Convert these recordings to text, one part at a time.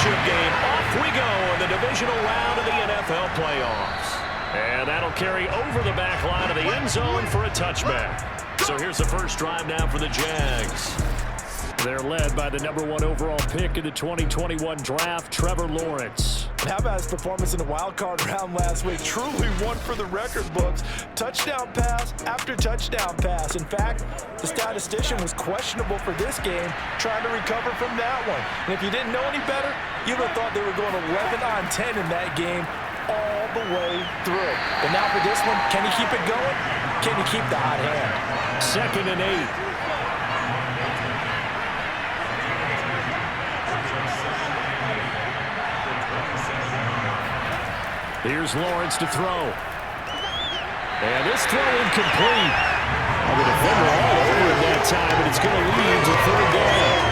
championship game. Off we go in the divisional round of the NFL playoffs. And that'll carry over the back line of the end zone for a touchback. So here's the first drive now for the Jags. They're led by the #1 overall pick in the 2021 draft, Trevor Lawrence. How about his performance in the wild card round last week? Truly one for the record books. Touchdown pass after touchdown pass. In fact, the statistician was questionable for this game, trying to recover from that one. And if you didn't know any better, you would have thought they were going 11 on 10 in that game all the way through. But now for this one, can he keep it going? Can he keep the hot hand? 2nd and 8. Here's Lawrence to throw. And this throw incomplete. The defender all over it that time, and it's going to lead to 3rd down.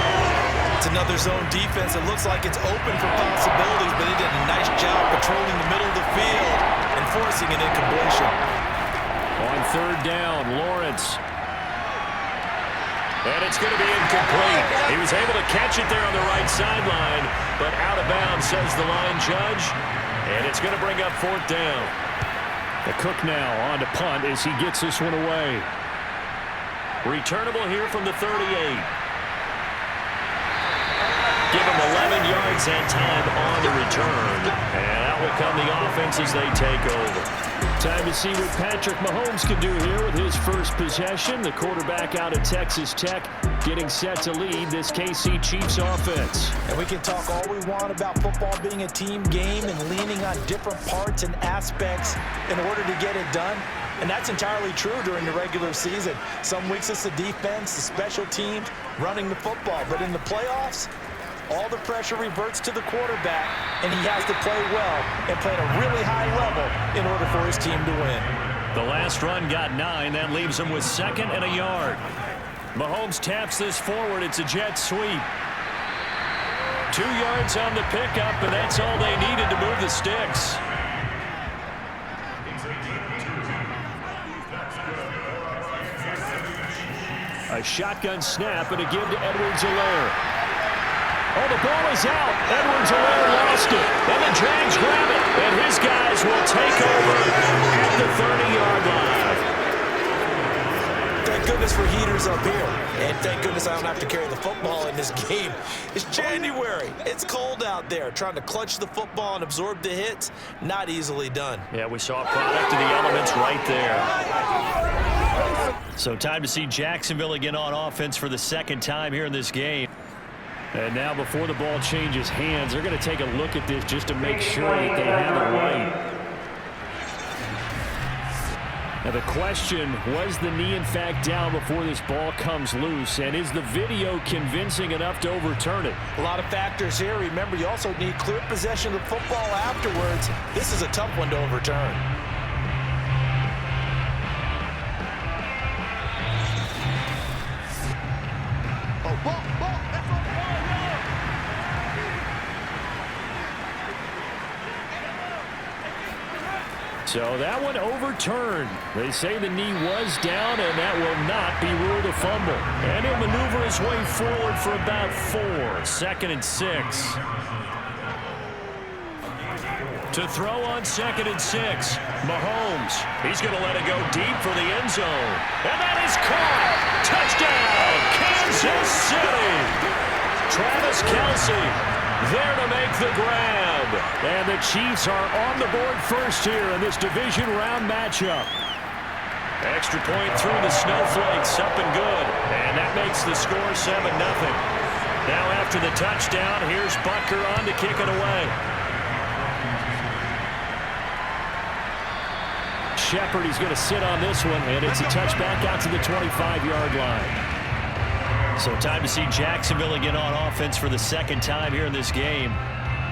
It's another zone defense. It looks like it's open for possibilities, but they did a nice job patrolling the middle of the field and forcing an incompletion. On 3rd down, Lawrence. And it's going to be incomplete. He was able to catch it there on the right sideline, but out of bounds, says the line judge. And it's going to bring up 4th down. The Cook now on to punt as he gets this one away. Returnable here from the 38. Give him 11 yards that time on the return. And out will come the offense as they take over. Time to see what Patrick Mahomes can do here with his first possession. The quarterback out of Texas Tech getting set to lead this KC Chiefs offense. And we can talk all we want about football being a team game and leaning on different parts and aspects in order to get it done. And that's entirely true during the regular season. Some weeks it's the defense, the special teams, running the football. But in the playoffs, all the pressure reverts to the quarterback, and he has to play well and play at a really high level in order for his team to win. The last run got 9. That leaves him with 2nd and a yard. Mahomes taps this forward. It's a jet sweep. 2 yards on the pickup, and that's all they needed to move the sticks. A shotgun snap and a give to Edwards-Helaire. Oh, the ball is out. Edwards-Helaire lost it. And the Jags grab it. And his guys will take over at the 30-yard line. Thank goodness for heaters up here. And thank goodness I don't have to carry the football in this game. It's January. It's cold out there. Trying to clutch the football and absorb the hits, not easily done. Yeah, we saw a product of the elements right there. So time to see Jacksonville again on offense for the 2nd time here in this game. And now before the ball changes hands, they're going to take a look at this just to make sure that they have it right. Now the question, was the knee in fact down before this ball comes loose? And is the video convincing enough to overturn it? A lot of factors here. Remember, you also need clear possession of the football afterwards. This is a tough one to overturn. So that one overturned. They say the knee was down, and that will not be ruled a fumble. And he'll maneuver his way forward for about 4. 2nd and 6. To throw on 2nd and 6. Mahomes. He's going to let it go deep for the end zone. And that is caught. Touchdown, Kansas City. Travis Kelce there to make the grab. And the Chiefs are on the board first here in this division round matchup. Extra point through the snowflakes, up and good. And that makes the score 7-0. Now after the touchdown, here's Butker on to kick it away. Shepard, he's going to sit on this one, and it's a touchback out to the 25-yard line. So time to see Jacksonville again on offense for the 2nd time here in this game.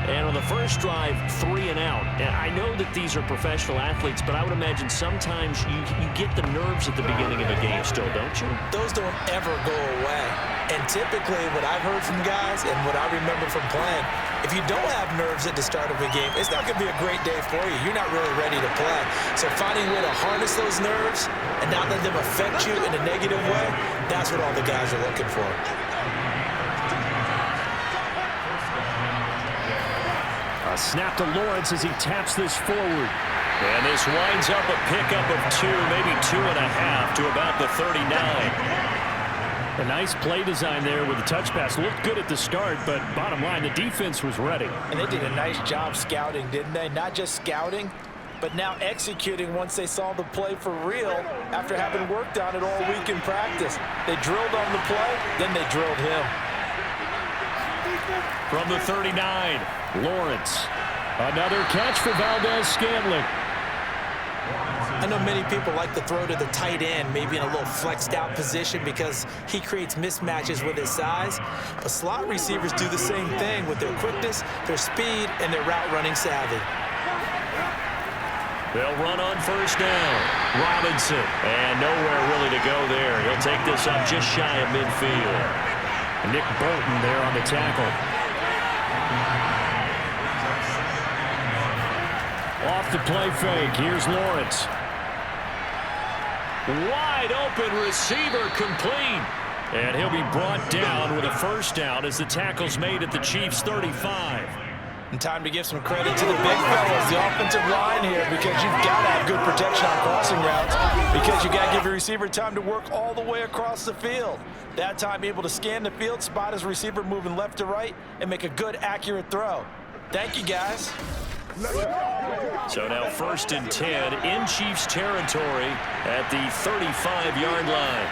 And on the first drive, 3 and out. And I know that these are professional athletes, but I would imagine sometimes you get the nerves at the beginning of a game still, don't you? Those don't ever go away. And typically what I've heard from guys and what I remember from playing, if you don't have nerves at the start of a game, it's not going to be a great day for you. You're not really ready to play. So finding a way to harness those nerves and not let them affect you in a negative way, that's what all the guys are looking for. snap to Lawrence as he taps this forward. And this winds up a pickup of 2, maybe 2.5 to about the 39. A nice play design there with the touch pass. Looked good at the start, but bottom line, the defense was ready. And they did a nice job scouting, didn't they? Not just scouting, but now executing once they saw the play for real after having worked on it all week in practice. They drilled on the play, then they drilled him. From the 39, Lawrence. Another catch for Valdez-Scantling. I know many people like to throw to the tight end, maybe in a little flexed out position because he creates mismatches with his size. But slot receivers do the same thing with their quickness, their speed, and their route running savvy. They'll run on first down. Robinson. And nowhere really to go there. He'll take this up just shy of midfield. Nick Bolton there on the tackle. Off the play fake. Here's Lawrence. Wide open receiver complete. And he'll be brought down with a first down as the tackle's made at the Chiefs' 35. And time to give some credit to the big fellas, the offensive line here, because you've got to have good protection on crossing routes, because you got to give your receiver time to work all the way across the field. That time able to scan the field, spot his receiver moving left to right, and make a good, accurate throw. Thank you, guys. So now 1st and 10 in Chiefs territory at the 35-yard line.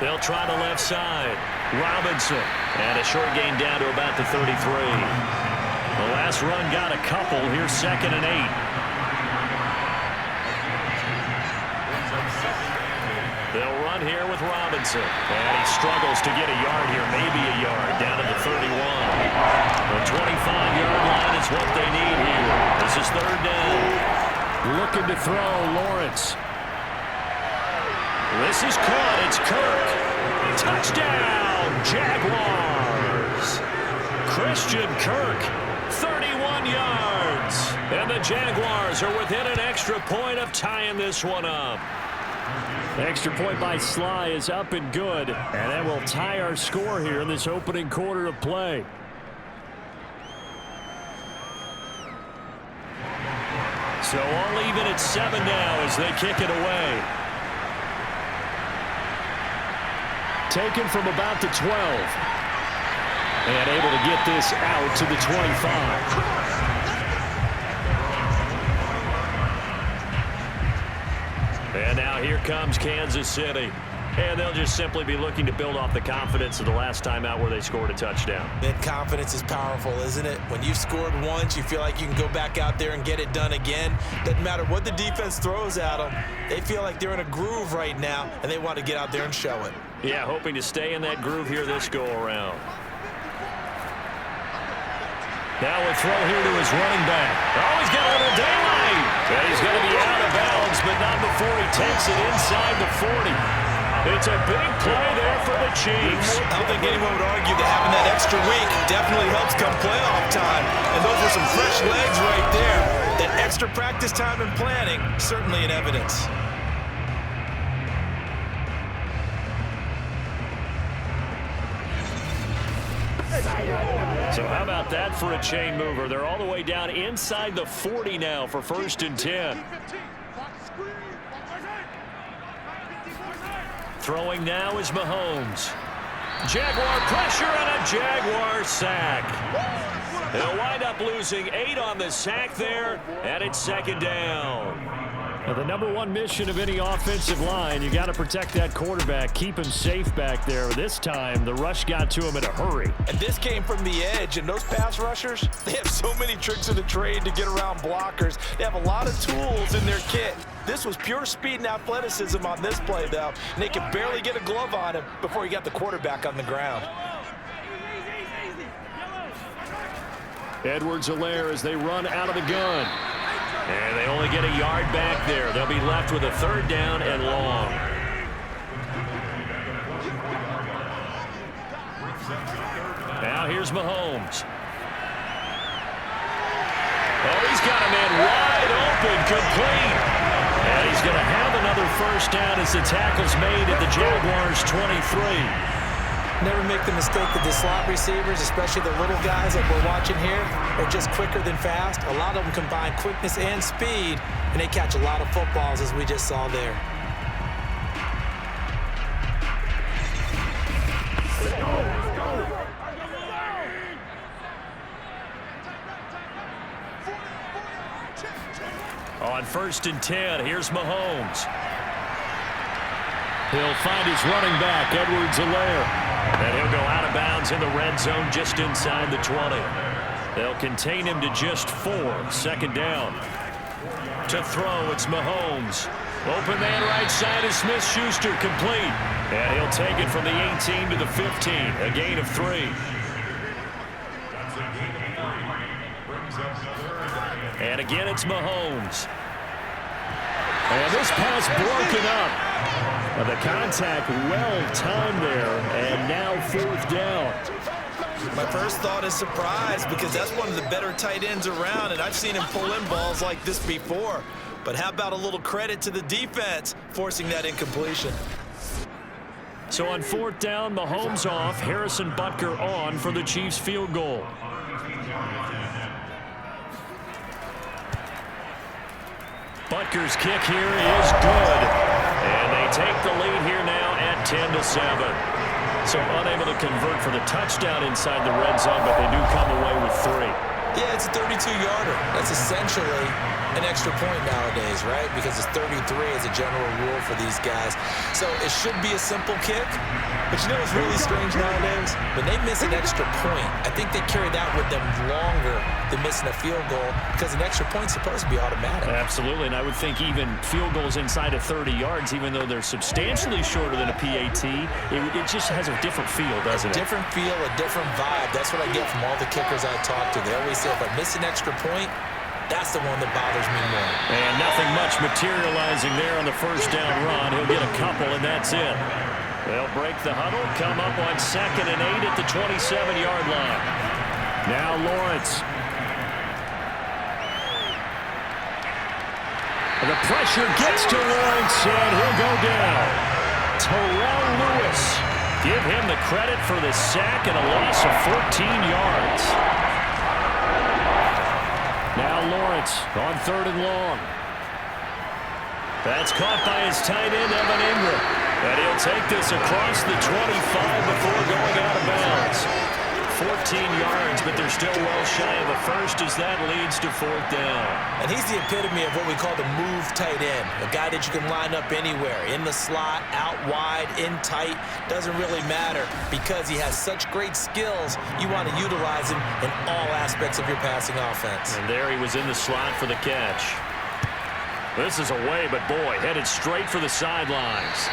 They'll try the left side. Robinson. And a short gain down to about the 33. The last run got a couple. Here's 2nd and 8. They'll run here with Robinson. And he struggles to get a yard here, maybe a yard, down to the 31. The 25-yard line is what they need here. This is 3rd down. Looking to throw, Lawrence. This is caught. It's Kirk. Touchdown, Jaguars. Christian Kirk, 31 yards. And the Jaguars are within an extra point of tying this one up. The extra point by Sly is up and good. And that will tie our score here in this opening quarter of play. So all even at 7 now as they kick it away. Taken from about the 12. And able to get this out to the 25. And now here comes Kansas City. And they'll just simply be looking to build off the confidence of the last time out where they scored a touchdown. That confidence is powerful, isn't it? When you've scored once, you feel like you can go back out there and get it done again. Doesn't matter what the defense throws at them. They feel like they're in a groove right now, and they want to get out there and show it. Yeah, hoping to stay in that groove here this go-around. Now a throw here to his running back. Oh, he's got a little daylight. And he's going to be out of bounds, but not before he takes it inside the 40. It's a big play there for the Chiefs. I don't think anyone would argue that having that extra week definitely helps come playoff time. And those were some fresh legs right there. That extra practice time and planning, certainly in evidence. So how about that for a chain mover? They're all the way down inside the 40 now for 1st and 10. Throwing now is Mahomes. Jaguar pressure and a Jaguar sack. They'll wind up losing 8 on the sack there, and it's 2nd down. Now, the #1 mission of any offensive line, you got to protect that quarterback, keep him safe back there. This time, the rush got to him in a hurry. And this came from the edge, and those pass rushers, they have so many tricks of the trade to get around blockers. They have a lot of tools in their kit. This was pure speed and athleticism on this play, though. And they could barely get a glove on him before he got the quarterback on the ground. Edwards-Helaire as they run out of the gun. And they only get a yard back there. They'll be left with a 3rd down and long. Now here's Mahomes. Oh, he's got a man wide open, complete. And he's going to have another first down as the tackle's made at the Jaguars' 23. Never make the mistake that the slot receivers, especially the little guys like we're watching here, are just quicker than fast. A lot of them combine quickness and speed, and they catch a lot of footballs, as we just saw there. On 1st and 10, here's Mahomes. He'll find his running back, Edwards-Helaire. And he'll go out of bounds in the red zone just inside the 20. They'll contain him to just 4. 2nd down. To throw, it's Mahomes. Open man right side is Smith-Schuster, complete. And he'll take it from the 18 to the 15, a gain of 3. And again, it's Mahomes. And this pass broken up. The contact well-timed there, and now 4th down. My first thought is surprise, because that's one of the better tight ends around, and I've seen him pull in balls like this before. But how about a little credit to the defense forcing that incompletion? So on 4th down, Mahomes off, Harrison Butker on for the Chiefs field goal. Butker's kick here is good. And they take the lead here now at 10-7. So unable to convert for the touchdown inside the red zone, but they do come away with 3. Yeah, it's a 32-yarder. That's essentially an extra point nowadays, right? Because it's 33 as a general rule for these guys. So it should be a simple kick. But you know what's really strange nowadays? When they miss an extra point, I think they carry that with them longer than missing a field goal, because an extra point's supposed to be automatic. Absolutely, and I would think even field goals inside of 30 yards, even though they're substantially shorter than a PAT, it just has a different feel, doesn't it? A different feel, a different vibe. That's what I get from all the kickers I talk to. They always say, if I miss an extra point, that's the one that bothers me more. And nothing much materializing there on the 1st down run. He'll get a couple, and that's it. They'll break the huddle, come up on 2nd and 8 at the 27-yard line. Now Lawrence. The pressure gets to Lawrence, and he'll go down. Terrell Lewis. Give him the credit for the sack and a loss of 14 yards. Now Lawrence on 3rd and long. That's caught by his tight end, Evan Ingram. And he'll take this across the 25 before going out of bounds. 14 yards, but they're still well shy of a first as that leads to 4th down. And he's the epitome of what we call the move tight end, a guy that you can line up anywhere, in the slot, out wide, in tight, doesn't really matter, because he has such great skills. You want to utilize him in all aspects of your passing offense. And there he was in the slot for the catch. This is away, but boy, headed straight for the sidelines.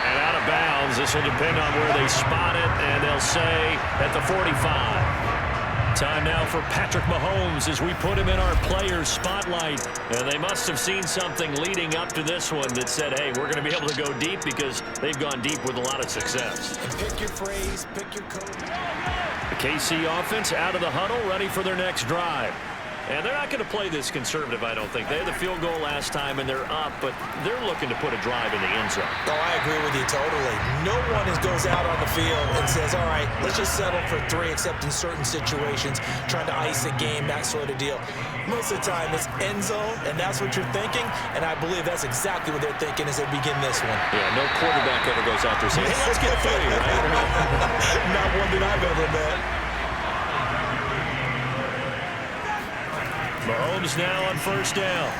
And out of bounds. This will depend on where they spot it, and they'll say at the 45. Time now for Patrick Mahomes as we put him in our players' spotlight. And they must have seen something leading up to this one that said, hey, we're going to be able to go deep, because they've gone deep with a lot of success. And pick your phrase, pick your code. The KC offense out of the huddle, ready for their next drive. And they're not going to play this conservative, I don't think. They had the field goal last time, and they're up, but they're looking to put a drive in the end zone. Oh, I agree with you totally. No one goes out on the field and says, all right, let's just settle for 3, except in certain situations, trying to ice a game, that sort of deal. Most of the time, it's end zone, and that's what you're thinking, and I believe that's exactly what they're thinking as they begin this one. Yeah, no quarterback ever goes out there saying, hey, let's get 3, right? Not one that I've ever met. Mahomes now on 1st down.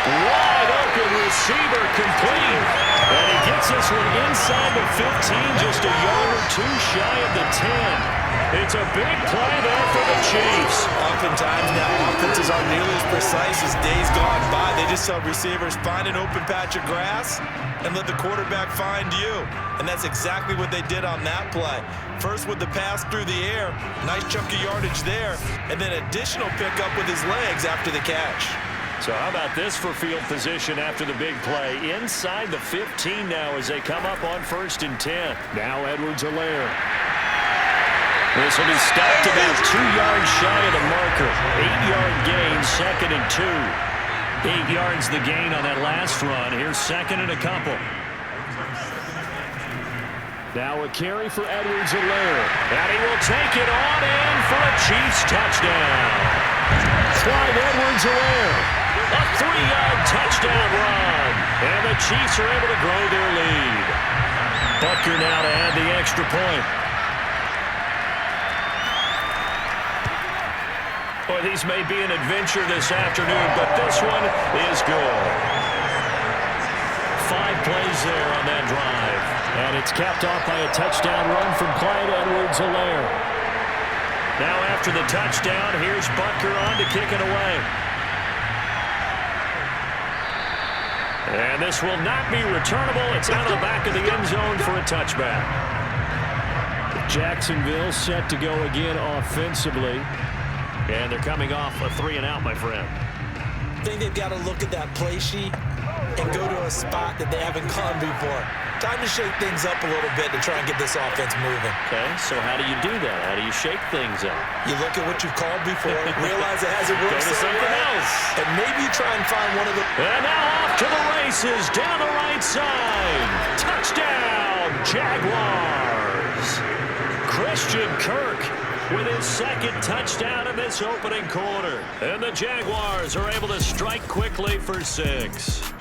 Wide open receiver, complete. And he gets this one inside the 15, just a yard or 2 shy of the 10. It's a big play there for the Chiefs. Oftentimes now, offenses aren't nearly as precise as days gone by. They just saw receivers find an open patch of grass and let the quarterback find you. And that's exactly what they did on that play. First with the pass through the air, nice chunk of yardage there, and then additional pickup with his legs after the catch. So how about this for field position after the big play? Inside the 15 now as they come up on 1st and 10. Now Edwards-Helaire. This will be stopped about 2 yards shy of the marker. 8-yard gain, 2nd and 2. 8 yards the gain on that last run. Here's 2nd and a couple. Now a carry for Edwards-Helaire. And he will take it on in for a Chiefs touchdown. Clyde Edwards-Helaire. A 3-yard touchdown run. And the Chiefs are able to grow their lead. Butker now to add the extra point. Boy, these may be an adventure this afternoon, but this one is good. 5 plays there on that drive. And it's capped off by a touchdown run from Clyde Edwards-Helaire. Now after the touchdown, here's Butker on to kick it away. And this will not be returnable. It's out of the back of the end zone for a touchback. Jacksonville set to go again offensively. And they're coming off a 3-and-out, my friend. I think they've got to look at that play sheet and go to a spot that they haven't gone before. Time to shake things up a little bit to try and get this offense moving. Okay, so how do you do that? How do you shake things up? You look at what you've called before, realize it hasn't worked Go to something else. And maybe you try and find one of the... And now off to the races, down the right side. Touchdown, Jaguars. Christian Kirk with his second touchdown in this opening quarter. And the Jaguars are able to strike quickly for 6.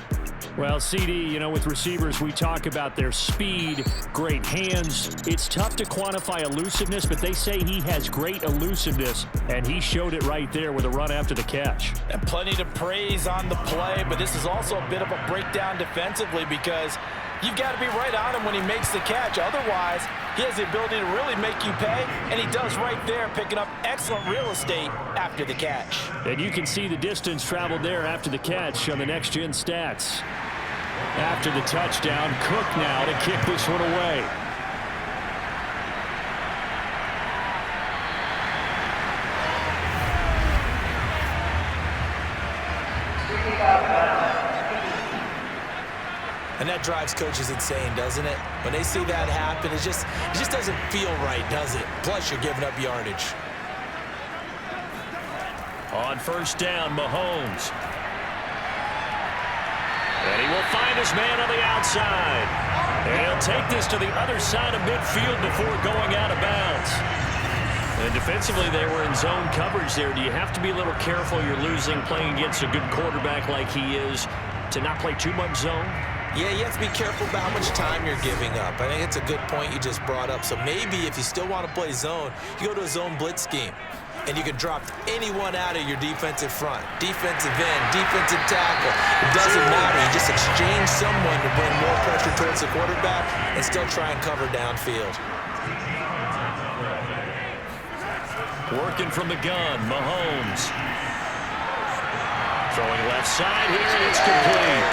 Well, CD, you know, with receivers, we talk about their speed, great hands. It's tough to quantify elusiveness, but they say he has great elusiveness, and he showed it right there with a run after the catch. And plenty to praise on the play, but this is also a bit of a breakdown defensively because you've got to be right on him when he makes the catch. Otherwise, he has the ability to really make you pay, and he does right there, picking up excellent real estate after the catch. And you can see the distance traveled there after the catch on the next-gen stats. After the touchdown, Cook now to kick this one away. And that drives coaches insane, doesn't it? When they see that happen, it just doesn't feel right, does it? Plus, you're giving up yardage. On first down, Mahomes. And he will find his man on the outside. And he'll take this to the other side of midfield before going out of bounds. And defensively, they were in zone coverage there. Do you have to be a little careful? You're losing, playing against a good quarterback like he is, to not play too much zone? Yeah, you have to be careful about how much time you're giving up. I think it's a good point you just brought up. So maybe if you still want to play zone, you go to a zone blitz scheme. And you can drop anyone out of your defensive front. Defensive end, defensive tackle. It doesn't matter. You just exchange someone to bring more pressure towards the quarterback and still try and cover downfield. Working from the gun, Mahomes. Throwing left side here, and it's complete.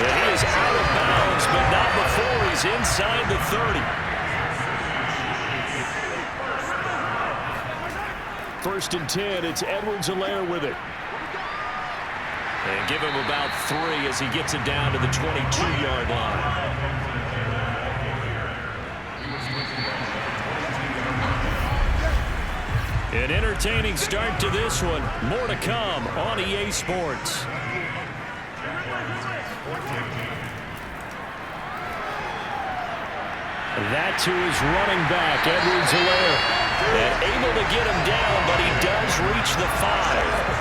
And he is out of bounds, but not before he's inside the 30. First and 10, it's Edwards-Helaire with it. And give him about 3 as he gets it down to the 22-yard line. An entertaining start to this one. More to come on EA Sports. That to his running back, Edwards-Helaire. And able to get him down, but he does reach the 5.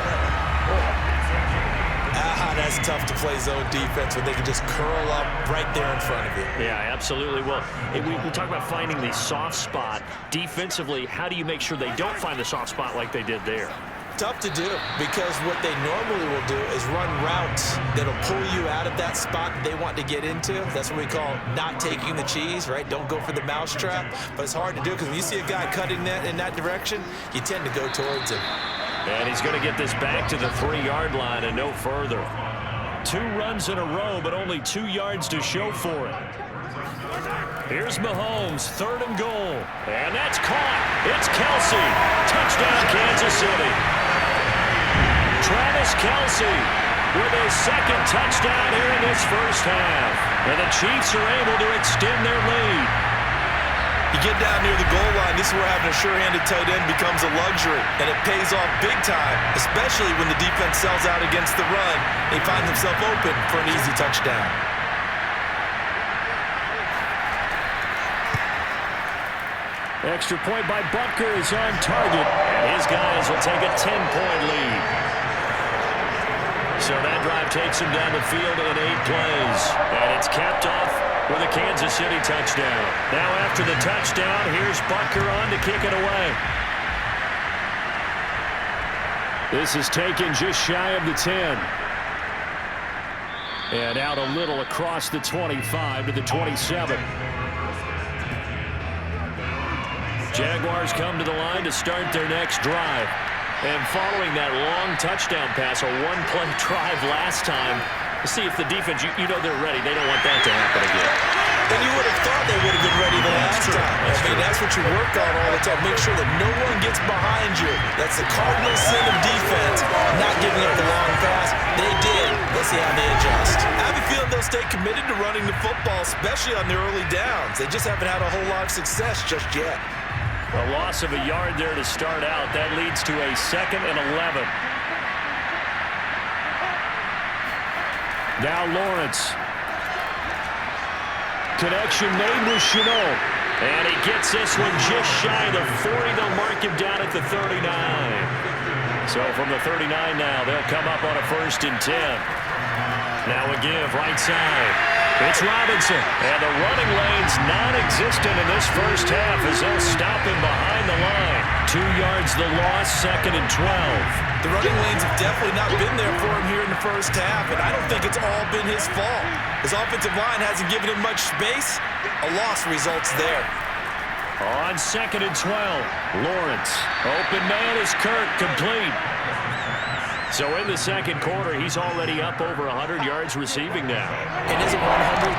That's tough to play zone defense when they can just curl up right there in front of you. Yeah, absolutely. Well, we talk about finding the soft spot. Defensively, how do you make sure they don't find the soft spot like they did there? Tough to do because what they normally will do is run routes that'll pull you out of that spot that they want to get into. That's what we call not taking the cheese, right? Don't go for the mousetrap. But it's hard to do because when you see a guy cutting that in that direction, you tend to go towards him. And he's going to get this back to the 3-yard line and no further. 2 runs in a row, but only 2 yards to show for it. Here's Mahomes, 3rd and goal. And that's caught. It's Kelce. Touchdown, Kansas City. Travis Kelce with his 2nd touchdown here in this first half. And the Chiefs are able to extend their lead. You get down near the goal line, this is where having a sure-handed tight end becomes a luxury, and it pays off big time, especially when the defense sells out against the run. He finds himself open for an easy touchdown. Extra point by Butker is on target, and his guys will take a 10-point lead. So that drive takes him down the field in 8 plays, and it's capped off with a Kansas City touchdown. Now after the touchdown, here's Butker on to kick it away. This is taken just shy of the 10. And out a little across the 25 to the 27. Jaguars come to the line to start their next drive. And following that long touchdown pass, a one-play drive last time, see if the defense, you know they're ready. They don't want that to happen again. And you would have thought they would have been ready the last time. That's what you work on all the time. Make sure that no one gets behind you. That's the cardinal sin of defense, not giving up the long pass. They did. Let's see how they adjust. I have a feeling they'll stay committed to running the football, especially on their early downs. They just haven't had a whole lot of success just yet. A loss of a yard there to start out. That leads to a 2nd and 11. Now Lawrence. Connection made with Shenault. And he gets this one just shy of the 40. They'll mark him down at the 39. So from the 39 now, they'll come up on a 1st and 10. Now a give right side. It's Robinson. And the running lane's non-existent in this first half as they'll stop him behind the line. 2 yards the loss, 2nd and 12. The running lanes have definitely not been there for him here in the first half, and I don't think it's all been his fault. His offensive line hasn't given him much space. A loss results there. On 2nd and 12, Lawrence. Open man is Kirk, complete. So in the second quarter, he's already up over 100 yards receiving now. And isn't 100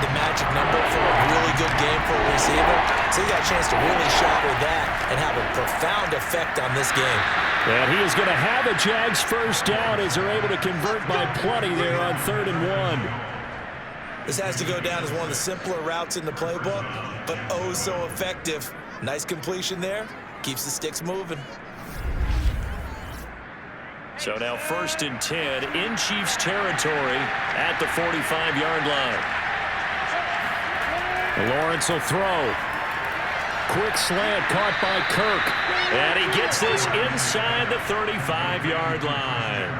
the magic number for a really good game for a receiver? So he got a chance to really shatter that and have a profound effect on this game. And he is going to have a Jags first down as they're able to convert by plenty there on 3rd and 1. This has to go down as one of the simpler routes in the playbook, but oh so effective. Nice completion there. Keeps the sticks moving. So now 1st and 10 in Chiefs territory at the 45-yard line. Lawrence will throw. Quick slant caught by Kirk. And he gets this inside the 35-yard line.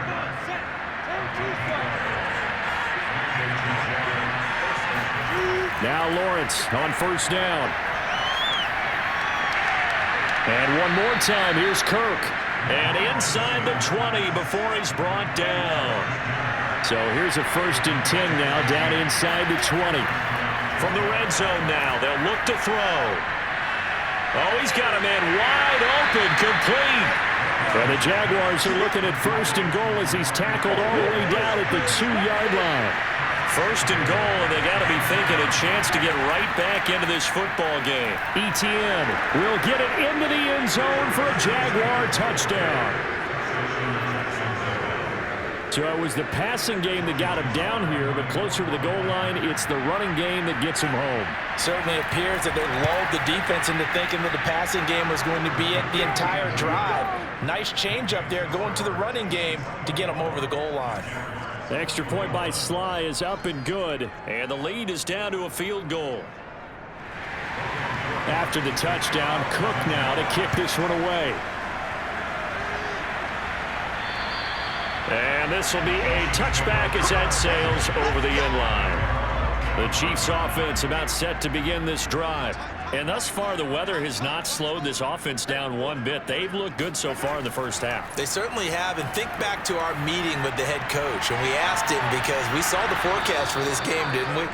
Now Lawrence on 1st down. And one more time, here's Kirk. And inside the 20 before he's brought down. So here's a 1st and 10 now, down inside the 20. From the red zone now, they'll look to throw. Oh, he's got a man wide open, complete. And the Jaguars are looking at 1st and goal as he's tackled all the way down at the 2-yard line. 1st and goal, and they got to be thinking a chance to get right back into this football game. Etienne will get it into the end zone for a Jaguar touchdown. So it was the passing game that got him down here, but closer to the goal line, it's the running game that gets him home. Certainly appears that they lulled the defense into thinking that the passing game was going to be it the entire drive. Nice change up there going to the running game to get them over the goal line. The extra point by Sly is up and good, and the lead is down to a field goal. After the touchdown, Cook now to kick this one away. And this will be a touchback as that sails over the end line. The Chiefs offense about set to begin this drive. And thus far, the weather has not slowed this offense down one bit. They've looked good so far in the first half. They certainly have. And think back to our meeting with the head coach. And we asked him because we saw the forecast for this game, didn't we?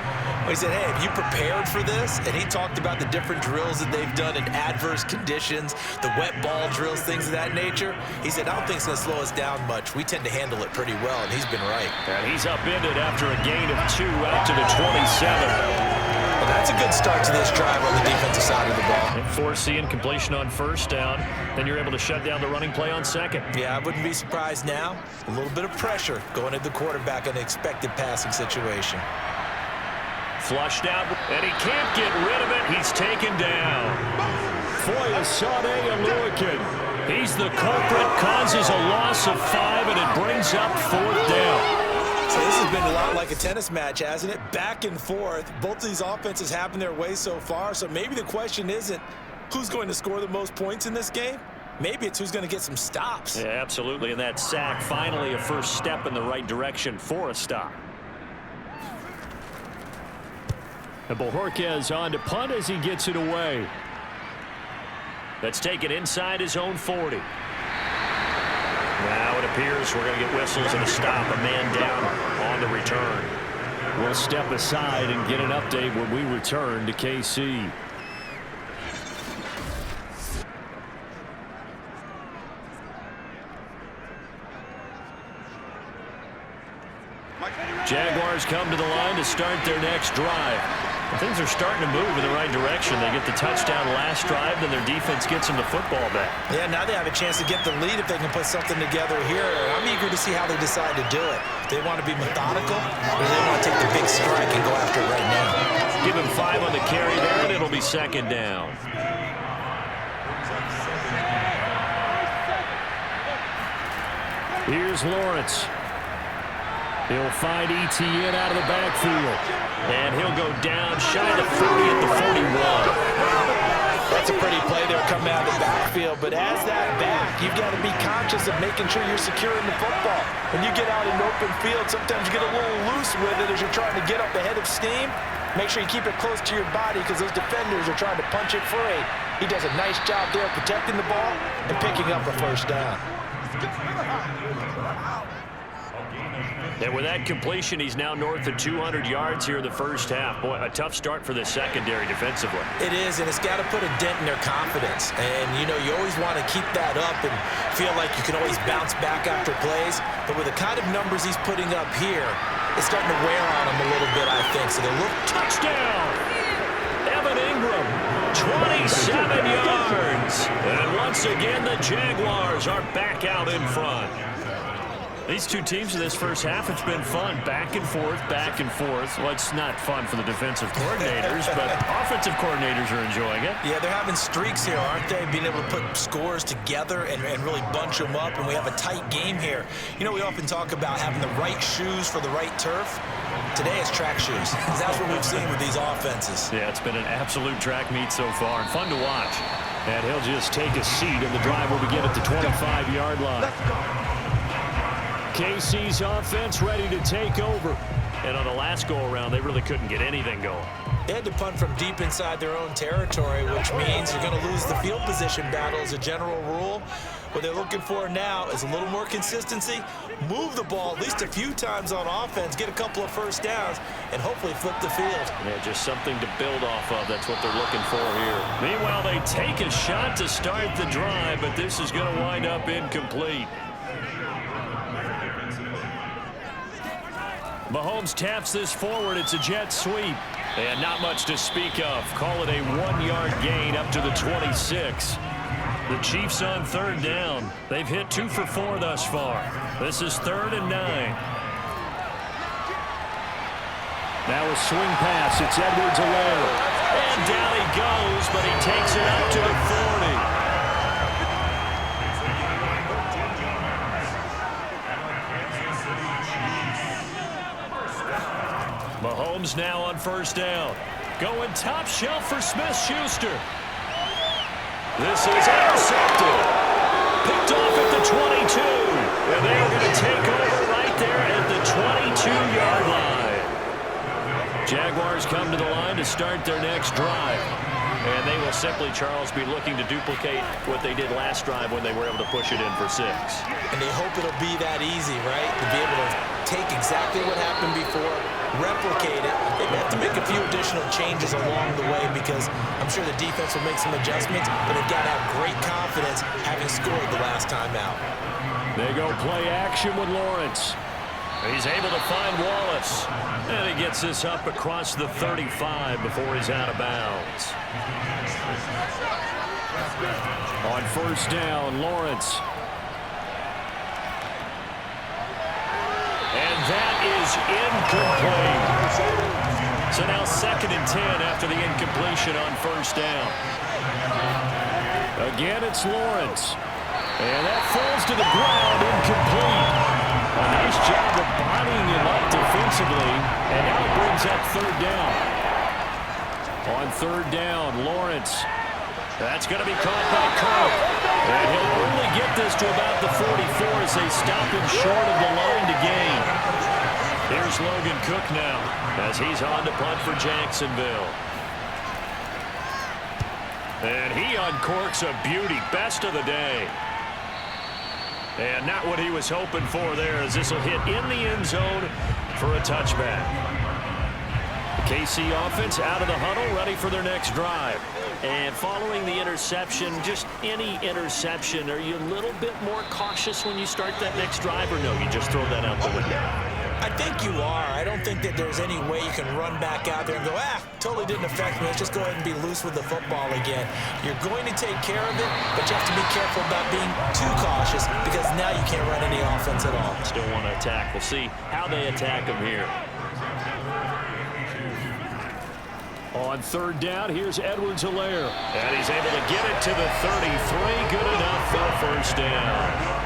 We said, hey, have you prepared for this? And he talked about the different drills that they've done in adverse conditions, the wet ball drills, things of that nature. He said, I don't think it's going to slow us down much. We tend to handle it pretty well, and he's been right. And he's upended after a gain of 2 out to the 27. Well, that's a good start to this drive on the defensive side of the ball. Forcing incompletion on 1st down. Then you're able to shut down the running play on 2nd. Yeah, I wouldn't be surprised now. A little bit of pressure going at the quarterback in an expected passing situation. Flushed out, and he can't get rid of it. He's taken down. Foyesade Oluokun. He's the culprit, causes a loss of 5, and it brings up 4th down. So this has been a lot like a tennis match, hasn't it? Back and forth. Both of these offenses having their way so far. So maybe the question isn't, who's going to score the most points in this game? Maybe it's who's going to get some stops. Yeah, absolutely. And that sack, finally a first step in the right direction for a stop. And Bojorquez on to punt as he gets it away. That's taken inside his own 40. Now it appears we're going to get whistles and a stop. A man down on the return. We'll step aside and get an update when we return to KC. Jaguars come to the line to start their next drive. Things are starting to move in the right direction. They get the touchdown last drive, then their defense gets them the football back. Yeah, now they have a chance to get the lead if they can put something together here. I'm eager to see how they decide to do it. They want to be methodical, or they want to take the big strike and go after it right now. Give him 5 on the carry there, and it'll be second down. Here's Lawrence. He'll find Etienne out of the backfield. And he'll go down shy of the 30 at the 41. That's a pretty play there coming out of the backfield. But as that back, you've got to be conscious of making sure you're securing the football. When you get out in open field, sometimes you get a little loose with it as you're trying to get up ahead of steam. Make sure you keep it close to your body because those defenders are trying to punch it free. He does a nice job there protecting the ball and picking up a first down. And with that completion, he's now north of 200 yards here in the first half. Boy, a tough start for the secondary defensively. It is, and it's got to put a dent in their confidence. And, you know, you always want to keep that up and feel like you can always bounce back after plays. But with the kind of numbers he's putting up here, it's starting to wear on him a little bit, I think. So they'll look. Touchdown! Evan Ingram, 27 yards. And once again, the Jaguars are back out in front. These two teams in this first half, it's been fun. Back and forth, back and forth. Well, it's not fun for the defensive coordinators, but offensive coordinators are enjoying it. Yeah, they're having streaks here, aren't they? Being able to put scores together and really bunch them up, and we have a tight game here. You know, we often talk about having the right shoes for the right turf. Today it's track shoes. That's what we've seen with these offenses. Yeah, it's been an absolute track meet so far, and fun to watch. And he'll just take a seat, and the drive will begin at the 25-yard line. KC's offense ready to take over. And on the last go-around, they really couldn't get anything going. They had to punt from deep inside their own territory, which means you're going to lose the field position battle as a general rule. What they're looking for now is a little more consistency, move the ball at least a few times on offense, get a couple of first downs, and hopefully flip the field. Yeah, just something to build off of. That's what they're looking for here. Meanwhile, they take a shot to start the drive, but this is going to wind up incomplete. Mahomes taps this forward. It's a jet sweep. And not much to speak of. Call it a 1-yard gain up to the 26. The Chiefs on third down. They've hit 2 for 4 thus far. This is 3rd and 9. Now a swing pass. It's Edwards-Helaire. And down he goes, but he takes it up to the 40. Mahomes now on first down. Going top shelf for Smith-Schuster. This is intercepted. Picked off at the 22. And they are going to take over right there at the 22-yard line. Jaguars come to the line to start their next drive. And they will simply, Charles, be looking to duplicate what they did last drive when they were able to push it in for 6. And they hope it'll be that easy, right? To be able to take exactly what happened before, replicate it. They have to make a few additional changes along the way because I'm sure the defense will make some adjustments, but they've got to have great confidence having scored the last time out. They go play action with Lawrence. He's able to find Wallace. And he gets this up across the 35 before he's out of bounds. On first down, Lawrence. And that is incomplete. So now 2nd and 10 after the incompletion on first down. Again, it's Lawrence. And that falls to the ground, incomplete. A nice job of bodying him up defensively. And now it brings up 3rd down. On 3rd down, Lawrence That's going to be caught by Cook. And he'll only get this to about the 44 as they stop him short of the line to gain. Here's Logan Cook now as he's on to punt for Jacksonville. And he uncorks a beauty. Best of the day. And not what he was hoping for there, as this will hit in the end zone for a touchback. The KC offense out of the huddle, ready for their next drive. And following the interception, just any interception, are you a little bit more cautious when you start that next drive, or no, you just throw that out the window? I think you are. I don't think that there's any way you can run back out there and go, totally didn't affect me. Let's just go ahead and be loose with the football again. You're going to take care of it, but you have to be careful about being too cautious because now you can't run any offense at all. Still want to attack. We'll see how they attack him here. On third down, here's Edwards-Helaire. And he's able to get it to the 33. Good enough for a first down.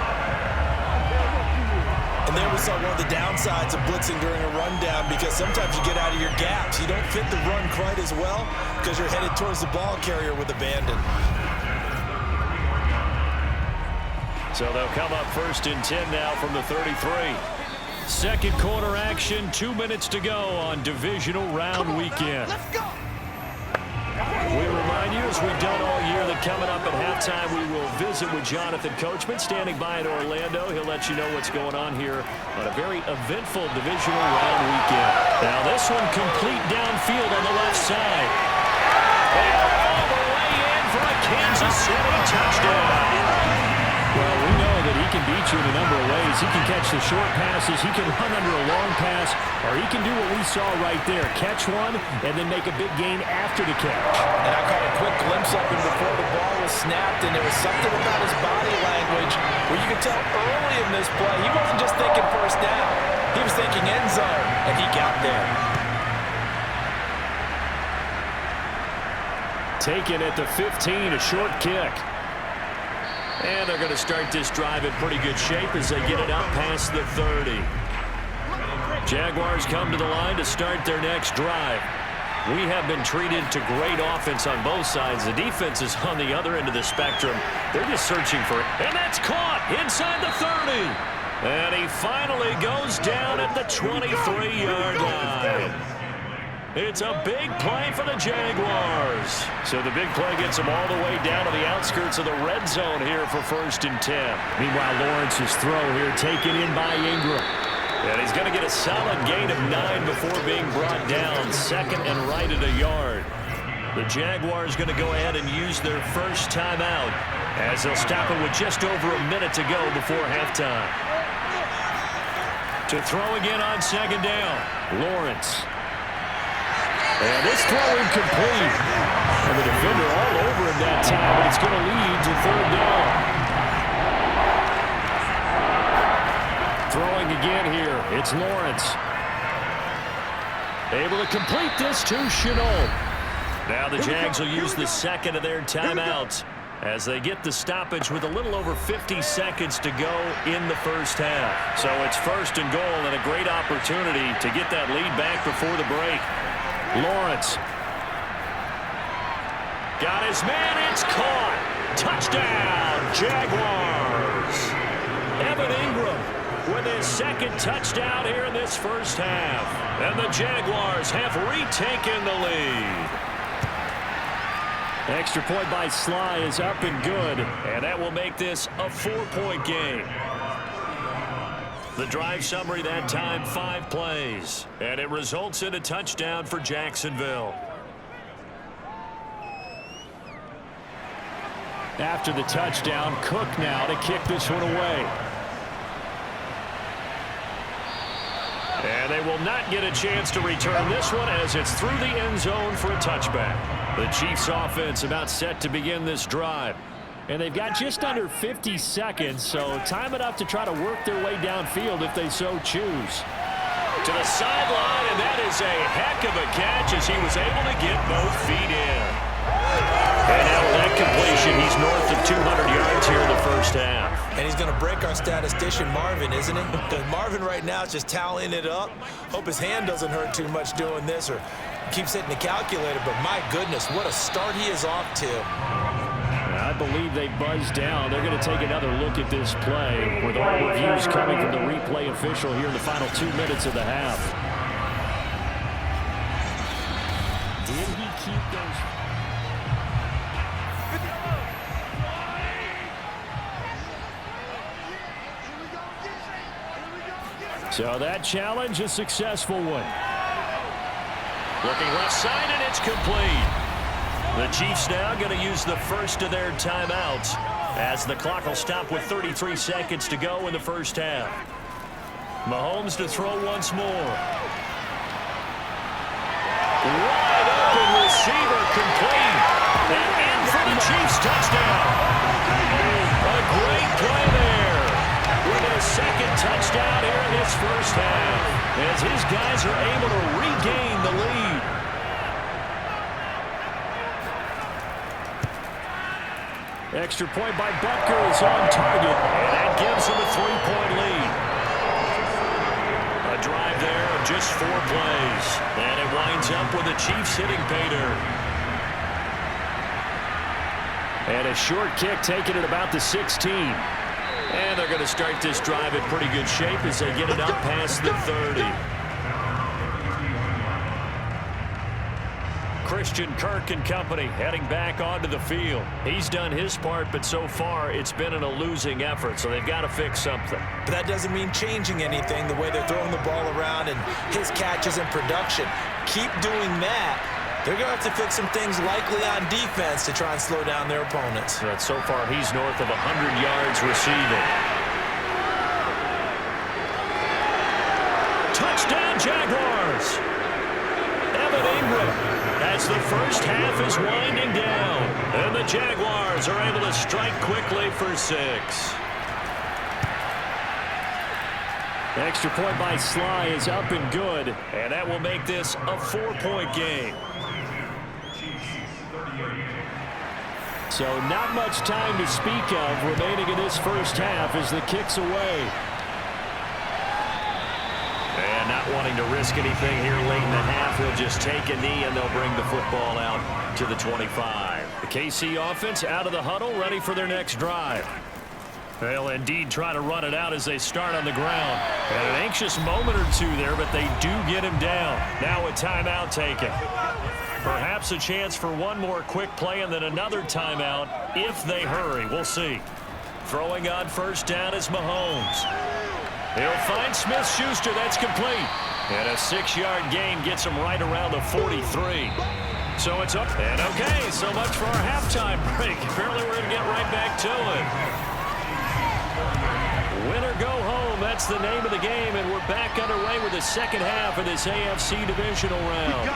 And there we saw one of the downsides of blitzing during a rundown, because sometimes you get out of your gaps. You don't fit the run quite as well because you're headed towards the ball carrier with abandon. So they'll come up 1st and 10 now from the 33. Second quarter action, 2 minutes to go on divisional round weekend. Let's go. We remind you, as we've done all year, that coming up at halftime, we will visit with Jonathan Coachman, standing by in Orlando. He'll let you know what's going on here on a very eventful divisional round weekend. Now this one complete downfield on the left side. And all the way in for a Kansas City touchdown. Well, we know that he can beat you in a number of ways. He can catch the short passes, he can run under a long pass, or he can do what we saw right there, catch one and then make a big gain after the catch. And I caught a quick glimpse of him before the ball was snapped, and there was something about his body language where you could tell early in this play he wasn't just thinking first down. He was thinking end zone, and he got there. Taken at the 15, a short kick. And they're going to start this drive in pretty good shape as they get it up past the 30. Jaguars come to the line to start their next drive. We have been treated to great offense on both sides. The defense is on the other end of the spectrum. They're just searching for it. And that's caught inside the 30. And he finally goes down at the 23-yard line. It's a big play for the Jaguars. So the big play gets them all the way down to the outskirts of the red zone here for 1st and 10. Meanwhile, Lawrence's throw here taken in by Ingram. And he's going to get a solid gain of 9 before being brought down. Second and right at a yard. The Jaguars going to go ahead and use their first timeout as they'll stop it with just over a minute to go before halftime. To throw again on 2nd down, Lawrence. And this throw incomplete. And the defender all over him that time, but it's going to lead to 3rd down. Throwing again here, it's Lawrence. Able to complete this to Shenault. Now the Jags will use the second of their timeouts as they get the stoppage with a little over 50 seconds to go in the first half. So it's 1st and goal and a great opportunity to get that lead back before the break. Lawrence. Got his man, it's caught. Touchdown, Jaguars. Evan Ingram with his second touchdown here in this first half. And the Jaguars have retaken the lead. Extra point by Sly is up and good. And that will make this a 4-point game. The drive summary that time, 5 plays. And it results in a touchdown for Jacksonville. After the touchdown, Cook now to kick this one away. And they will not get a chance to return this one as it's through the end zone for a touchback. The Chiefs offense about set to begin this drive. And they've got just under 50 seconds, so time enough to try to work their way downfield if they so choose. To the sideline, and that is a heck of a catch as he was able to get both feet in. And now with that completion, he's north of 200 yards here in the first half. And he's going to break our statistician Marvin, isn't he? Because Marvin right now is just tallying it up. Hope his hand doesn't hurt too much doing this or keeps hitting the calculator. But my goodness, what a start he is off to. believe they buzzed down. They're going to take another look at this play with all reviews coming from the replay official here in the final 2 minutes of the half. Did he keep those? So that challenge, a successful one. Looking left side, and it's complete. The Chiefs now going to use the first of their timeouts as the clock will stop with 33 seconds to go in the first half. Mahomes to throw once more. Wide open receiver complete. And in for the Chiefs touchdown. A great play there. With his second touchdown here in this first half. As his guys are able to regain the lead. Extra point by Butker is on target. And that gives him a 3-point lead. A drive there of just 4 plays. And it winds up with the Chiefs hitting pay dirt. And a short kick taken at about the 16. And they're going to start this drive in pretty good shape as they get it up past the 30. Christian Kirk and company heading back onto the field. He's done his part, but so far it's been in a losing effort, so they've got to fix something. But that doesn't mean changing anything, the way they're throwing the ball around and his catches and production. Keep doing that. They're going to have to fix some things likely on defense to try and slow down their opponents. But so far he's north of 100 yards receiving. Touchdown Jaguars! Evan Ingram. As the first half is winding down, and the Jaguars are able to strike quickly for 6. Extra point by Sly is up and good. And that will make this a 4-point game. So not much time to speak of remaining in this first half as the kick's away. And not wanting to risk anything here late in the half, he'll just take a knee and they'll bring the football out to the 25. The KC offense out of the huddle, ready for their next drive. They'll indeed try to run it out as they start on the ground. And an anxious moment or two there, but they do get him down. Now a timeout taken. Perhaps a chance for one more quick play and then another timeout if they hurry. We'll see. Throwing on first down is Mahomes. He'll find Smith-Schuster. That's complete. And a 6-yard gain gets him right around the 43. So it's up. And okay, so much for our halftime break. Apparently we're going to get right back to it. Win or go home, that's the name of the game. And we're back underway with the second half of this AFC divisional round.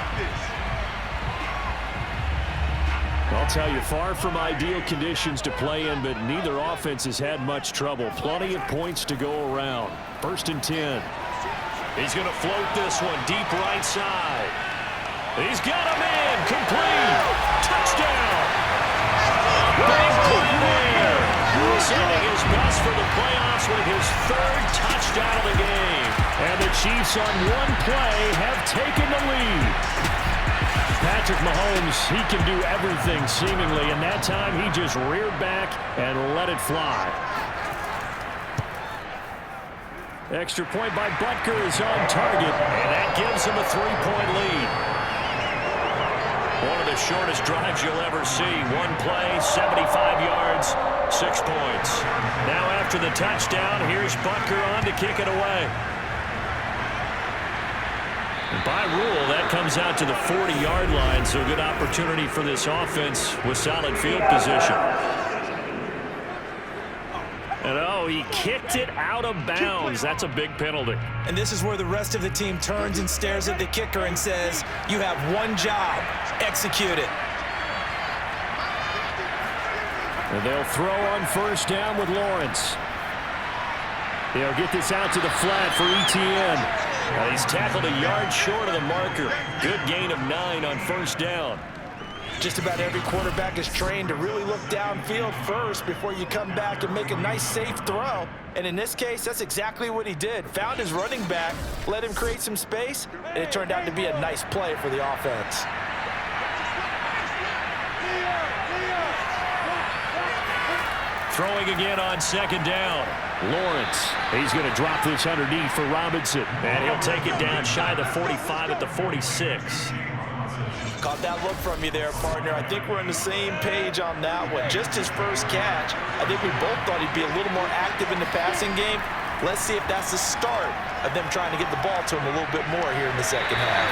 I'll tell you, far from ideal conditions to play in, but neither offense has had much trouble. Plenty of points to go around. 1st and 10. He's going to float this one deep right side. He's got him in. Complete. Touchdown. Big play there. Sending his best for the playoffs with his 3rd touchdown of the game. And the Chiefs on one play have taken the lead. Patrick Mahomes, he can do everything seemingly, and that time he just reared back and let it fly. Extra point by Butker is on target. And that gives him a 3-point lead. One of the shortest drives you'll ever see. One play, 75 yards, 6 points. Now after the touchdown, here's Butker on to kick it away. By rule, that comes out to the 40-yard line, so a good opportunity for this offense with solid field position. And oh, he kicked it out of bounds. That's a big penalty. And this is where the rest of the team turns and stares at the kicker and says, you have one job, execute it. And they'll throw on first down with Lawrence. They'll get this out to the flat for Etienne. Well, he's tackled a yard short of the marker. Good gain of 9 on first down. Just about every quarterback is trained to really look downfield first before you come back and make a nice, safe throw. And in this case, that's exactly what he did. Found his running back, let him create some space, and it turned out to be a nice play for the offense. Throwing again on second down. Lawrence, he's going to drop this underneath for Robinson. And he'll take it down shy of the 45 at the 46. Caught that look from you there, partner. I think we're on the same page on that one. Just his first catch, I think we both thought he'd be a little more active in the passing game. Let's see if that's the start of them trying to get the ball to him a little bit more here in the second half.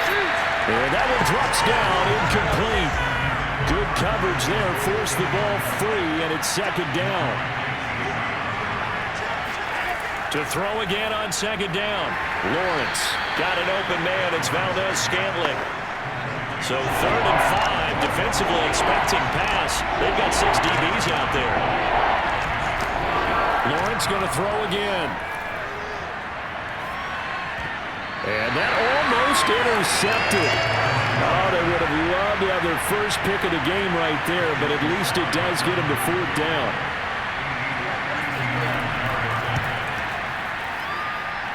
And that one drops down, incomplete. Good coverage there, forced the ball free, and it's second down. To throw again on second down. Lawrence got an open man. It's Valdez-Scantling. So 3rd and 5, defensively expecting pass. They've got 6 DBs out there. Lawrence going to throw again. And that almost intercepted. Oh, they would have loved to have their first pick of the game right there, but at least it does get them to 4th down.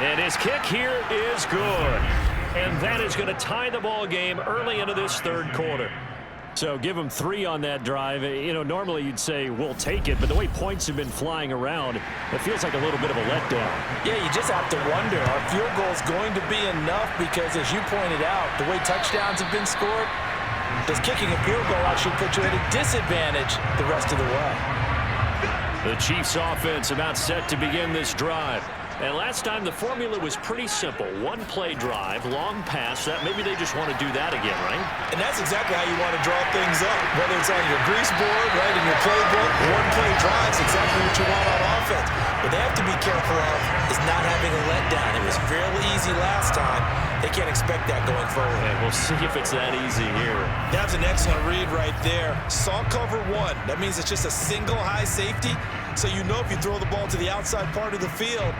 And his kick here is good. And that is going to tie the ball game early into this 3rd quarter. So give them 3 on that drive. You know, normally you'd say, we'll take it, but the way points have been flying around, it feels like a little bit of a letdown. Yeah, you just have to wonder, are field goals going to be enough? Because as you pointed out, the way touchdowns have been scored, does kicking a field goal actually put you at a disadvantage the rest of the way? The Chiefs offense about set to begin this drive. And last time the formula was pretty simple. 1-play drive, long pass. That maybe they just want to do that again, right? And that's exactly how you want to draw things up. Whether it's on your grease board, right, in your playbook, 1-play drives, exactly what you want on offense. What they have to be careful of is not having a letdown. It was fairly easy last time. They can't expect that going forward. And we'll see if it's that easy here. That's an excellent read right there. Saw cover 1. That means it's just a single high safety. So you know if you throw the ball to the outside part of the field,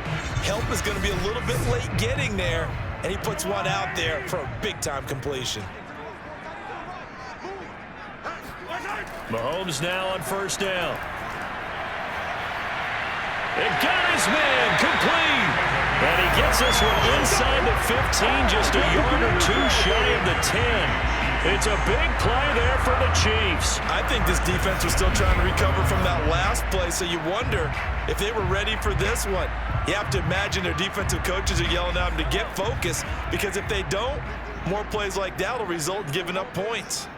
help is going to be a little bit late getting there, and he puts one out there for a big-time completion. Mahomes now on 1st down. And got his man complete. And he gets this one inside the 15, just a yard or 2 shy of the 10. It's a big play there for the Chiefs. I think this defense was still trying to recover from that last play, so you wonder if they were ready for this one. You have to imagine their defensive coaches are yelling at them to get focused, because if they don't, more plays like that will result in giving up points.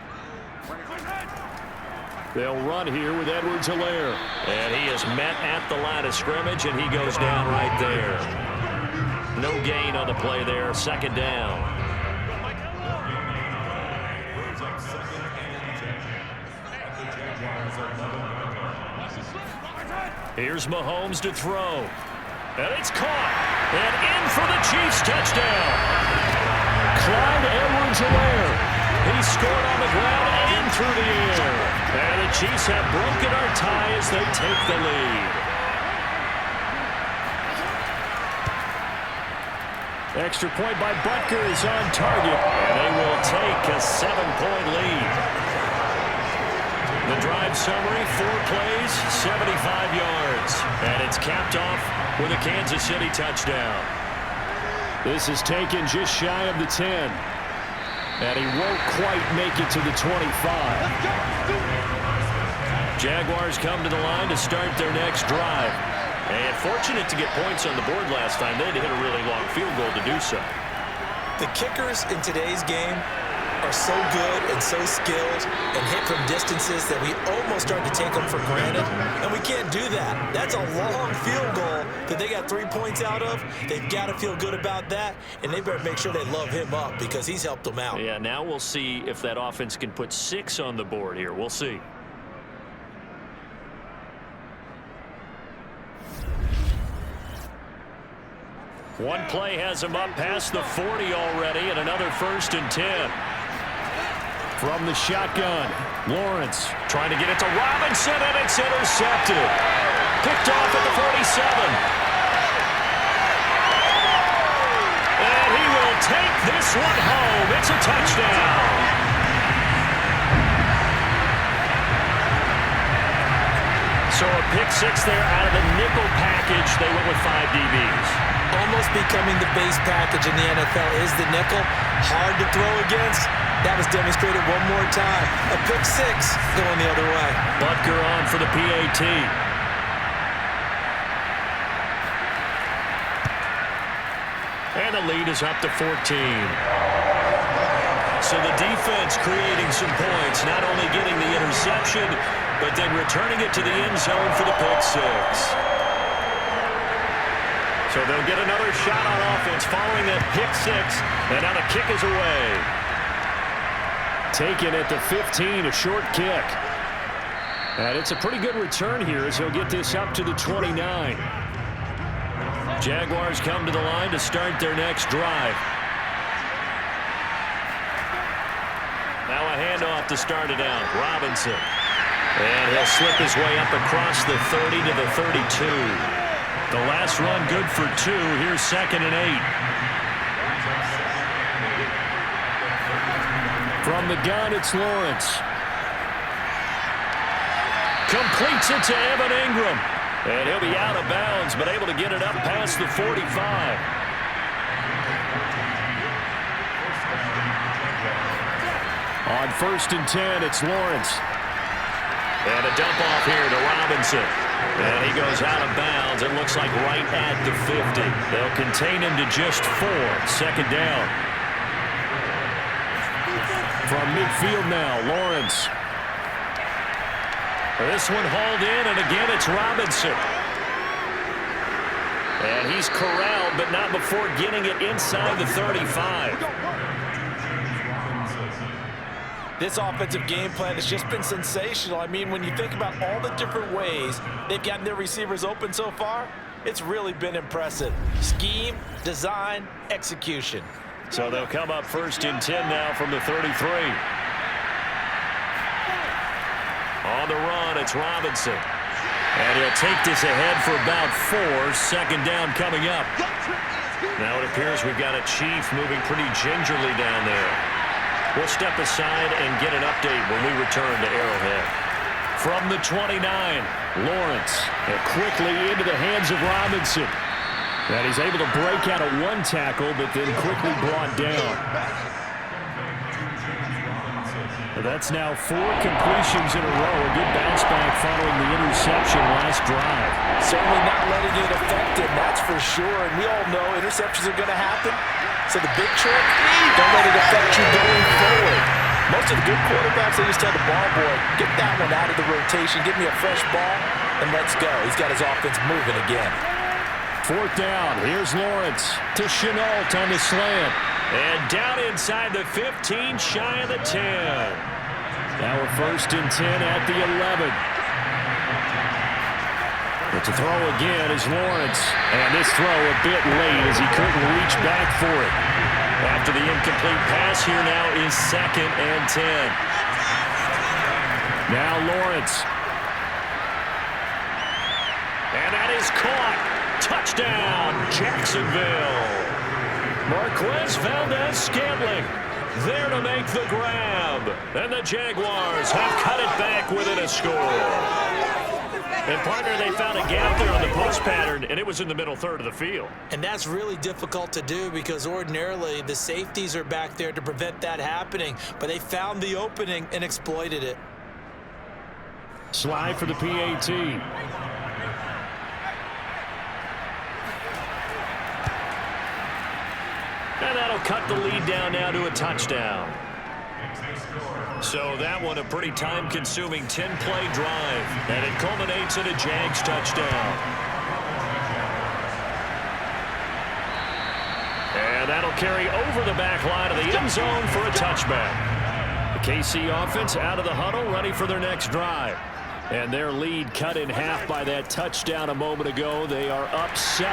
They'll run here with Edwards-Helaire. And he is met at the line of scrimmage, and he goes down right there. No gain on the play there, 2nd down. Here's Mahomes to throw. And it's caught. And in for the Chiefs touchdown. Clyde Edwards-Helaire. He scored on the ground and through the air. And the Chiefs have broken our tie as they take the lead. Extra point by Butker is on target. And they will take a 7-point lead. The drive summary, 4 plays, 75 yards. And it's capped off with a Kansas City touchdown. This is taken just shy of the 10. And he won't quite make it to the 25. Jaguars come to the line to start their next drive. And fortunate to get points on the board last time. They had to hit a really long field goal to do so. The kickers in today's game are so good and so skilled and hit from distances that we almost start to take them for granted, and we can't do that. That's a long field goal that they got 3 points out of. They've got to feel good about that, and they better make sure they love him up because he's helped them out. Yeah, now we'll see if that offense can put 6 on the board here. We'll see. One play has him up past the 40 already, and another 1st and 10. From the shotgun, Lawrence trying to get it to Robinson, and it's intercepted. Picked off at the 47. And he will take this one home. It's a touchdown. So a pick 6 there out of the nickel package. They went with 5 DBs. Almost becoming the base package in the NFL is the nickel. Hard to throw against. That was demonstrated one more time. A pick 6 going the other way. Butker on for the PAT. And the lead is up to 14. So the defense creating some points, not only getting the interception, but then returning it to the end zone for the pick six. So they'll get another shot on offense following that pick six. And now the kick is away. Taken at the 15, a short kick. And it's a pretty good return here as he'll get this up to the 29. Jaguars come to the line to start their next drive. Now a handoff to start it out. Robinson. And he'll slip his way up across the 30 to the 32. The last run good for 2. Here's 2nd and 8. From the gun, it's Lawrence. Completes it to Evan Ingram. And he'll be out of bounds, but able to get it up past the 45. On 1st and 10, it's Lawrence. And a dump off here to Robinson. And he goes out of bounds. It looks like right at the 50. They'll contain him to just 4. 2nd down. From midfield now, Lawrence. This one hauled in, and again it's Robinson. And he's corralled, but not before getting it inside the 35. This offensive game plan has just been sensational. I mean, when you think about all the different ways they've gotten their receivers open so far, it's really been impressive. Scheme, design, execution. So they'll come up 1st and 10 now from the 33. On the run, it's Robinson. And he'll take this ahead for about 4. 2nd down coming up. Now it appears we've got a Chief moving pretty gingerly down there. We'll step aside and get an update when we return to Arrowhead. From the 29, Lawrence. And quickly into the hands of Robinson. And he's able to break out of 1 tackle, but then quickly brought down. That's now 4 completions in a row. A good bounce back following the interception last drive. Certainly not letting it affect him, that's for sure. And we all know interceptions are going to happen. So the big trick, don't let it affect you going forward. Most of the good quarterbacks, they just tell the ball boy, get that one out of the rotation, give me a fresh ball, and let's go. He's got his offense moving again. 4th down. Here's Lawrence to Chenault on the slant. And down inside the 15, shy of the 10. Now we're 1st and 10 at the 11. But to throw again is Lawrence. And this throw a bit late as he couldn't reach back for it. After the incomplete pass, here now is 2nd and 10. Now Lawrence. And that is caught. Touchdown, Jacksonville. Marquez Valdez-Scantling there to make the grab. And the Jaguars have cut it back within a score. And, partner, they found a gap there on the post pattern, and it was in the middle third of the field. And that's really difficult to do because ordinarily the safeties are back there to prevent that happening. But they found the opening and exploited it. Slide for the PAT. And that'll cut the lead down now to a touchdown. So that one a pretty time-consuming 10-play drive. And it culminates in a Jags touchdown. And that'll carry over the back line of the end zone for a touchback. The KC offense out of the huddle, ready for their next drive. And their lead cut in half by that touchdown a moment ago. They are up 7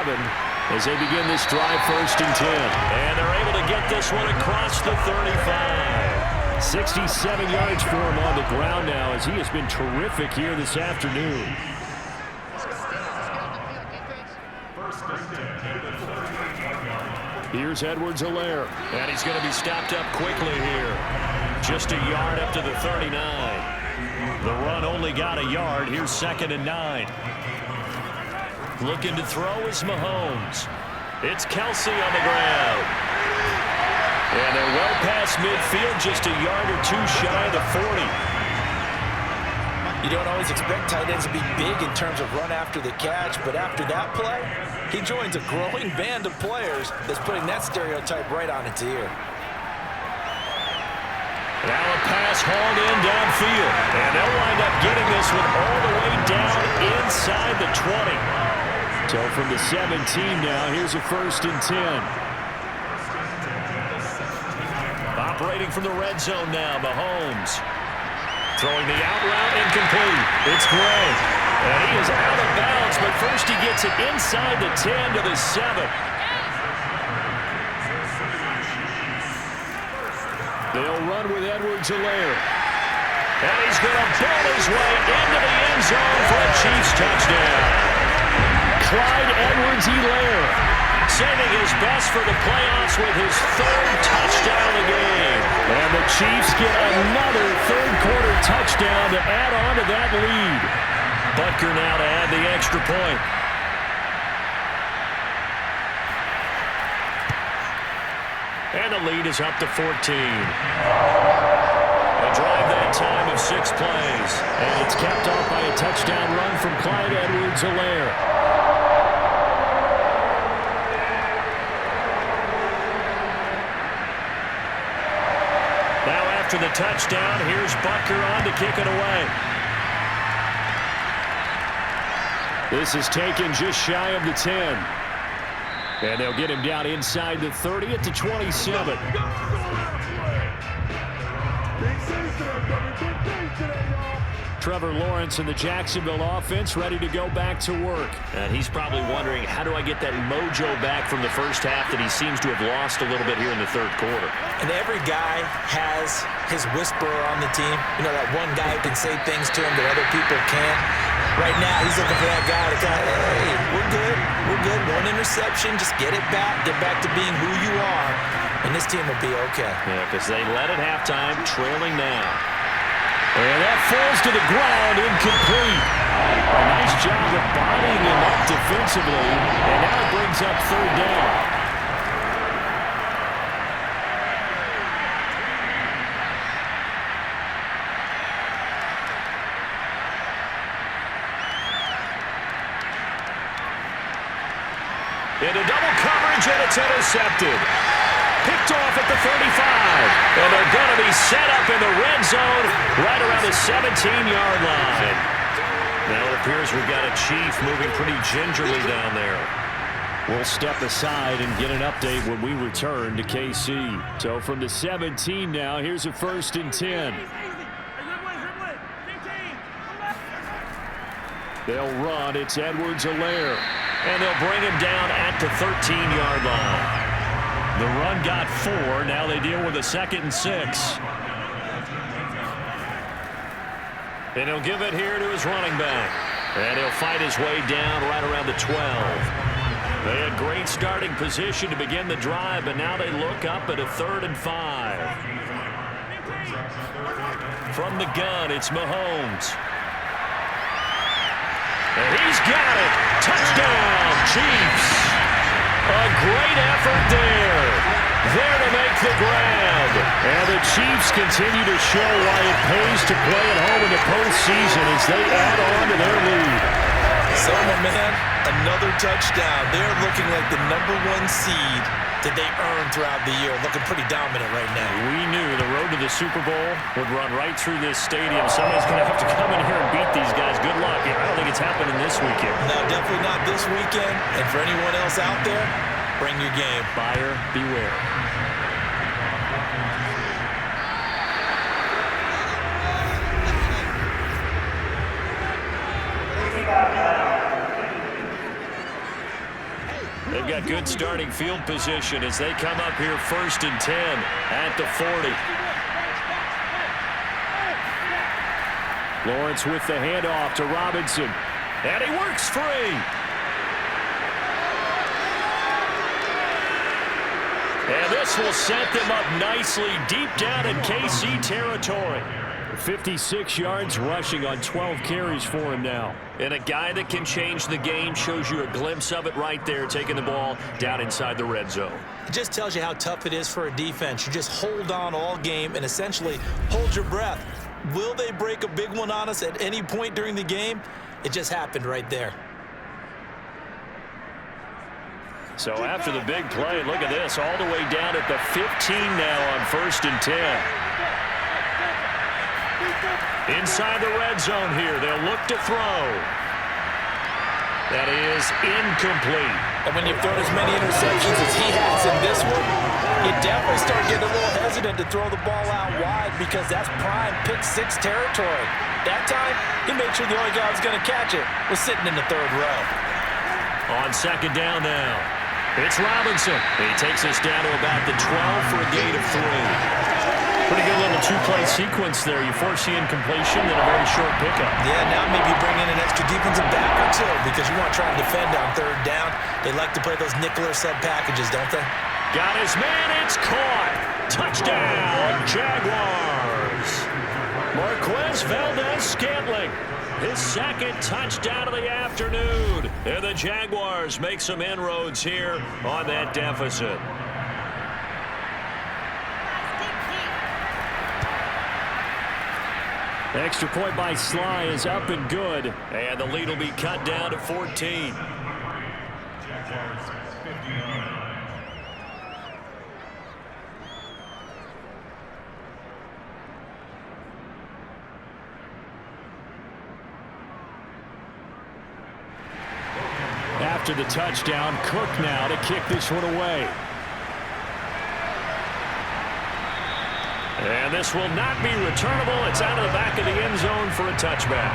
as they begin this drive 1st and 10. And they're able to get this one across the 35. 67 yards for him on the ground now as he has been terrific here this afternoon. Here's Edwards-Helaire. And he's going to be stopped up quickly here. Just a yard up to the 39. The run only got a yard. Here's 2nd and 9. Looking to throw is Mahomes. It's Kelsey on the ground. And they're well past midfield, just a yard or 2 shy of the 40. You don't always expect tight ends to be big in terms of run after the catch, but after that play, he joins a growing band of players that's putting that stereotype right on its ear. Now a pass hauled in downfield, and they'll wind up getting this one all the way down inside the 20. So from the 17 now, here's a 1st and 10. Operating from the red zone now, Mahomes. Throwing the out route, incomplete. It's Gray. And he is out of bounds, but first he gets it inside the 10 to the 7. They'll run with Edwards-Helaire. And he's going to pull his way into the end zone for a Chiefs touchdown. Clyde Edwards-Helaire saving his best for the playoffs with his 3rd touchdown of the game. And the Chiefs get another third-quarter touchdown to add on to that lead. Butker now to add the extra point. And the lead is up to 14. A drive that time of 6 plays. And it's capped off by a touchdown run from Clyde Edwards-Helaire. Now after the touchdown, here's Butker on to kick it away. This is taken just shy of the 10. And they'll get him down inside the 30 at the 27. Trevor Lawrence and the Jacksonville offense ready to go back to work. And he's probably wondering, how do I get that mojo back from the first half that he seems to have lost a little bit here in the 3rd quarter? And every guy has his whisperer on the team. You know, that one guy who can say things to him that other people can't. Right now, he's looking for that guy to kind of, hey, we're good. 1 interception, just get it back. Get back to being who you are, and this team will be okay. Yeah, because they led at halftime, trailing now. And that falls to the ground, incomplete. A nice job of bodying him up defensively, and now it brings up 3rd down. Into double coverage, and it's intercepted. Picked off at the 35. And they're going to be set up in the red zone right around the 17-yard line. Now it appears we've got a Chief moving pretty gingerly down there. We'll step aside and get an update when we return to KC. So from the 17 now, here's a 1st and 10. They'll run. It's Edwards-Helaire. And they'll bring him down at the 13-yard line. The run got 4. Now they deal with a 2nd and 6. And he'll give it here to his running back. And he'll fight his way down right around the 12. They had great starting position to begin the drive, but now they look up at a 3rd and 5. From the gun, it's Mahomes. And he's got it. Touchdown, Chiefs. A great effort there. There to make the grab. And the Chiefs continue to show why it pays to play at home in the postseason as they add on to their lead. So, my man, another touchdown. They're looking like the #1 seed that they earned throughout the year. Looking pretty dominant right now. We knew the road to the Super Bowl would run right through this stadium. Somebody's going to have to come in here and beat these guys. Good luck. I don't think it's happening this weekend. No, definitely not this weekend. And for anyone else out there, bring your game. Buyer beware. They've got good starting field position as they come up here 1st and 10 at the 40. Lawrence with the handoff to Robinson. And he works free. And this will set them up nicely deep down in KC territory. 56 yards rushing on 12 carries for him now. And a guy that can change the game, shows you a glimpse of it right there, taking the ball down inside the red zone. It just tells you how tough it is for a defense. You just hold on all game and essentially hold your breath. Will they break a big one on us at any point during the game? It just happened right there. So after the big play, look at this, all the way down at the 15 now on 1st and 10. Inside the red zone here, they'll look to throw. That is incomplete. And when you throw as many interceptions as he has in this one, you definitely start getting a little hesitant to throw the ball out wide because that's prime pick-6 territory. That time, he made sure the only guy who was going to catch it was sitting in the 3rd row. On 2nd down now, it's Robinson. He takes us down to about the 12 for a gain of 3. Pretty good little 2-play sequence there. You force the incompletion, then a very short pickup. Yeah, now maybe bring in an extra defensive back or two because you want to try and defend on 3rd down. They like to play those nickel or sub packages, don't they? Got his man. It's caught. Touchdown, Jaguars. Marquez Valdez-Scantling, his 2nd touchdown of the afternoon. And the Jaguars make some inroads here on that deficit. Extra point by Sly is up and good. And the lead will be cut down to 14. After the touchdown, Cook now to kick this one away. And this will not be returnable. It's out of the back of the end zone for a touchback.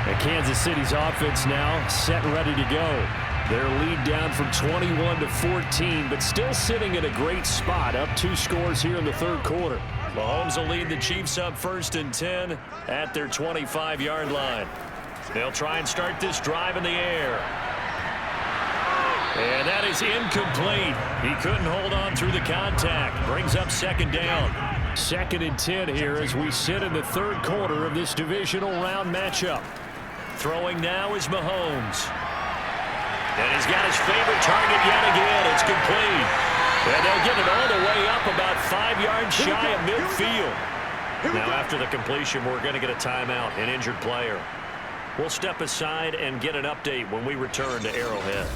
And Kansas City's offense now set and ready to go. Their lead down from 21 to 14, but still sitting at a great spot, up 2 scores here in the 3rd quarter. Mahomes will lead the Chiefs up 1st and 10 at their 25-yard line. They'll try and start this drive in the air. And that is incomplete. He couldn't hold on through the contact. Brings up 2nd down. 2nd and 10 here as we sit in the 3rd quarter of this divisional round matchup. Throwing now is Mahomes. And he's got his favorite target yet again. It's complete. And they'll get it all the way up about 5 yards shy of midfield. Now after the completion, we're going to get a timeout, an injured player. We'll step aside and get an update when we return to Arrowhead.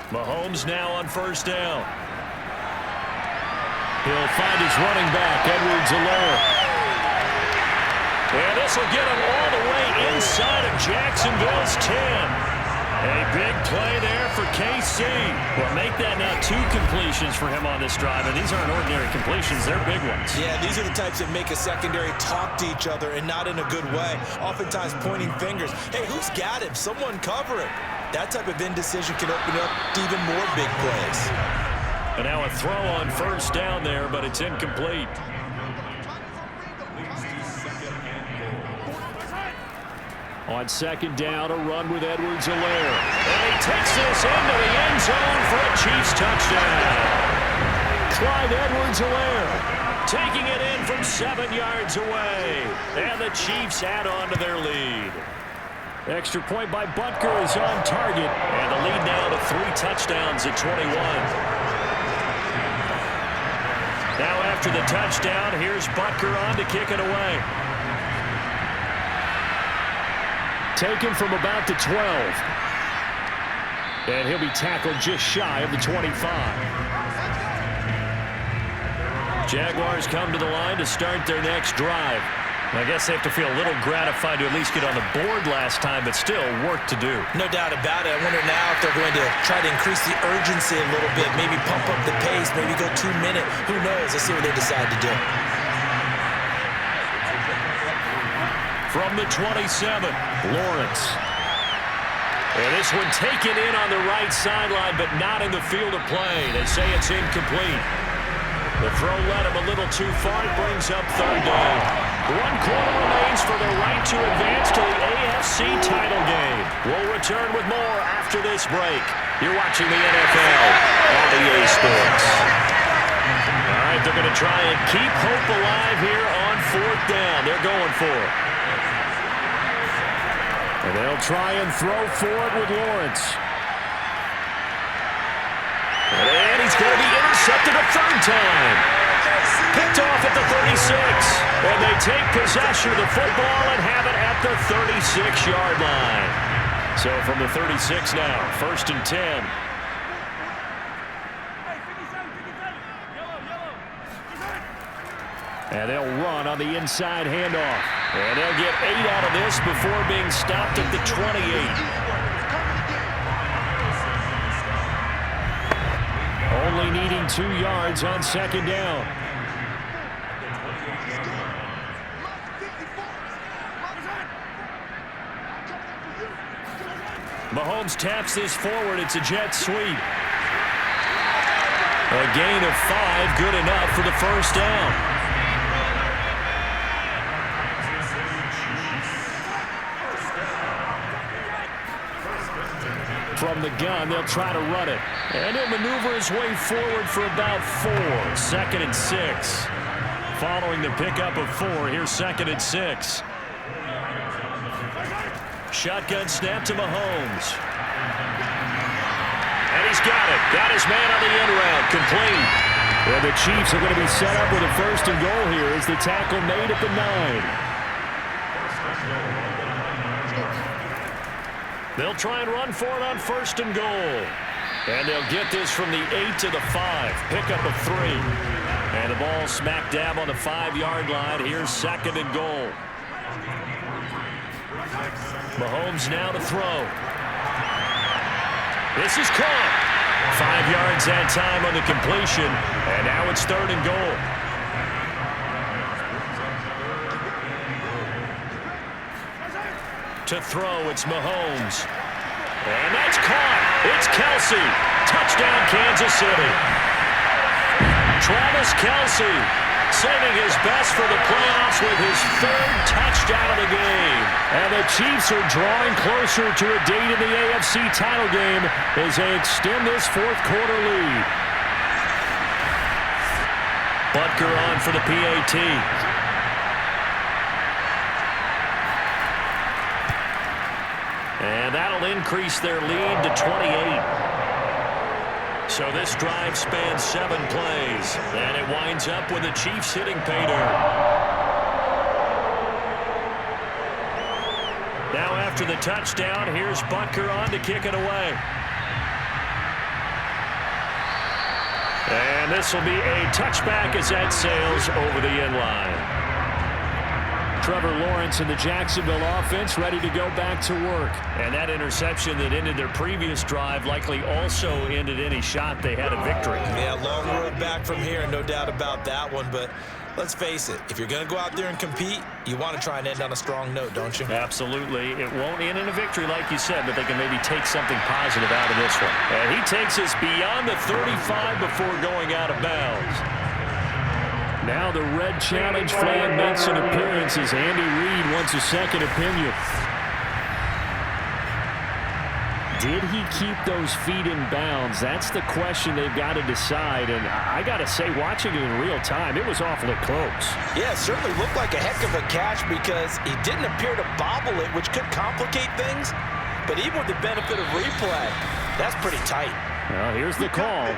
Mahomes now on 1st down. He'll find his running back, Edwards-Helaire. And this will get him all the way inside of Jacksonville's 10. A big play there for KC. Well, make that now 2 completions for him on this drive, and these aren't ordinary completions. They're big ones. Yeah, these are the types that make a secondary talk to each other and not in a good way, oftentimes pointing fingers. Hey, who's got him? Someone cover him. That type of indecision can open up to even more big plays. And now a throw on 1st down there, but it's incomplete. On 2nd down, a run with Edwards-Helaire. And he takes this into the end zone for a Chiefs touchdown. Clyde Edwards-Helaire taking it in from 7 yards away. And the Chiefs add on to their lead. Extra point by Butker is on target. And the lead now to 3 touchdowns at 21. Now after the touchdown, here's Butker on to kick it away. Taken from about the 12. And he'll be tackled just shy of the 25. Jaguars come to the line to start their next drive. I guess they have to feel a little gratified to at least get on the board last time, but still work to do. No doubt about it. I wonder now if they're going to try to increase the urgency a little bit, maybe pump up the pace, maybe go 2-minute. Who knows? Let's see what they decide to do. From the 27, Lawrence. And this one taken in on the right sideline, but not in the field of play. They say it's incomplete. The throw led him a little too far. It brings up 3rd down. 1 quarter remains for the right to advance to the AFC title game. We'll return with more after this break. You're watching the NFL on EA Sports. All right, they're going to try and keep hope alive here on 4th down. They're going for it. They'll try and throw for it with Lawrence. And he's going to be intercepted a third time. Picked off at the 36. And they take possession of the football and have it at the 36-yard line. So from the 36 now, 1st and 10. And they'll run on the inside handoff. And they'll get 8 out of this before being stopped at the 28. Only needing 2 yards on 2nd down. Mahomes taps this forward. It's a jet sweep. A gain of 5, good enough for the first down. From the gun, they'll try to run it. And he'll maneuver his way forward for about 4. 2nd and 6. Following the pickup of 4, here's 2nd and 6. Shotgun snap to Mahomes. And he's got it. Got his man on the end route. Complete. Well, the Chiefs are going to be set up with a 1st and goal here as the tackle made at the 9. They'll try and run for it on 1st and goal. And they'll get this from the 8 to the 5. Pickup of 3. And the ball smack dab on the 5-yard line. Here's 2nd and goal. Mahomes now to throw. This is caught. 5 yards that time on the completion. And now it's 3rd and goal. To throw, it's Mahomes. And that's caught. It's Kelce. Touchdown, Kansas City. Travis Kelce saving his best for the playoffs with his 3rd touchdown of the game. And the Chiefs are drawing closer to a date in the AFC title game as they extend this 4th quarter lead. Butker on for the PAT. And that'll increase their lead to 28. So this drive spans 7 plays. And it winds up with the Chiefs hitting pay dirt. Now after the touchdown, here's Butker on to kick it away. And this will be a touchback as that sails over the end line. Trevor Lawrence and the Jacksonville offense ready to go back to work. And that interception that ended their previous drive likely also ended any shot they had at victory. Yeah, long road back from here, no doubt about that one. But let's face it, if you're going to go out there and compete, you want to try and end on a strong note, don't you? Absolutely. It won't end in a victory like you said, but they can maybe take something positive out of this one. And he takes us beyond the 35 before going out of bounds. Now the red challenge flag makes an appearance as Andy Reid wants a second opinion. Did he keep those feet in bounds? That's the question they've got to decide. And I got to say, watching it in real time, it was awfully close. Yeah, it certainly looked like a heck of a catch because he didn't appear to bobble it, which could complicate things. But even with the benefit of replay, that's pretty tight. Well, here's the call.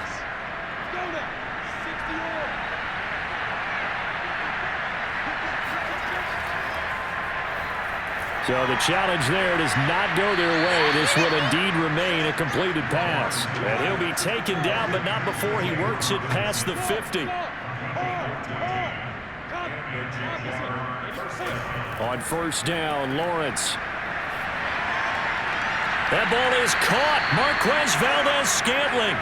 So the challenge there does not go their way. This will indeed remain a completed pass. And he'll be taken down, but not before he works it past the 50. On 1st down, Lawrence. That ball is caught. Marquez Valdes-Scantling.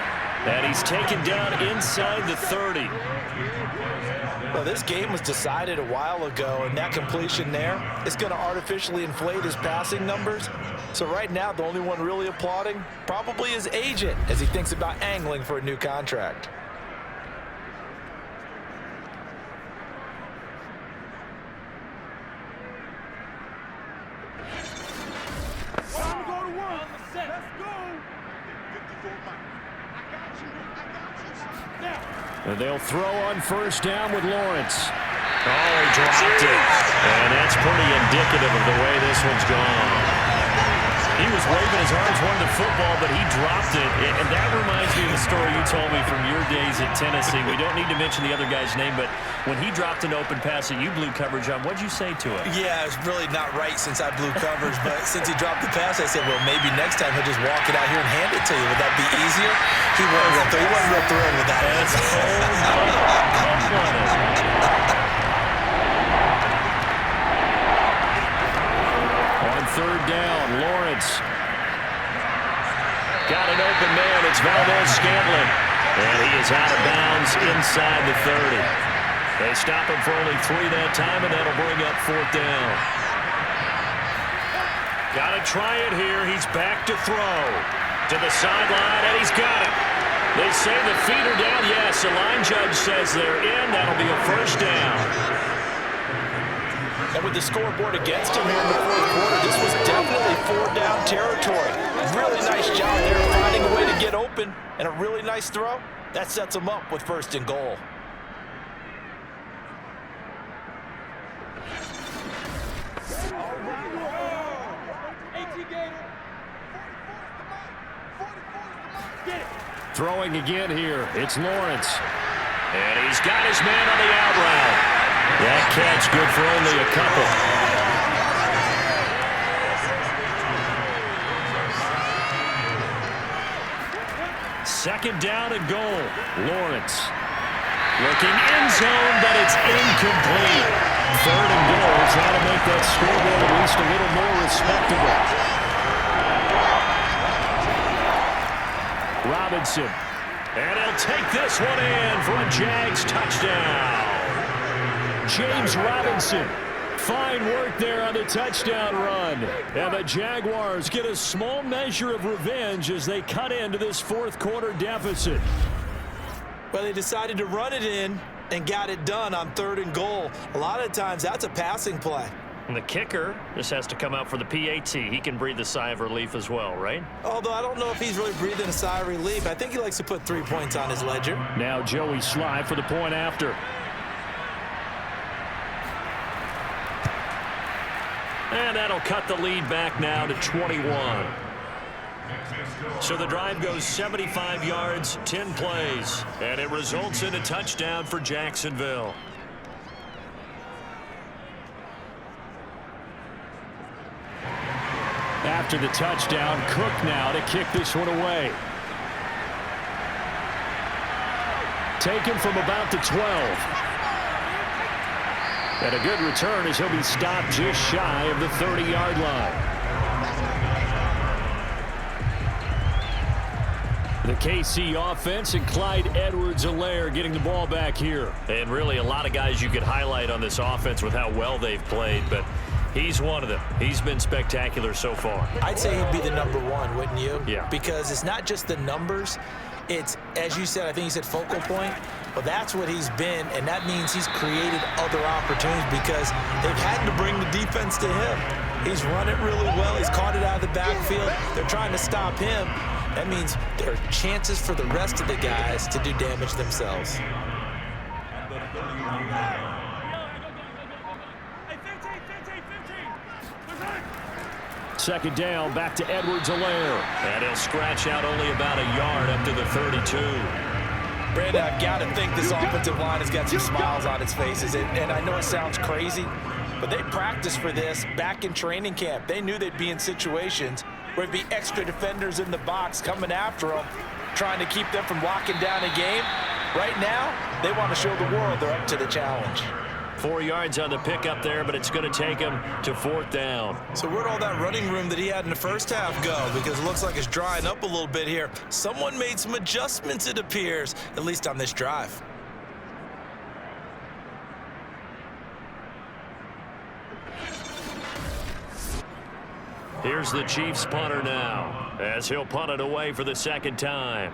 And he's taken down inside the 30. Well, this game was decided a while ago, and that completion there is going to artificially inflate his passing numbers. So right now, the only one really applauding probably his agent as he thinks about angling for a new contract. And they'll throw on 1st down with Lawrence. Oh, he dropped it. And that's pretty indicative of the way this one's gone. He was waving his arms, wanting the football, but he dropped it. And that reminds me of the story you told me from your days at Tennessee. We don't need to mention the other guy's name, but when he dropped an open pass that you blew coverage on, what'd you say to him? Yeah, it's really not right since I blew coverage, but since he dropped the pass, I said, well, maybe next time he'll just walk it out here and hand it to you. Would that be easier? He wasn't real thrilled with that answer. On third down, Lawrence. Got an open man. It's Valdes-Scantling. And he is out of bounds inside the 30. They stop him for only 3 that time, and that'll bring up fourth down. Got to try it here. He's back to throw. To the sideline, and he's got it. They say the feet are down. Yes, the line judge says they're in. That'll be a first down. And with the scoreboard against him here in the fourth quarter, this was definitely 4-down territory. Really nice job there finding a way to get open, and a really nice throw. That sets him up with first and goal. Throwing again here. It's Lawrence. And he's got his man on the out route. That catch good for only a couple. Second down and goal. Lawrence. Looking end zone, but it's incomplete. Third and goal. Trying to make that scoreboard at least a little more respectable. Robinson. And he'll take this one in for a Jags touchdown. James Robinson. Fine work there on the touchdown run. And the Jaguars get a small measure of revenge as they cut into this fourth quarter deficit. Well, they decided to run it in and got it done on third and goal. A lot of times that's a passing play. And the kicker just has to come out for the PAT. He can breathe a sigh of relief as well, right? Although I don't know if he's really breathing a sigh of relief. I think he likes to put 3 points on his ledger. Now Joey Sly for the point after. And that'll cut the lead back now to 21. So the drive goes 75 yards, 10 plays, and it results in a touchdown for Jacksonville. After the touchdown, Cook now to kick this one away. Taken from about the 12. And a good return as he'll be stopped just shy of the 30-yard line. The KC offense and Clyde Edwards-Helaire getting the ball back here. And really a lot of guys you could highlight on this offense with how well they've played, but he's one of them. He's been spectacular so far. I'd say he'd be the number one, wouldn't you? Yeah. Because it's not just the numbers. It's, as you said, I think you said focal point. Well, that's what he's been, and that means he's created other opportunities because they've had to bring the defense to him. He's run it really well. He's caught it out of the backfield. They're trying to stop him. That means there are chances for the rest of the guys to do damage themselves. Second down, back to Edwards-Helaire. And he'll scratch out only about a yard up to the 32. Brandon, I've got to think this offensive line has got some smiles on its faces. And I know it sounds crazy, but they practiced for this back in training camp. They knew they'd be in situations where there'd be extra defenders in the box coming after them, trying to keep them from locking down a game. Right now, they want to show the world they're up to the challenge. 4 yards on the pickup there, but it's going to take him to fourth down. So where'd all that running room that he had in the first half go? Because it looks like it's drying up a little bit here. Someone made some adjustments, it appears, at least on this drive. Here's the Chiefs punter now, as he'll punt it away for the second time.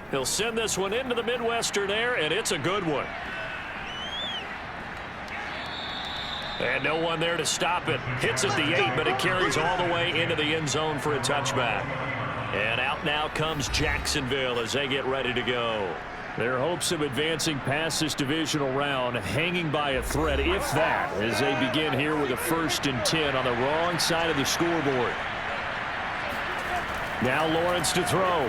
He'll send this one into the Midwestern air, and it's a good one. And no one there to stop it. Hits at the 8, but it carries all the way into the end zone for a touchback. And out now comes Jacksonville as they get ready to go. Their hopes of advancing past this divisional round hanging by a thread, if that, as they begin here with a 1st and 10 on the wrong side of the scoreboard. Now Lawrence to throw.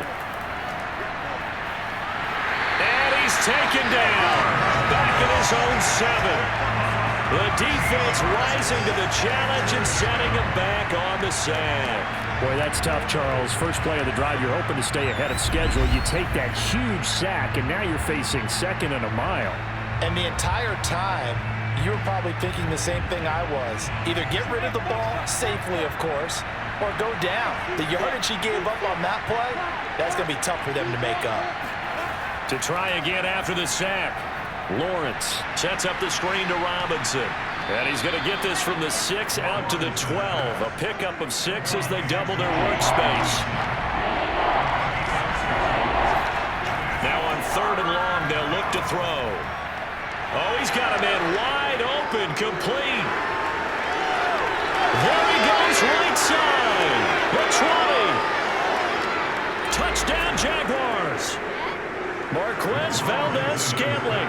And he's taken down. Back at his own 7. The defense rising to the challenge and setting him back on the sack. Boy, that's tough, Charles. First play of the drive, you're hoping to stay ahead of schedule. You take that huge sack, and now you're facing 2nd and a mile. And the entire time, you were probably thinking the same thing I was. Either get rid of the ball, safely, of course, or go down. The yardage he gave up on that play, that's going to be tough for them to make up. To try again after the sack. Lawrence sets up the screen to Robinson. And he's going to get this from the 6 out to the 12. A pickup of 6 as they double their workspace. Now on 3rd and long, they'll look to throw. Oh, he's got a man wide open, complete. There he goes, right side. The 20. Touchdown, Jaguars. Marquez Valdez-Scantling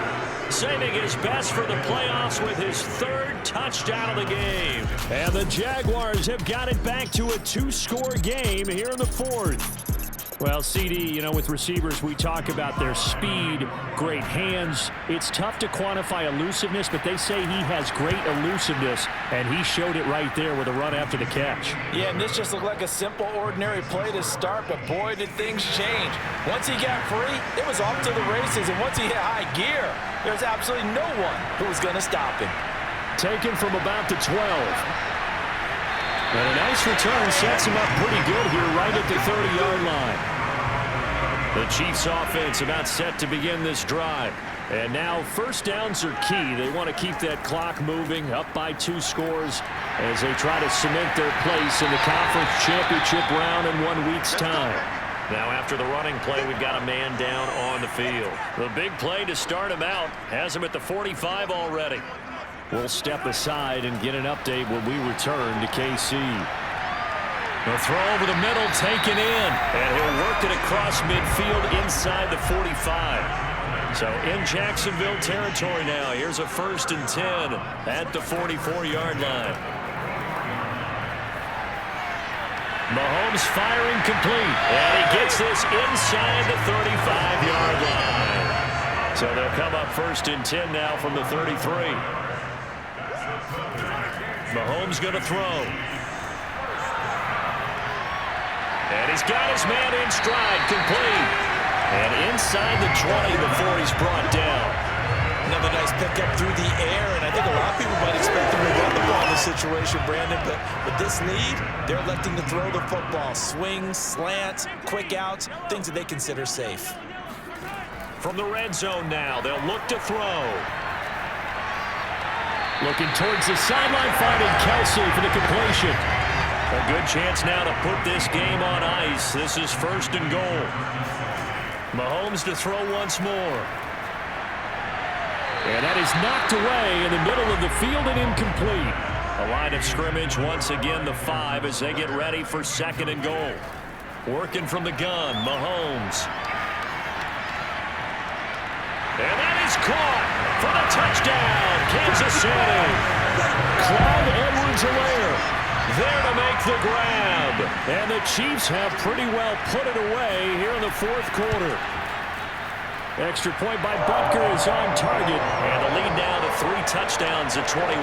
saving his best for the playoffs with his 3rd touchdown of the game. And the Jaguars have got it back to a 2-score game here in the 4th. Well, CD, you know, with receivers, we talk about their speed, great hands. It's tough to quantify elusiveness, but they say he has great elusiveness, and he showed it right there with a run after the catch. Yeah, and this just looked like a simple, ordinary play to start, but boy, did things change. Once he got free, it was off to the races, and once he hit high gear, there's absolutely no one who was going to stop him. Taken from about the 12. And a nice return sets him up pretty good here right at the 30-yard line. The Chiefs offense about set to begin this drive. And now 1st downs are key. They want to keep that clock moving up by 2 scores as they try to cement their place in the conference championship round in 1 week's time. Now after the running play, we've got a man down on the field. The big play to start him out has him at the 45 already. We'll step aside and get an update when we return to KC. The throw over the middle taken in, and he'll work it across midfield inside the 45. So in Jacksonville territory now. Here's a 1st and 10 at the 44-yard line. Mahomes firing complete, and he gets this inside the 35-yard line. So they'll come up 1st and 10 now from the 33. Mahomes going to throw. And he's got his man in stride, complete. And inside the 20 before he's brought down. Another nice pickup through the air, and I think a lot of people might expect him to run the ball in this situation, Brandon, but with this lead, they're electing to throw the football. Swings, slants, quick outs, things that they consider safe. From the red zone now, they'll look to throw. Looking towards the sideline, finding Kelsey for the completion. A good chance now to put this game on ice. This is 1st and goal. Mahomes to throw once more. And that is knocked away in the middle of the field and incomplete. A line of scrimmage once again the 5 as they get ready for 2nd and goal. Working from the gun, Mahomes. And that is caught for the touchdown, Kansas City. Clyde Edwards-Helaire there to make the grab. And the Chiefs have pretty well put it away here in the 4th quarter. Extra point by Butker is on target. And the lead now to 3 touchdowns at 21.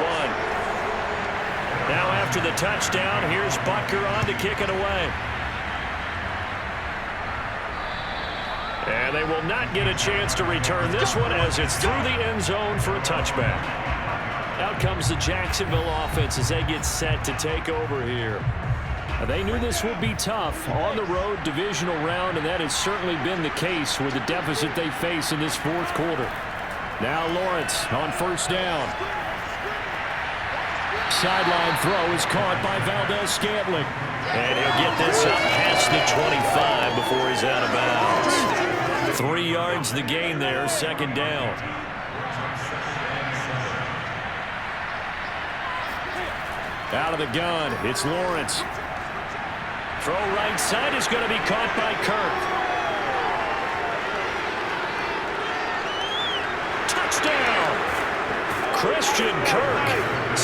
Now after the touchdown, here's Butker on to kick it away. And they will not get a chance to return this one as it's through the end zone for a touchback. Out comes the Jacksonville offense as they get set to take over here. They knew this would be tough on the road divisional round, and that has certainly been the case with the deficit they face in this 4th quarter. Now Lawrence on 1st down. Sideline throw is caught by Valdez-Scantling. And he'll get this up past the 25 before he's out of bounds. 3 yards the gain there, 2nd down. Out of the gun, it's Lawrence. Throw right side is going to be caught by Kirk.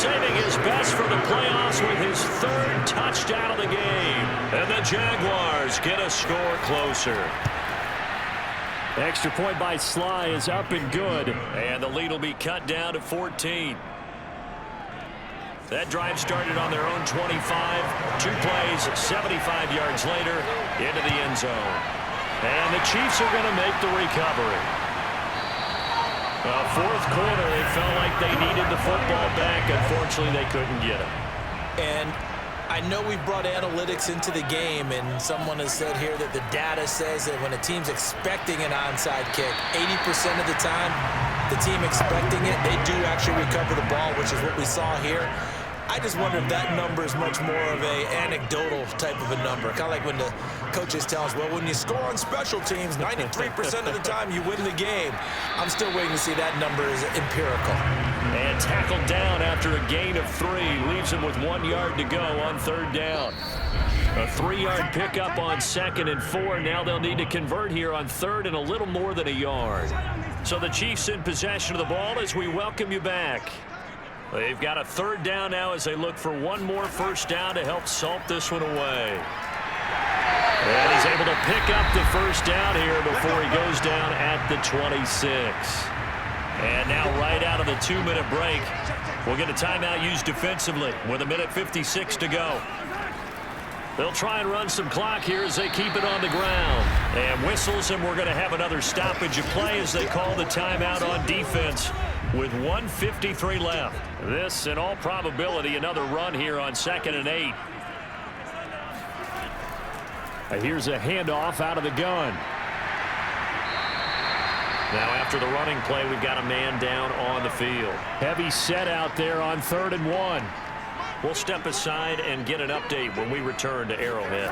saving his best for the playoffs with his third touchdown of the game. And the Jaguars get a score closer. Extra point by Sly is up and good. And the lead will be cut down to 14. That drive started on their own 25. 2 plays, 75 yards later, into the end zone. And the Chiefs are going to make the recovery. Fourth quarter, they felt like they needed the football back. Unfortunately, they couldn't get it. And I know we brought analytics into the game, and someone has said here that the data says that when a team's expecting an onside kick, 80% of the time, the team expecting it, they do actually recover the ball, which is what we saw here. I just wonder if that number is much more of a anecdotal type of a number. Kind of like when the coaches tell us, well, when you score on special teams, 93% of the time you win the game. I'm still waiting to see that number is empirical. And tackled down after a gain of 3. Leaves him with 1 yard to go on third down. A 3-yard pickup on 2nd and 4. Now they'll need to convert here on 3rd and a little more than a yard. So the Chiefs in possession of the ball as we welcome you back. They've got a 3rd down now as they look for one more first down to help salt this one away. And he's able to pick up the first down here before he goes down at the 26. And now right out of the 2-minute break, we'll get a timeout used defensively with 1:56 to go. They'll try and run some clock here as they keep it on the ground. And whistles, and we're going to have another stoppage of play as they call the timeout on defense with 1:53 left. This, in all probability, another run here on 2nd and 8. Here's a handoff out of the gun. Now after the running play, we've got a man down on the field. Heavy set out there on 3rd and 1. We'll step aside and get an update when we return to Arrowhead.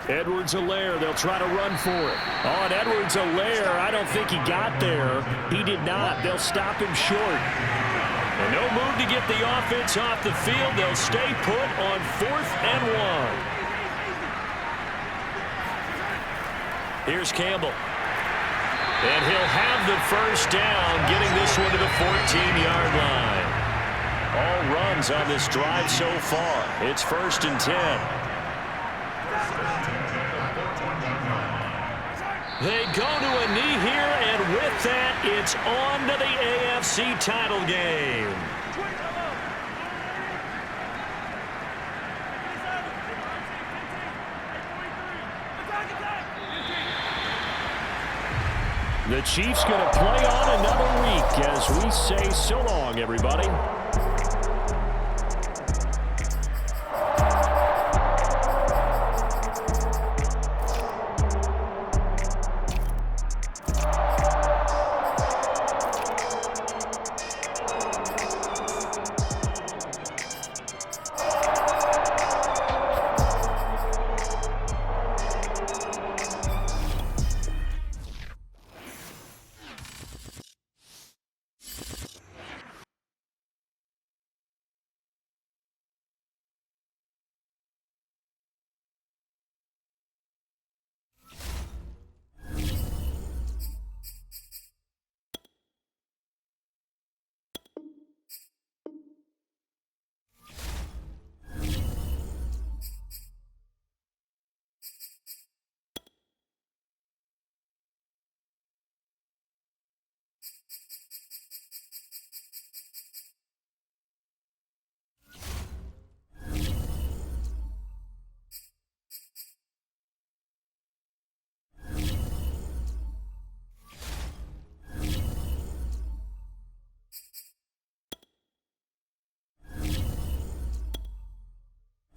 Edwards-Helaire, they'll try to run for it. On Edwards-Helaire, I don't think he got there. He did not. They'll stop him short. And no move to get the offense off the field. They'll stay put on 4th and 1. Here's Campbell. And he'll have the first down, getting this one to the 14-yard line. All runs on this drive so far. It's 1st and 10. They go to a knee here, and with that, it's on to the AFC title game. The Chiefs going to play on another week as we say so long, everybody.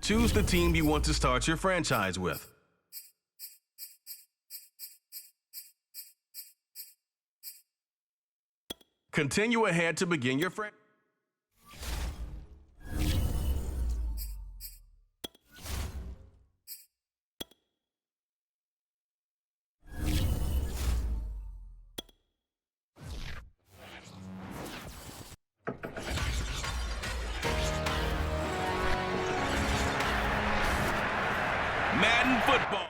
Choose the team you want to start your franchise with. Continue ahead to begin your franchise. Madden Football.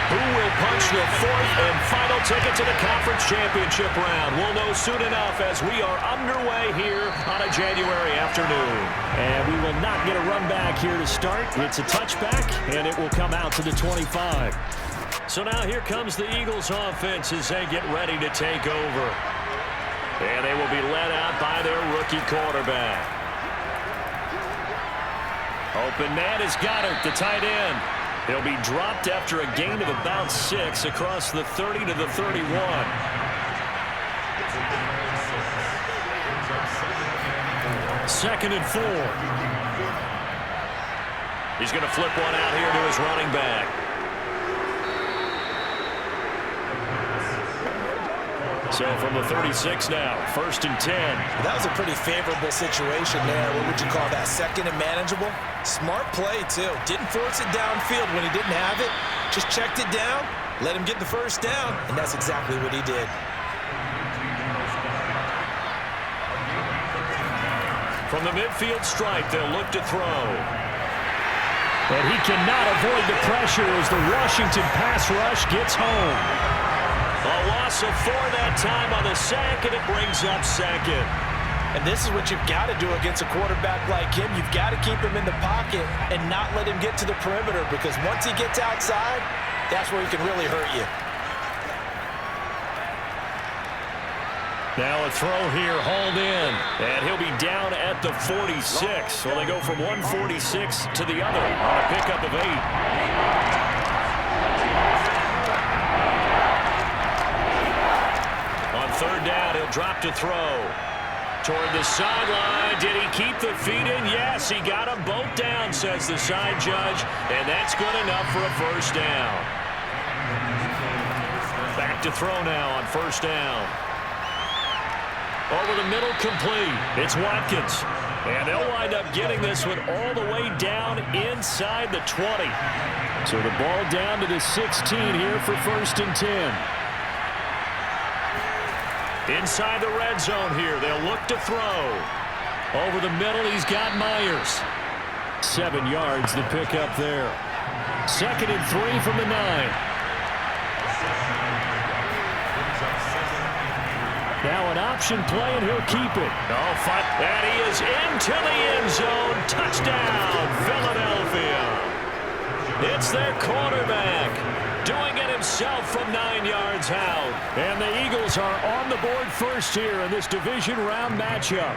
Who will punch the fourth and final ticket to the conference championship round. We'll know soon enough as we are underway here on a January afternoon. And we will not get a run back here to start. It's a touchback, and it will come out to the 25. So now here comes the Eagles offense as they get ready to take over. And they will be led out by their rookie quarterback. Open man is Goddard, the tight end. He'll be dropped after a gain of about 6 across the 30 to the 31. Second and 4. He's going to flip one out here to his running back. So from the 36 now, first and 10. That was a pretty favorable situation there. What would you call that? Second and manageable? Smart play, too. Didn't force it downfield when he didn't have it. Just checked it down, let him get the first down, and that's exactly what he did. From the midfield stripe, they'll look to throw. But he cannot avoid the pressure as the Washington pass rush gets home. A loss of 4 that time on the sack, and it brings up second. And this is what you've got to do against a quarterback like him. You've got to keep him in the pocket and not let him get to the perimeter, because once he gets outside, that's where he can really hurt you. Now a throw here, hauled in. And he'll be down at the 46. So they go from 146 to the other on a pickup of 8. Third down, he'll drop to throw. Toward the sideline, did he keep the feet in? Yes, he got them both down, says the side judge, and that's good enough for a first down. Back to throw now on first down. Over the middle, complete. It's Watkins. And they'll wind up getting this one all the way down inside the 20. So the ball down to the 16 here for first and 10. Inside the red zone here, they'll look to throw. Over the middle, he's got Myers. 7 yards, the pickup there. Second and 3 from the 9. Now an option play, and he'll keep it. Oh, fun. And he is into the end zone. Touchdown, Philadelphia. It's their quarterback doing it himself from 9 yards out. And the Eagles are on the board first here in this division round matchup.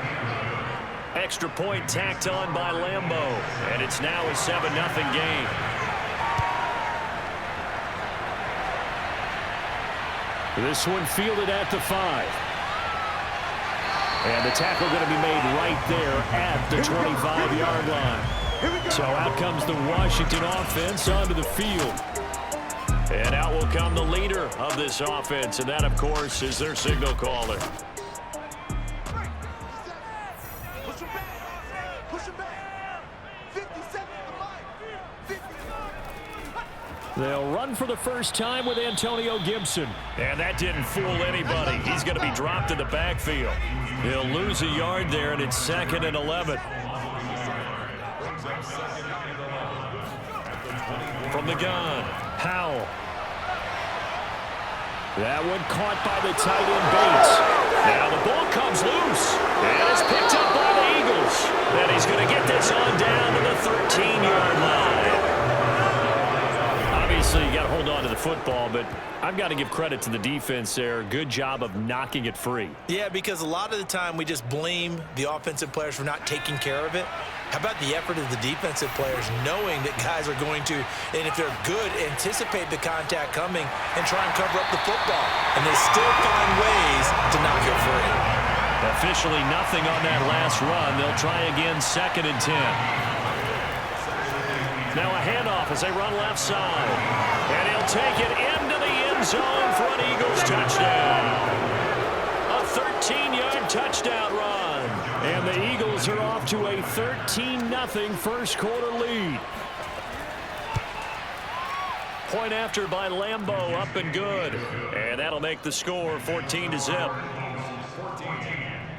Extra point tacked on by Lambo. And it's now a 7-0 game. This one fielded at the 5. And the tackle going to be made right there at the 25-yard line. So out comes the Washington offense onto the field. And out will come the leader of this offense, and that, of course, is their signal caller. They'll run for the first time with Antonio Gibson. And that didn't fool anybody. He's going to be dropped in the backfield. He'll lose a yard there, and it's 2nd and 11. From the gun, Howell. That one caught by the tight end Bates. Now the ball comes loose, and it's picked up by the Eagles. And he's going to get this on down to the 13-yard line. Obviously, you got to hold on to the football, but I've got to give credit to the defense there. Good job of knocking it free. Yeah, because a lot of the time we just blame the offensive players for not taking care of it. How about the effort of the defensive players knowing that guys are going to, and if they're good, anticipate the contact coming and try and cover up the football. And they still find ways to knock it free. Officially nothing on that last run. They'll try again, 2nd and 10. Now a handoff as they run left side. And he'll take it into the end zone for an Eagles touchdown. A 13-yard touchdown run. And the Eagles are off to a 13-0 first quarter lead. Point after by Lambo, up and good. And that'll make the score 14-0.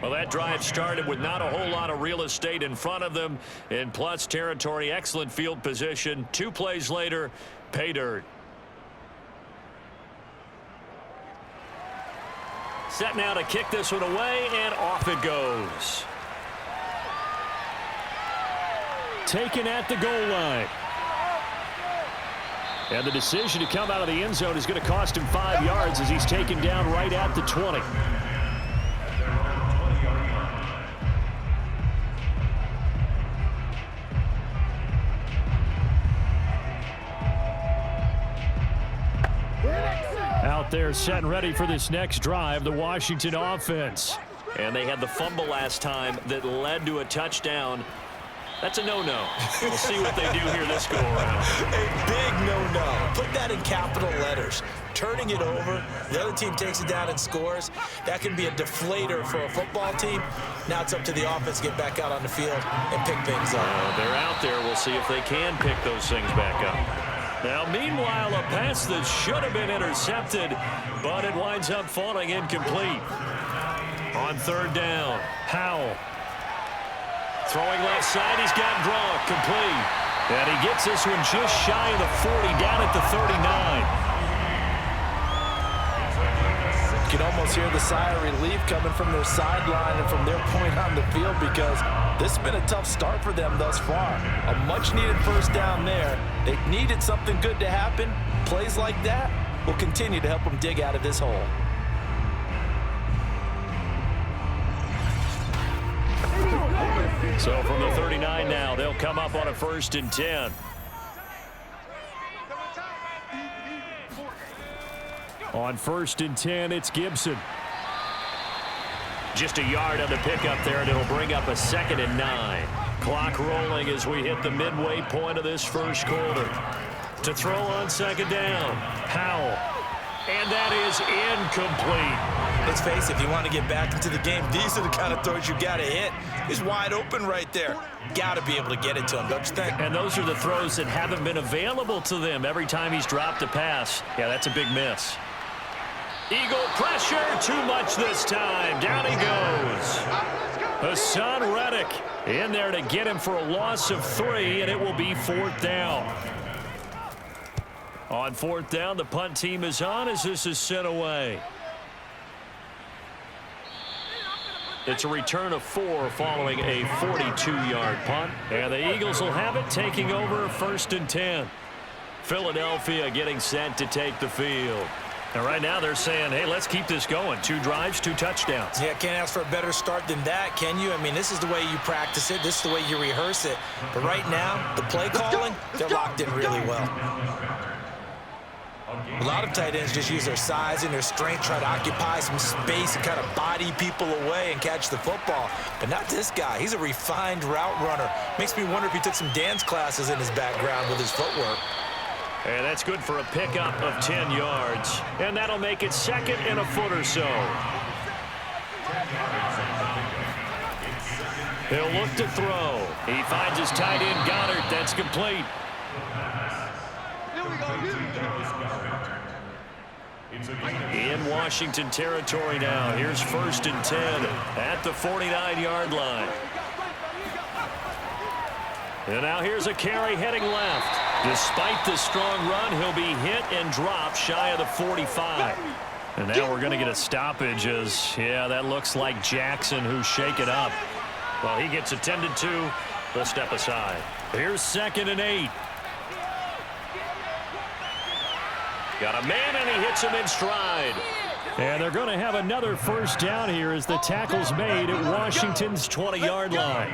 Well, that drive started with not a whole lot of real estate in front of them. In plus territory, excellent field position. 2 plays later, pay dirt. Set now to kick this one away, and off it goes. Taken at the goal line. And the decision to come out of the end zone is going to cost him 5 yards as he's taken down right at the 20. Out there set and ready for this next drive, the Washington offense. And they had the fumble last time that led to a touchdown. That's a no-no. We'll see what they do here this go-around. A big no-no. Put that in capital letters. Turning it over, the other team takes it down and scores. That can be a deflator for a football team. Now it's up to the offense to get back out on the field and pick things up. They're out there. We'll see if they can pick those things back up. Now, meanwhile, a pass that should have been intercepted, but it winds up falling incomplete. On third down, Powell. Throwing left side, he's got Gronk, complete. And he gets this one just shy of the 40, down at the 39. You can almost hear the sigh of relief coming from their sideline and from their point on the field because this has been a tough start for them thus far. A much-needed first down there. They needed something good to happen. Plays like that will continue to help them dig out of this hole. So from the 39 now, they'll come up on a 1st and 10. On 1st and 10, it's Gibson. Just a yard on the pickup there, and it'll bring up a 2nd and 9. Clock rolling as we hit the midway point of this first quarter. To throw on 2nd down, Powell. And that is incomplete. Let's face it, if you want to get back into the game, these are the kind of throws you got to hit. He's wide open right there. Got to be able to get it to him, don't you think? And those are the throws that haven't been available to them every time he's dropped a pass. Yeah, that's a big miss. Eagle pressure, too much this time. Down he goes. Hassan Reddick in there to get him for a loss of 3, and it will be 4th down. On 4th down, the punt team is on as this is sent away. It's a return of 4 following a 42-yard punt. And the Eagles will have it, taking over 1st and 10. Philadelphia getting set to take the field. And right now they're saying, hey, let's keep this going. 2 drives, 2 touchdowns. Yeah, can't ask for a better start than that, can you? I mean, this is the way you practice it. This is the way you rehearse it. But right now, the play calling, they're locked in really well. A lot of tight ends just use their size and their strength, try to occupy some space and kind of body people away and catch the football. But not this guy. He's a refined route runner. Makes me wonder if he took some dance classes in his background with his footwork. And that's good for a pickup of 10 yards. And that'll make it 2nd and a foot or so. He'll look to throw. He finds his tight end, Goddard. That's complete. In Washington territory now. Here's 1st and 10 at the 49-yard line. And now here's a carry heading left. Despite the strong run, he'll be hit and dropped shy of the 45. And now we're going to get a stoppage as, yeah, that looks like Jackson who's shaken up. Well, he gets attended to. They'll step aside. Here's 2nd and 8. Got a man, and he hits him in stride. And they're going to have another 1st down here as the tackle's made at Washington's 20-yard line.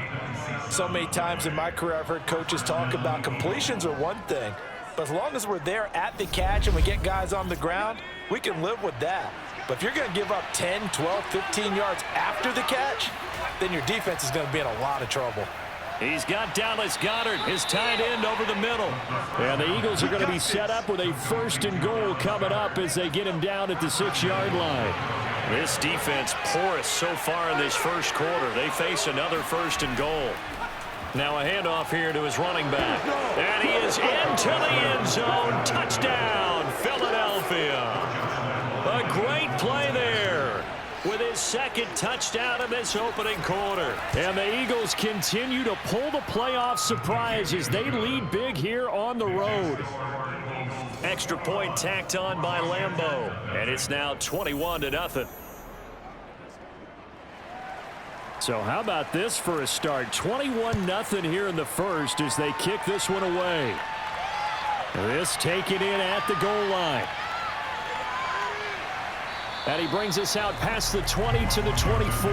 So many times in my career I've heard coaches talk about completions are one thing, but as long as we're there at the catch and we get guys on the ground, we can live with that. But if you're going to give up 10, 12, 15 yards after the catch, then your defense is going to be in a lot of trouble. He's got Dallas Goedert, his tight end, over the middle. And the Eagles are going to be set up with a 1st and goal coming up as they get him down at the 6-yard line. This defense porous so far in this first quarter. They face another 1st and goal. Now a handoff here to his running back. And he is into the end zone. Touchdown, Philadelphia. A great play there with his 2nd touchdown of this opening quarter. And the Eagles continue to pull the playoff surprise as they lead big here on the road. Extra point tacked on by Lambeau. And it's now 21-0. So how about this for a start? 21-0 here in the first as they kick this one away. This taken in at the goal line. And he brings us out past the 20 to the 24.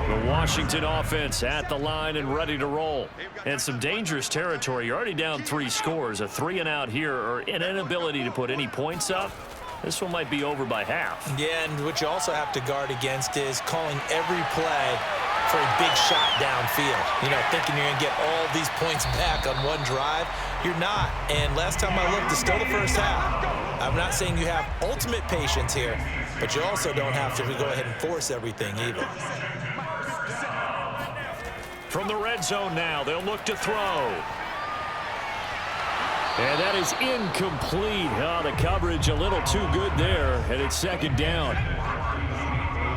The Washington offense at the line and ready to roll. And some dangerous territory. You're already down 3 scores. A 3-and-out here or an inability to put any points up. This one might be over by half. Yeah, and what you also have to guard against is calling every play for a big shot downfield. You know, thinking you're going to get all these points back on one drive. You're not. And last time I looked, it's still the first half. I'm not saying you have ultimate patience here, but you also don't have to go ahead and force everything either. From the red zone now, they'll look to throw. And that is incomplete. Oh, the coverage a little too good there, and it's second down.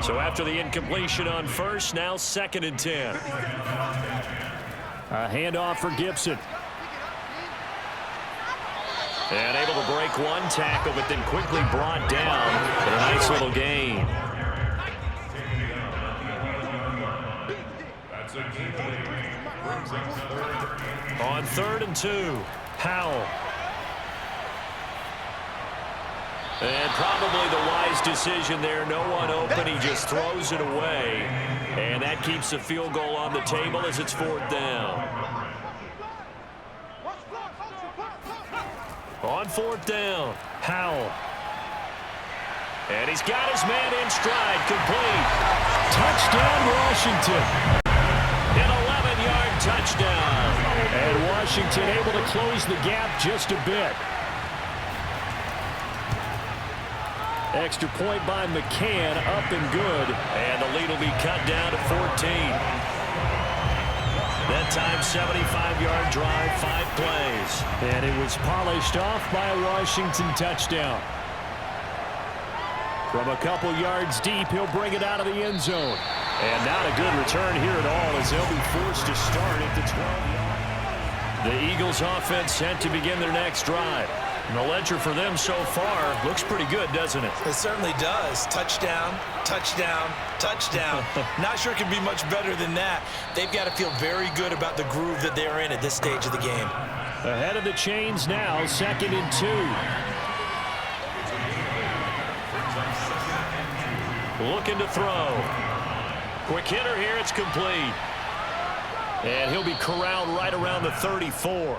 So after the incompletion on first, now 2nd and 10. A handoff for Gibson. And able to break one tackle, but then quickly brought down. But a nice little gain. On 3rd and 2, Powell. And probably the wise decision there. No one open. He just throws it away. And that keeps the field goal on the table as it's 4th down. On 4th down, Powell. And he's got his man in stride, complete. Touchdown, Washington. An 11-yard touchdown. And Washington able to close the gap just a bit. Extra point by McCann, up and good. And the lead will be cut down to 14. That time, 75-yard drive, 5 plays. And it was polished off by a Washington touchdown. From a couple yards deep, he'll bring it out of the end zone. And not a good return here at all as they'll be forced to start at the 12-yard. The Eagles offense set to begin their next drive. And the ledger for them so far looks pretty good, doesn't it? It certainly does. Touchdown, touchdown, touchdown. Not sure it can be much better than that. They've got to feel very good about the groove that they're in at this stage of the game. Ahead of the chains now, 2nd and 2. Looking to throw. Quick hitter here, it's complete. And he'll be corralled right around the 34.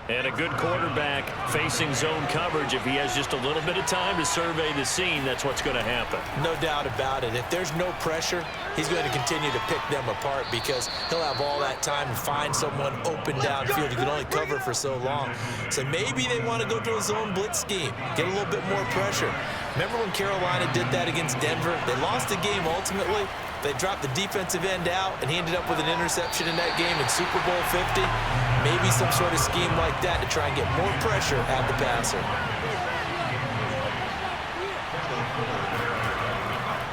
And a good quarterback facing zone coverage. If he has just a little bit of time to survey the scene, that's what's going to happen. No doubt about it. If there's no pressure, he's going to continue to pick them apart because he'll have all that time to find someone open downfield. He can only cover for so long. So maybe they want to go to a zone blitz scheme, get a little bit more pressure. Remember when Carolina did that against Denver? They lost the game ultimately. They dropped the defensive end out, and he ended up with an interception in that game in Super Bowl 50. Maybe some sort of scheme like that to try and get more pressure at the passer.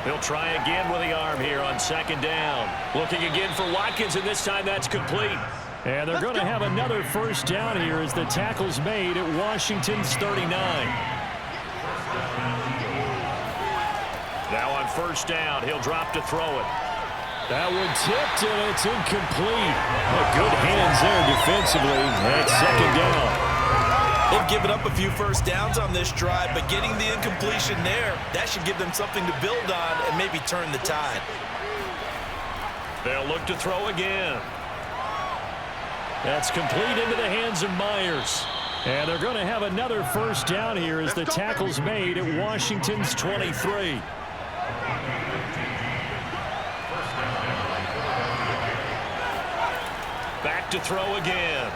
He'll try again with the arm here on 2nd down. Looking again for Watkins, and this time that's complete. And they're going to have another first down here as the tackle's made at Washington's 39. Now on 1st down, he'll drop to throw it. That one tipped, and it's incomplete. Good hands there defensively. That's 2nd down. They've given up a few first downs on this drive, but getting the incompletion there, that should give them something to build on and maybe turn the tide. They'll look to throw again. That's complete into the hands of Myers. And they're going to have another first down here as the tackle's made at Washington's 23. Back to throw again.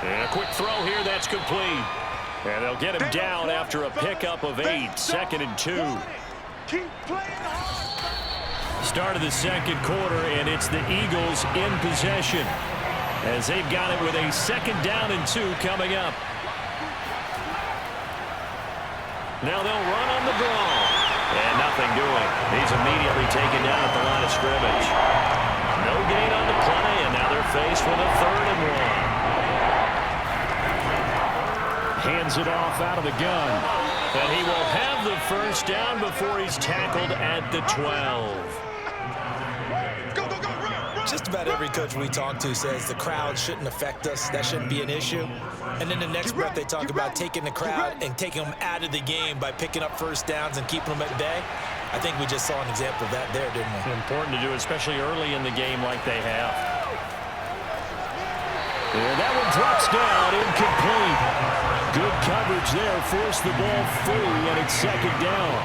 And a quick throw here, that's complete. And they'll get him down after a pickup of 8, 2nd and 2. Start of the 2nd quarter, and it's the Eagles in possession as they've got it with a 2nd down and 2 coming up. Now they'll run on the draw. And nothing doing. He's immediately taken down at the line of scrimmage. No gain on the play, and now they're faced with a 3rd and 1. Hands it off out of the gun. And he will have the first down before he's tackled at the 12. Just about every coach we talk to says the crowd shouldn't affect us. That shouldn't be an issue. And then the next breath they talk about taking the crowd and taking them out of the game by picking up first downs and keeping them at bay. I think we just saw an example of that there, didn't we? Important to do, especially early in the game like they have. And that one drops down, incomplete. Good coverage there, forced the ball free, and it's second down.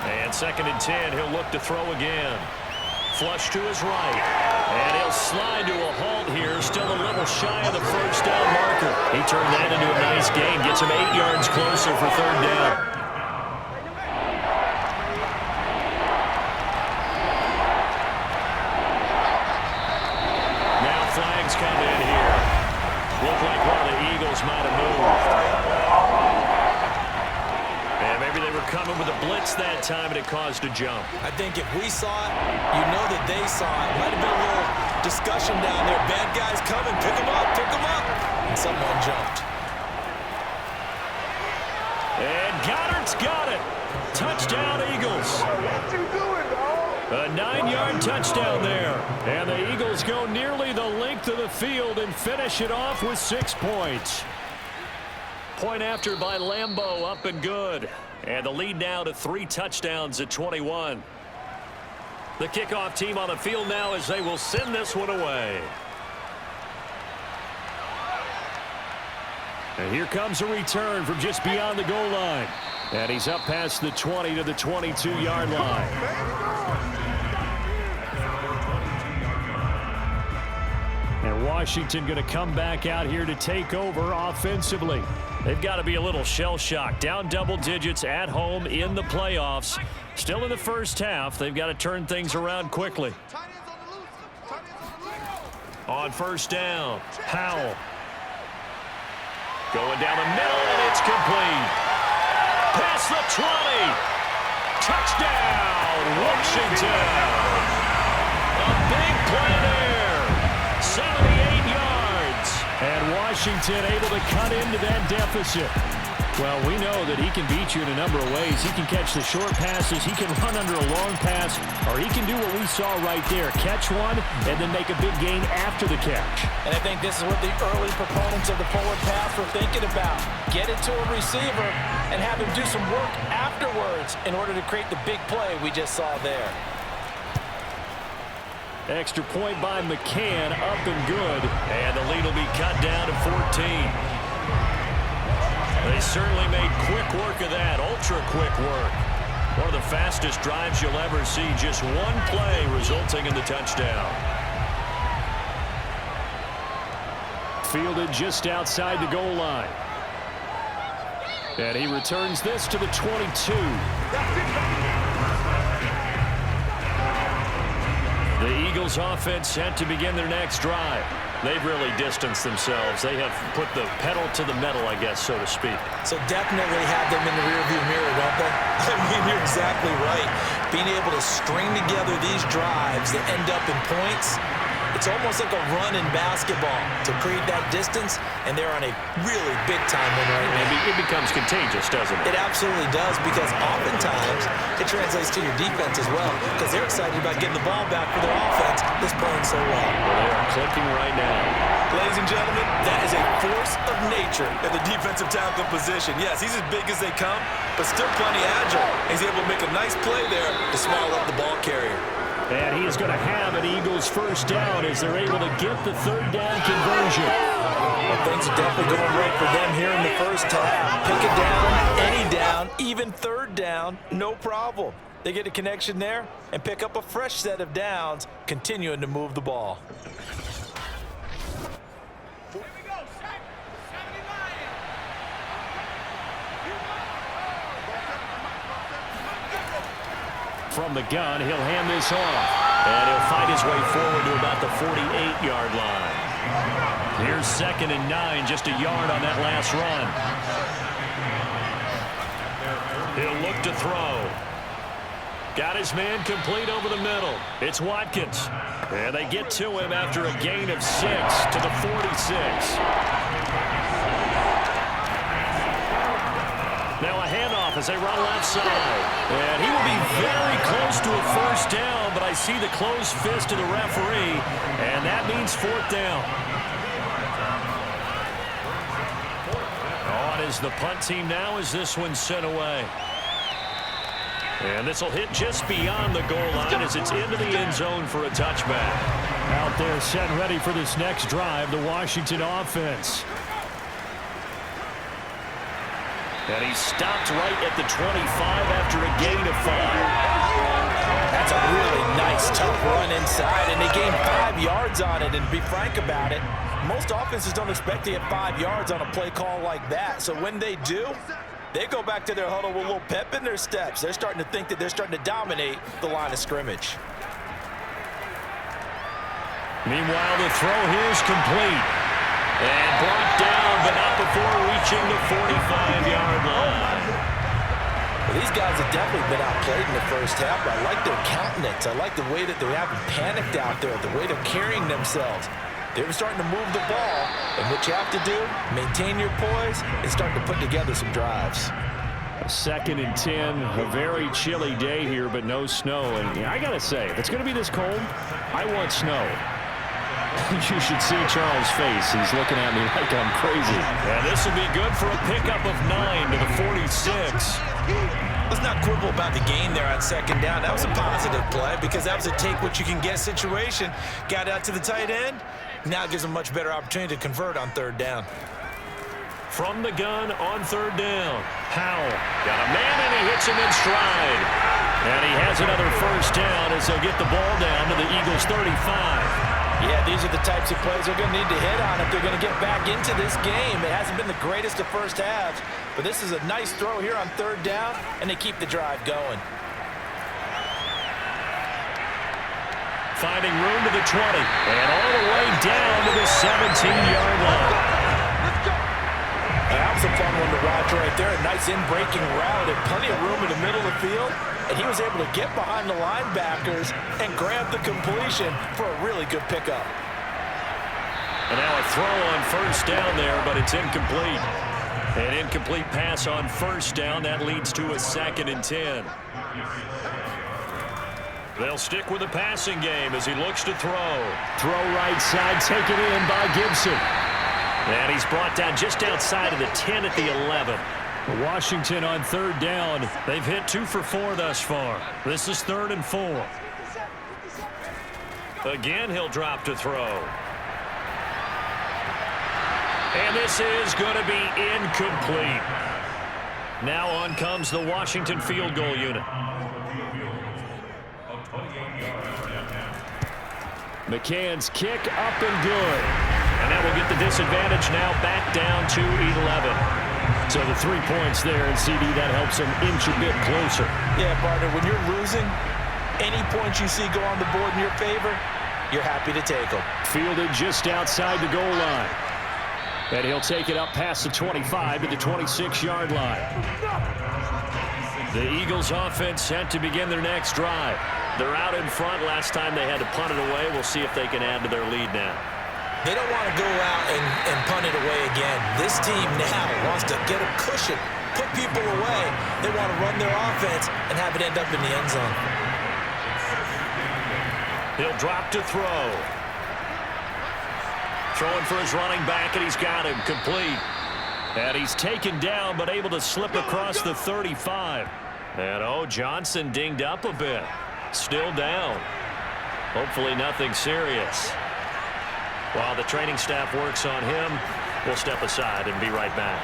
And second and 10, he'll look to throw again. Flush to his right. And he'll slide to a halt here, still a little shy of the first down marker. He turned that into a nice gain, gets him 8 yards closer for third down. Now flags come in here. Look like one of the Eagles might have moved. And maybe they were coming with a blitz that time and it caused a jump. I think if we saw it, you know that they saw it. Might have been a little discussion down there. Bad guys coming. Pick them up. Pick them up. And someone jumped. And Goddard's got it. Touchdown, Eagles. A 9-yard touchdown there. And the Eagles go nearly the length of the field and finish it off with 6 points. Point after by Lambeau, up and good. And the lead now to 3 touchdowns at 21. The kickoff team on the field now as they will send this one away. And here comes a return from just beyond the goal line. And he's up past the 20 to the 22-yard line. And Washington going to come back out here to take over offensively. They've got to be a little shell-shocked. Down double digits at home in the playoffs. Still in the first half. They've got to turn things around quickly. On first down, Howell. Going down the middle, and it's complete. Past the 20. Touchdown, Washington. A big play there. 78 yards. And Washington able to cut into that deficit. Well, we know that he can beat you in a number of ways. He can catch the short passes, he can run under a long pass, or he can do what we saw right there, catch one and then make a big gain after the catch. And I think this is what the early proponents of the forward pass were thinking about. Get it to a receiver and have him do some work afterwards in order to create the big play we just saw there. Extra point by McCann, up and good. And the lead will be cut down to 14. They certainly made quick work of that, ultra-quick work. One of the fastest drives you'll ever see, just one play resulting in the touchdown. Fielded just outside the goal line. And he returns this to the 22. The Eagles offense set to begin their next drive. They've really distanced themselves. They have put the pedal to the metal, I guess, so to speak. So definitely have them in the rearview mirror, don't they? I mean, you're exactly right. Being able to string together these drives that end up in points, it's almost like a run in basketball to create that distance, and they're on a really big-time win right now. It becomes contagious, doesn't it? It absolutely does, because oftentimes it translates to your defense as well, because they're excited about getting the ball back for their offense that's playing so well. Well, they are clicking right now. Ladies and gentlemen, that is a force of nature at the defensive tackle position. Yes, he's as big as they come, but still plenty agile. He's able to make a nice play there to small up the ball carrier. And he is going to have an Eagles first down as they're able to get the third down conversion. Well, things are definitely going right for them here in the first half. Pick it down, any down, even third down, no problem. They get a connection there and pick up a fresh set of downs, continuing to move the ball. From the gun, he'll hand this off. And he'll find his way forward to about the 48-yard line. Here's 2nd and 9, just a yard on that last run. He'll look to throw. Got his man complete over the middle. It's Watkins. And they get to him after a gain of 6 to the 46. Now a handoff as they run left side. And he will be very close to a first down, but I see the closed fist of the referee, and that means fourth down. On is the punt team now as this one's sent away. And this will hit just beyond the goal line as it's into the end zone for a touchback. Out there set and ready for this next drive, the Washington offense. And he stopped right at the 25 after a gain of 5. That's a really nice, tough run inside, and they gained 5 yards on it. And to be frank about it, most offenses don't expect to get 5 yards on a play call like that. So when they do, they go back to their huddle with a little pep in their steps. They're starting to think that they're starting to dominate the line of scrimmage. Meanwhile, the throw here is complete. And brought down, but not before reaching the 45-yard line. Well, these guys have definitely been outplayed in the first half. I like their countenance. I like the way that they haven't panicked out there, the way they're carrying themselves. They're starting to move the ball, and what you have to do, maintain your poise, and start to put together some drives. 2nd and 10, a very chilly day here, but no snow. And I got to say, if it's going to be this cold, I want snow. You should see Charles' face. He's looking at me like I'm crazy. And this will be good for a pickup of 9 to the 46. Let's not quibble about the gain there on second down. That was a positive play because that was a take-what-you-can-get situation. Got out to the tight end. Now it gives them a much better opportunity to convert on third down. From the gun on third down, Powell got a man and he hits him in stride. And he has another first down as they'll get the ball down to the Eagles' 35. Yeah, these are the types of plays they're going to need to hit on if they're going to get back into this game. It hasn't been the greatest of first halves, but this is a nice throw here on third down, and they keep the drive going. Finding room to the 20, and all the way down to the 17-yard line. That was a fun one to watch right there. A nice in-breaking route and plenty of room in the middle of the field. And he was able to get behind the linebackers and grab the completion for a really good pickup. And now a throw on first down there, but it's incomplete. An incomplete pass on first down. That leads to a 2nd and 10. They'll stick with the passing game as he looks to throw. Throw right side, taken in by Gibson. And he's brought down just outside of the 10 at the 11. Washington on third down. They've hit 2 for 4 thus far. This is 3rd and 4. Again, he'll drop to throw. And this is going to be incomplete. Now on comes the Washington field goal unit. McCann's kick up and good. And that will get the disadvantage now back down to 11. So the 3 points there, and CD, that helps them inch a bit closer. Yeah, partner, when you're losing, any points you see go on the board in your favor, you're happy to take them. Fielded just outside the goal line. And he'll take it up past the 25 to the 26-yard line. The Eagles offense set to begin their next drive. They're out in front. Last time they had to punt it away. We'll see if they can add to their lead now. They don't want to go out and punt it away again. This team now wants to get a cushion, put people away. They want to run their offense and have it end up in the end zone. He'll drop to throw. Throwing for his running back, and he's got him complete. And he's taken down, but able to slip across the 35. And, Johnson dinged up a bit. Still down. Hopefully nothing serious. While the training staff works on him, we'll step aside and be right back.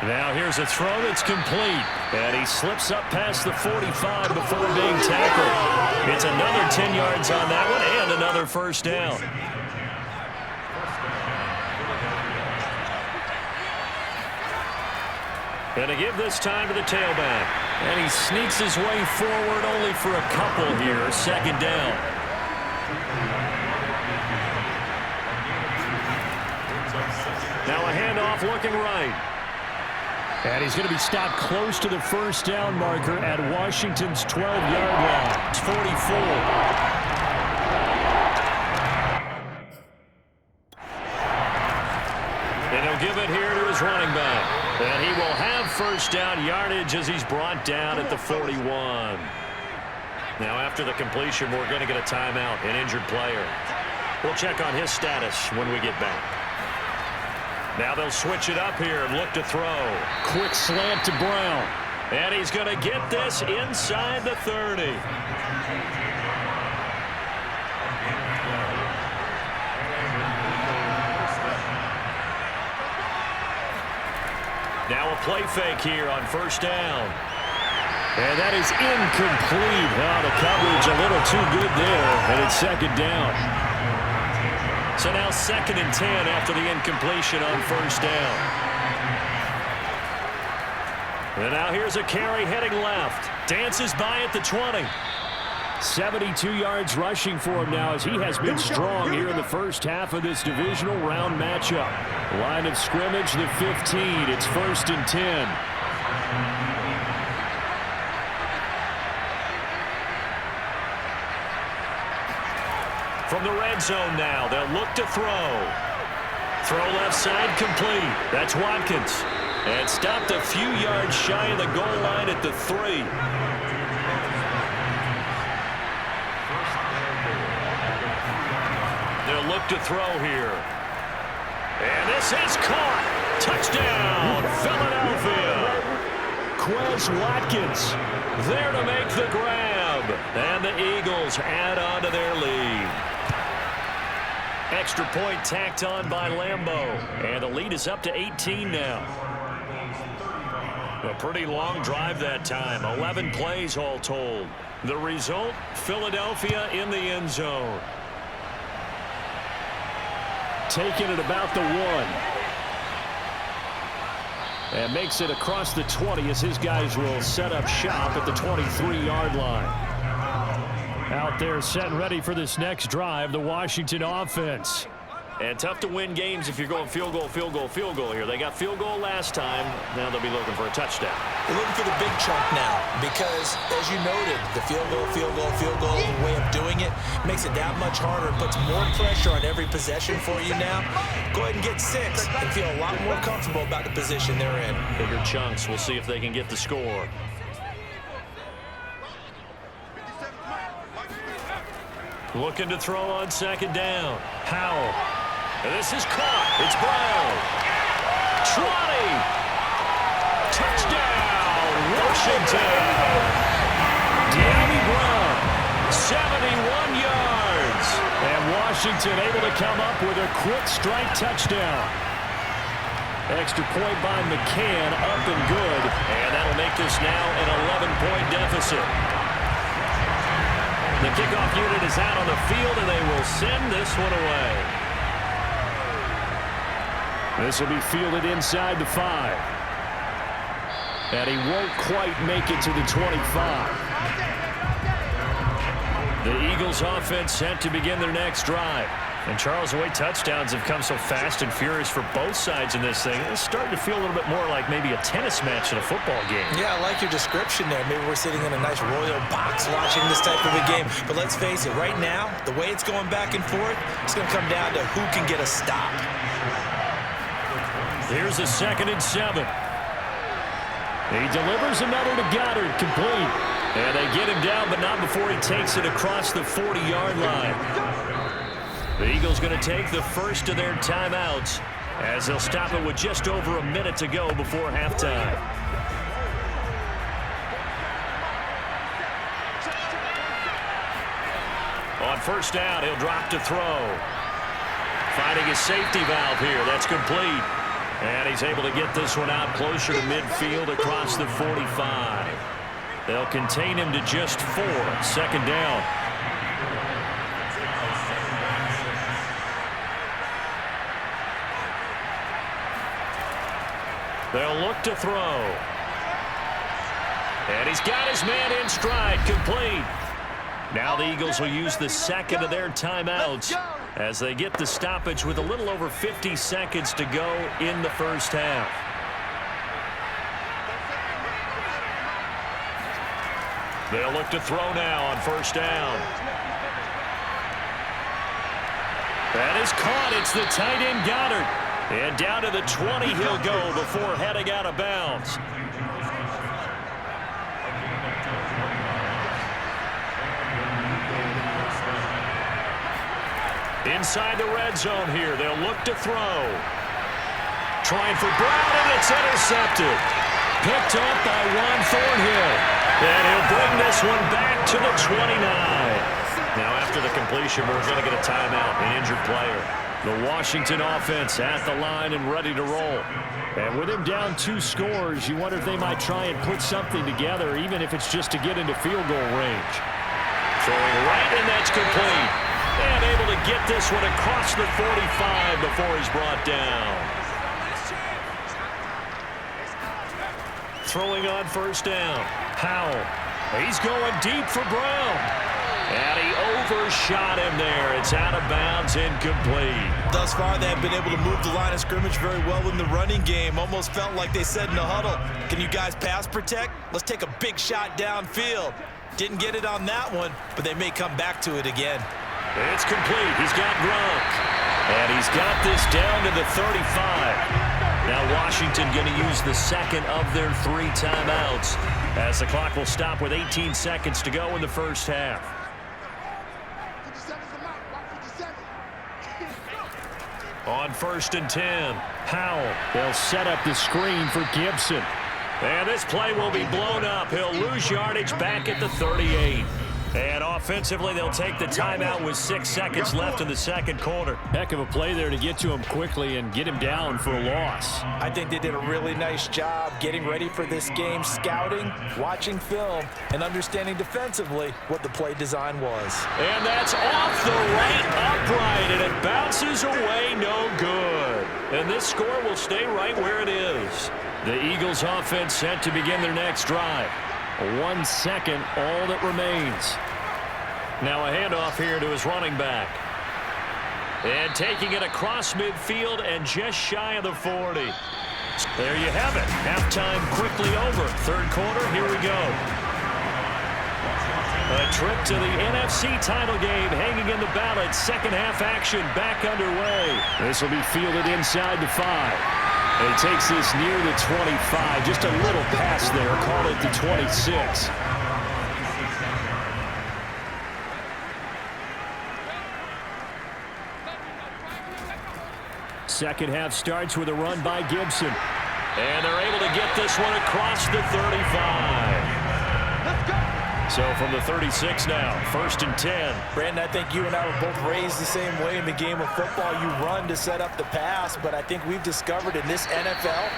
Now here's a throw that's complete. And he slips up past the 45 before being tackled. It's another 10 yards on that one and another first down. And to give this time to the tailback. And he sneaks his way forward only for a couple here. 2nd down. Now a handoff looking right. And he's going to be stopped close to the first down marker at Washington's 12-yard line. It's 44. And he'll He'll give it here to his running back. And he will have first down yardage as he's brought down at the 41. Now, after the completion, we're going to get a timeout, an injured player. We'll check on his status when we get back. Now they'll switch it up here and look to throw. Quick slant to Brown. And he's going to get this inside the 30. Now a play fake here on first down. And that is incomplete. Oh, the coverage a little too good there, and it's second down. So now 2nd and 10 after the incompletion on first down. And now here's a carry heading left. Dances by at the 20. 72 yards rushing for him now as he has been strong here in the first half of this divisional round matchup. Line of scrimmage, the 15. It's 1st and 10. From the red zone now, they'll look to throw. Throw left side complete. That's Watkins. And stopped a few yards shy of the goal line at the 3. They'll look to throw here. And this is caught. Touchdown, Philadelphia. Quez Watkins there to make the grab. And the Eagles add on to their lead. Extra point tacked on by Lambeau. And the lead is up to 18 now. A pretty long drive that time. 11 plays all told. The result, Philadelphia in the end zone. Taking it about the 1. And makes it across the 20 as his guys will set up shop at the 23-yard line. Out there set and ready for this next drive, the Washington offense. And tough to win games if you're going field goal, field goal, field goal here. They got field goal last time. Now they'll be looking for a touchdown. They're looking for the big chunk now because, as you noted, the field goal, the way of doing it makes it that much harder and puts more pressure on every possession for you now. Go ahead and get 6 and feel a lot more comfortable about the position they're in. Bigger chunks. We'll see if they can get the score. Looking to throw on 2nd down. Howell. And this is caught. It's Brown. Trotty. Touchdown, Washington. De'Ami Brown, 71 yards. And Washington able to come up with a quick strike touchdown. Extra point by McCann, up and good. And that'll make this now an 11-point deficit. The kickoff unit is out on the field, and they will send this one away. This will be fielded inside the 5. And he won't quite make it to the 25. The Eagles offense set to begin their next drive. And Charles, the way touchdowns have come so fast and furious for both sides in this thing, it's starting to feel a little bit more like maybe a tennis match in a football game. Yeah, I like your description there. Maybe we're sitting in a nice royal box watching this type of a game. But let's face it, right now, the way it's going back and forth, it's going to come down to who can get a stop. Here's a 2nd and 7. He delivers another to Goddard, complete. And they get him down, but not before he takes it across the 40-yard line. The Eagles going to take the first of their timeouts as they'll stop it with just over a minute to go before halftime. On first down, he'll drop to throw. Finding his safety valve here. That's complete. And he's able to get this one out closer to midfield across the 45. They'll contain him to just 4. 2nd down. They'll look to throw. And he's got his man in stride, complete. Now the Eagles will use the 2nd of their timeouts as they get the stoppage with a little over 50 seconds to go in the first half. They'll look to throw now on first down. That is caught. It's the tight end Goddard. And down to the 20 he'll go before heading out of bounds. Inside the red zone here, they'll look to throw. Trying for Brown, and it's intercepted. Picked up by Juan Thornhill. And he'll bring this one back to the 29. Now after the completion, we're going to get a timeout, an injured player. The Washington offense at the line and ready to roll. And with him down 2 scores, you wonder if they might try and put something together, even if it's just to get into field goal range. Throwing right, and that's complete. And able to get this one across the 45 before he's brought down. Throwing on first down. Powell. He's going deep for Brown. And he overshot him there. It's out of bounds, incomplete. Thus far, they have been able to move the line of scrimmage very well in the running game. Almost felt like they said in the huddle, can you guys pass protect? Let's take a big shot downfield. Didn't get it on that one, but they may come back to it again. It's complete. He's got Gronk. And he's got this down to the 35. Now Washington going to use the second of their 3 timeouts as the clock will stop with 18 seconds to go in the first half. On first and 10, Powell. They'll set up the screen for Gibson. And this play will be blown up. He'll lose yardage back at the 38. And offensively, they'll take the timeout with 6 seconds left in the second quarter. Heck of a play there to get to him quickly and get him down for a loss. I think they did a really nice job getting ready for this game, scouting, watching film, and understanding defensively what the play design was. And that's off the right upright, and it bounces away, no good. And this score will stay right where it is. The Eagles offense set to begin their next drive. 1 second, all that remains. Now a handoff here to his running back. And taking it across midfield and just shy of the 40. There you have it. Halftime quickly over. Third quarter, here we go. A trip to the NFC title game hanging in the balance. Second half action back underway. This will be fielded inside the 5. And he takes this near the 25. Just a little pass there. Call it the 26. Second half starts with a run by Gibson. And they're able to get this one across the 35. So from the 36 now, first and 10. Brandon, I think you and I were both raised the same way in the game of football. You run to set up the pass, but I think we've discovered in this NFL,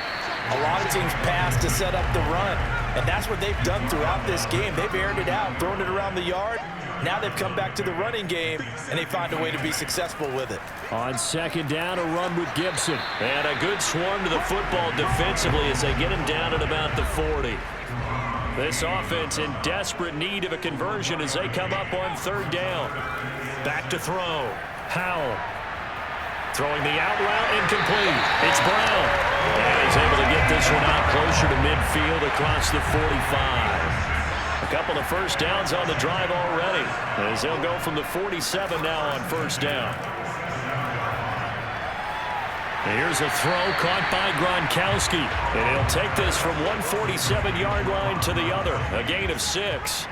a lot of teams pass to set up the run. And that's what they've done throughout this game. They've aired it out, thrown it around the yard. Now they've come back to the running game, and they find a way to be successful with it. On second down, a run with Gibson. And a good swarm to the football defensively as they get him down at about the 40. This offense in desperate need of a conversion as they come up on third down. Back to throw. Powell. Throwing the out route, incomplete. It's Brown. And he's able to get this one out closer to midfield across the 45. A couple of first downs on the drive already, as they'll go from the 47 now on first down. Here's a throw caught by Gronkowski. And he'll take this from 147-yard line to the other. A gain of 6.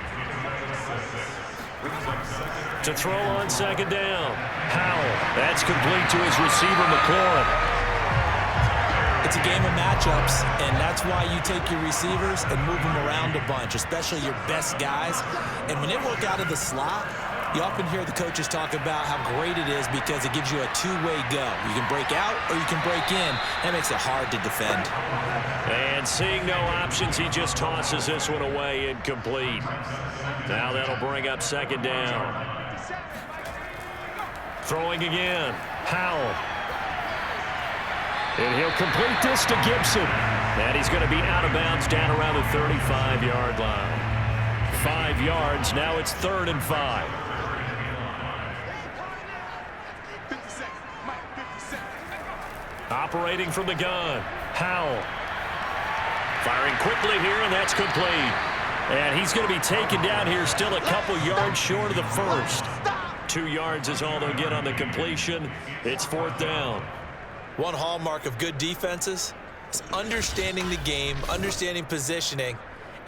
To throw on second down. Powell. That's complete to his receiver, McLaurin. It's a game of matchups, and that's why you take your receivers and move them around a bunch, especially your best guys. And when they work out of the slot, you often hear the coaches talk about how great it is because it gives you a two-way go. You can break out or you can break in. That makes it hard to defend. And seeing no options, he just tosses this one away, incomplete. Now that'll bring up second down. Throwing again. Powell. And he'll complete this to Gibson. And he's going to be out of bounds down around the 35-yard line. 5 yards. Now it's 3rd and 5. Operating from the gun. Powell. Firing quickly here, and that's complete. And he's going to be taken down here still a couple yards short of the first. 2 yards is all they'll get on the completion. It's 4th down. One hallmark of good defenses is understanding the game, understanding positioning,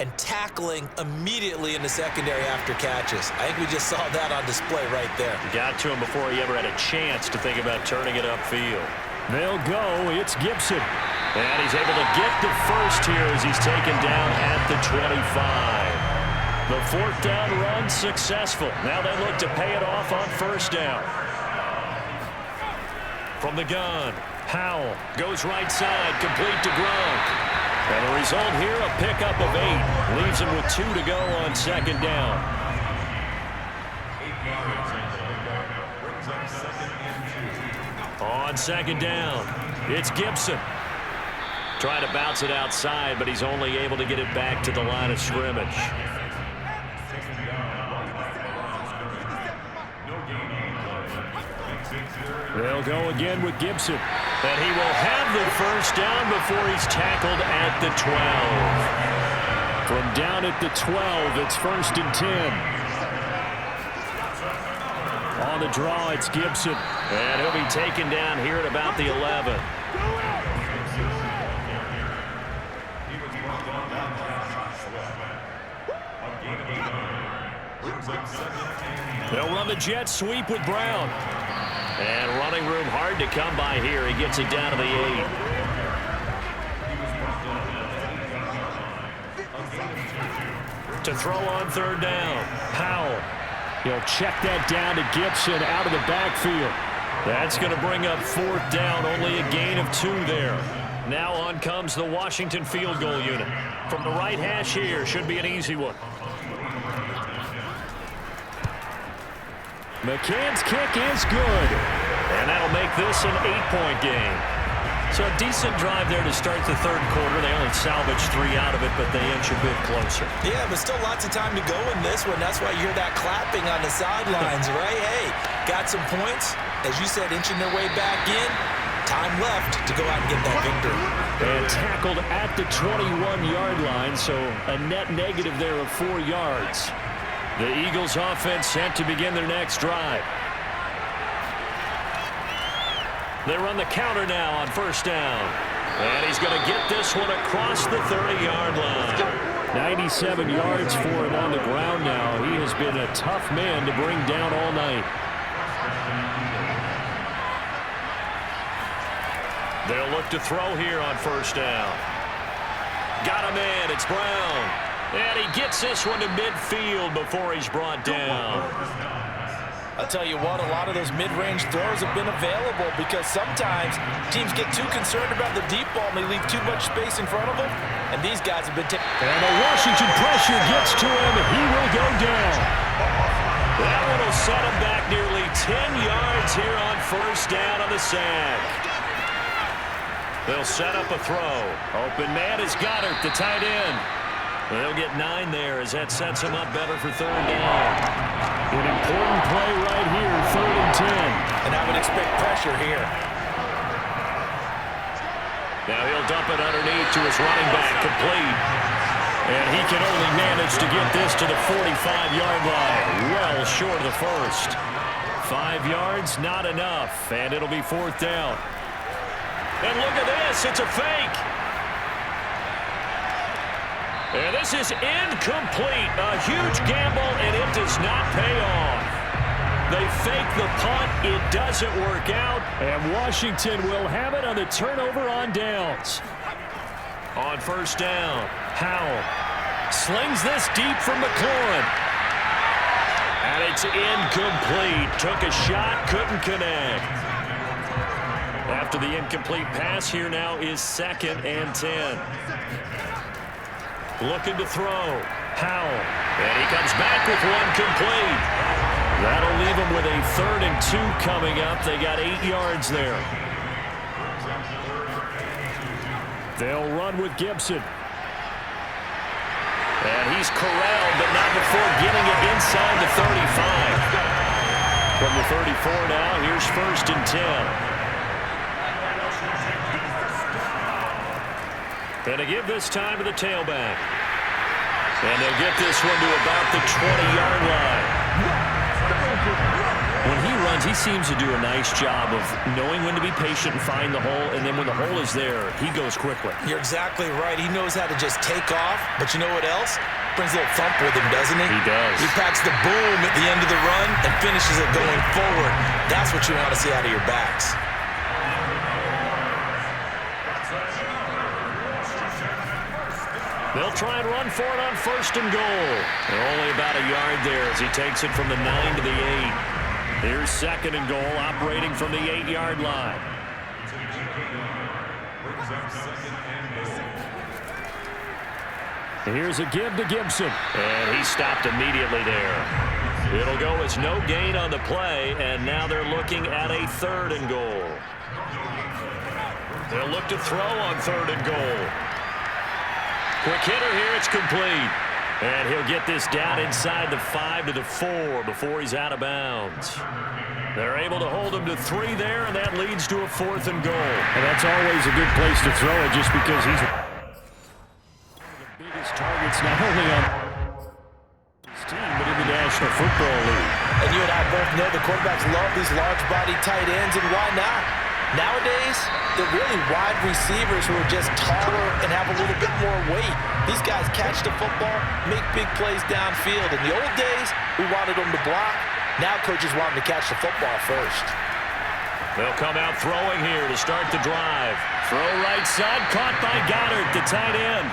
and tackling immediately in the secondary after catches. I think we just saw that on display right there. Got to him before he ever had a chance to think about turning it upfield. They'll go. It's Gibson. And he's able to get the first here as he's taken down at the 25. The fourth down run successful. Now they look to pay it off on first down. From the gun, Howell goes right side, complete to Gronk. And the result here, a pickup of 8. Leaves him with 2 to go on second down. On second down, it's Gibson. Trying to bounce it outside, but he's only able to get it back to the line of scrimmage. They'll go again with Gibson. And he will have the first down before he's tackled at the 12. From down at the 12, it's 1st and 10. On the draw, it's Gibson. And he'll be taken down here at about the 11. They'll run the jet sweep with Brown. And running room hard to come by here. He gets it down to the 8. To throw on third down, Howell. He'll check that down to Gibson out of the backfield. That's going to bring up fourth down, only a gain of 2 there. Now on comes the Washington field goal unit. From the right hash here, should be an easy one. McCann's kick is good. And that'll make this an 8-point game. So a decent drive there to start the third quarter. They only salvaged 3 out of it, but they inch a bit closer. Yeah, but still lots of time to go in this one. That's why you hear that clapping on the sidelines, right? Hey, got some points. As you said, inching their way back in. Time left to go out and get that victory. And tackled at the 21-yard line, so a net negative there of 4 yards. The Eagles offense set to begin their next drive. They run the counter now on first down. And he's going to get this one across the 30-yard line. 97 yards for him on the ground now. He has been a tough man to bring down all night. They'll look to throw here on first down. Got him in. It's Brown. And he gets this one to midfield before he's brought down. I'll tell you what, a lot of those mid-range throws have been available because sometimes teams get too concerned about the deep ball and they leave too much space in front of them. And these guys have been taking... And the Washington pressure gets to him. He will go down. That one will set him back nearly 10 yards here on first down on the sack. They'll set up a throw. Open man is Goddard, the tight end. They'll get 9 there as that sets him up better for third down. An important play right here, 3rd and 10. And I would expect pressure here. Now he'll dump it underneath to his running back, complete. And he can only manage to get this to the 45-yard line, well short of the first. 5 yards, not enough, and it'll be 4th down. And look at this, it's a fake. And this is incomplete. A huge gamble, and it does not pay off. They fake the punt. It doesn't work out. And Washington will have it on the turnover on downs. On first down, Howell slings this deep from McLaurin. And it's incomplete. Took a shot, couldn't connect. After the incomplete pass, here now is 2nd and 10. Looking to throw. Howell. And he comes back with one complete. That'll leave him with a 3rd and 2 coming up. They got 8 yards there. They'll run with Gibson. And he's corralled, but not before getting it inside the 35. From the 34 now, here's 1st and 10. And to give this time to the tailback. And they'll get this one to about the 20-yard line. When he runs Hans, he seems to do a nice job of knowing when to be patient and find the hole, and then when the hole is there, he goes quickly. You're exactly right. He knows how to just take off, but you know what else? Brings a little thump with him, doesn't he? He does. He packs the boom at the end of the run and finishes it going forward. That's what you want to see out of your backs. They'll try and run for it on 1st and goal. They're only about a yard there as he takes it from the 9 to the 8. Here's 2nd and goal, operating from the 8-yard line. Here's a give to Gibson. And he stopped immediately there. It'll go as no gain on the play, and now they're looking at a 3rd and goal. They'll look to throw on 3rd and goal. Quick hitter here, it's complete. And he'll get this down inside the 5 to the 4 before he's out of bounds. They're able to hold him to 3 there, and that leads to a 4th and goal. And that's always a good place to throw it just because he's one of the biggest targets not only on his team but in the National Football League. And you and I both know the quarterbacks love these large-body tight ends, and why not? Nowadays, they're really wide receivers who are just taller and have a little bit more weight. These guys catch the football, make big plays downfield. In the old days, we wanted them to block. Now coaches want them to catch the football first. They'll come out throwing here to start the drive. Throw right side, caught by Goddard, the tight end.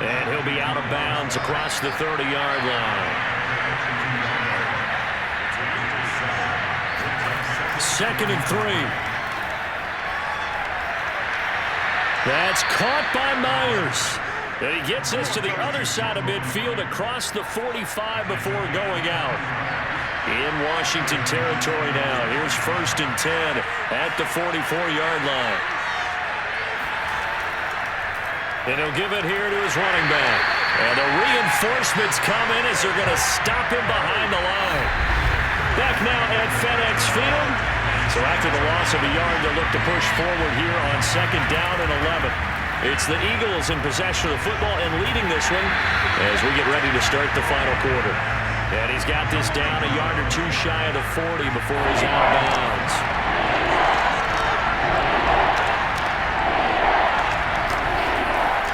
And he'll be out of bounds across the 30-yard line. 2nd and 3. That's caught by Myers. And he gets this to the other side of midfield across the 45 before going out. In Washington territory now. Here's 1st and 10 at the 44-yard line. And he'll give it here to his running back. And the reinforcements come in as they're going to stop him behind the line. Back now at FedEx Field. So after the loss of a yard, they'll look to push forward here on 2nd down and 11. It's the Eagles in possession of the football and leading this one as we get ready to start the final quarter. And he's got this down a yard or 2 shy of the 40 before he's out of bounds.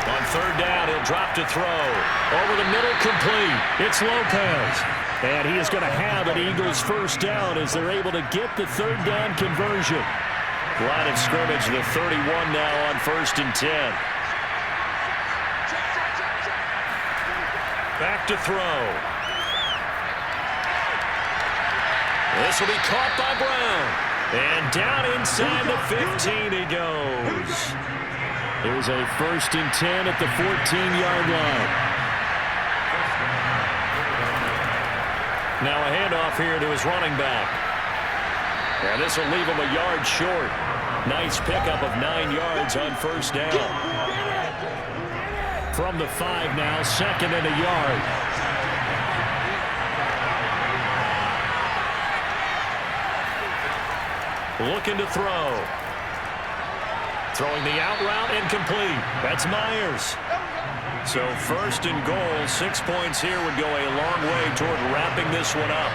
On 3rd down, he'll drop to throw. Over the middle, complete. It's Lopez. And he is going to have an Eagles 1st down as they're able to get the 3rd down conversion. Line of scrimmage, the 31 now on 1st and 10. Back to throw. This will be caught by Brown. And down inside the 15 he goes. There's a 1st and 10 at the 14-yard line. Now a handoff here to his running back. And this will leave him a yard short. Nice pickup of 9 yards on 1st down. From the 5 now, 2nd and a yard. Looking to throw. Throwing the out route incomplete. That's Myers. So 1st and goal, 6 points here would go a long way toward wrapping this one up.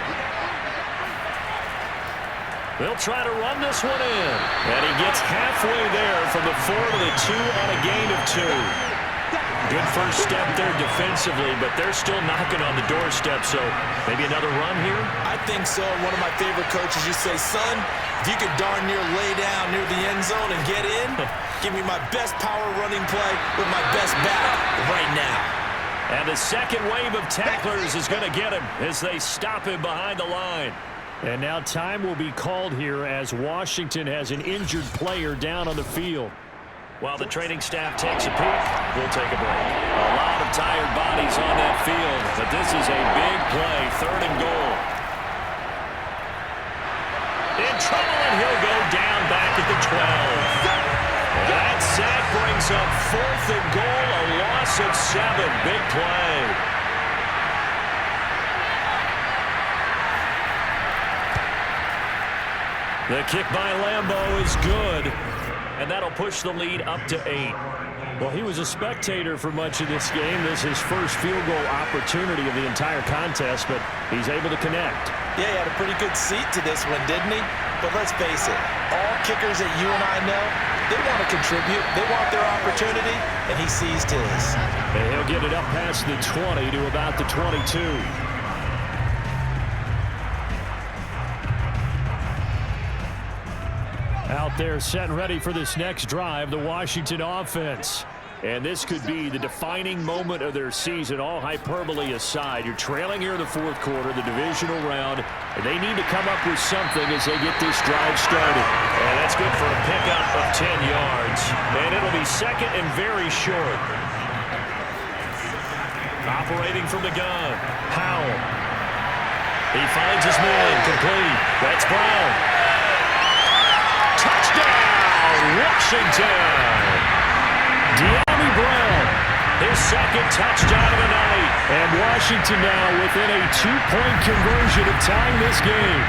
They'll try to run this one in. And he gets halfway there from the 4 to the 2 on a gain of 2. Good first step there defensively, but they're still knocking on the doorstep, so maybe another run here? I think so. One of my favorite coaches used to say, son, if you could darn near lay down near the end zone and get in, give me my best power running play with my best back right now. And the 2nd wave of tacklers is going to get him as they stop him behind the line. And now time will be called here as Washington has an injured player down on the field. While the training staff takes a peek, we'll take a break. A lot of tired bodies on that field, but this is a big play, 3rd and goal. In trouble, and he'll go down back at the 12. That sack brings up 4th and goal, a loss of 7. Big play. The kick by Lambeau is good. And that'll push the lead up to 8. Well, he was a spectator for much of this game. This is his first field goal opportunity of the entire contest, but he's able to connect. Yeah, he had a pretty good seat to this one, didn't he? But let's face it, all kickers that you and I know, they want to contribute. They want their opportunity, and he seized his. And he'll get it up past the 20 to about the 22. Out there set and ready for this next drive, the Washington offense. And this could be the defining moment of their season, all hyperbole aside. You're trailing here in the fourth quarter, the divisional round, and they need to come up with something as they get this drive started. And that's good for a pickup of 10 yards. And it'll be second and very short. Operating from the gun, Howell. He finds his man, complete. That's Brown. Touchdown, Washington! De'Ami Brown, his second touchdown of the night. And Washington now within a 2-point conversion of tying this game.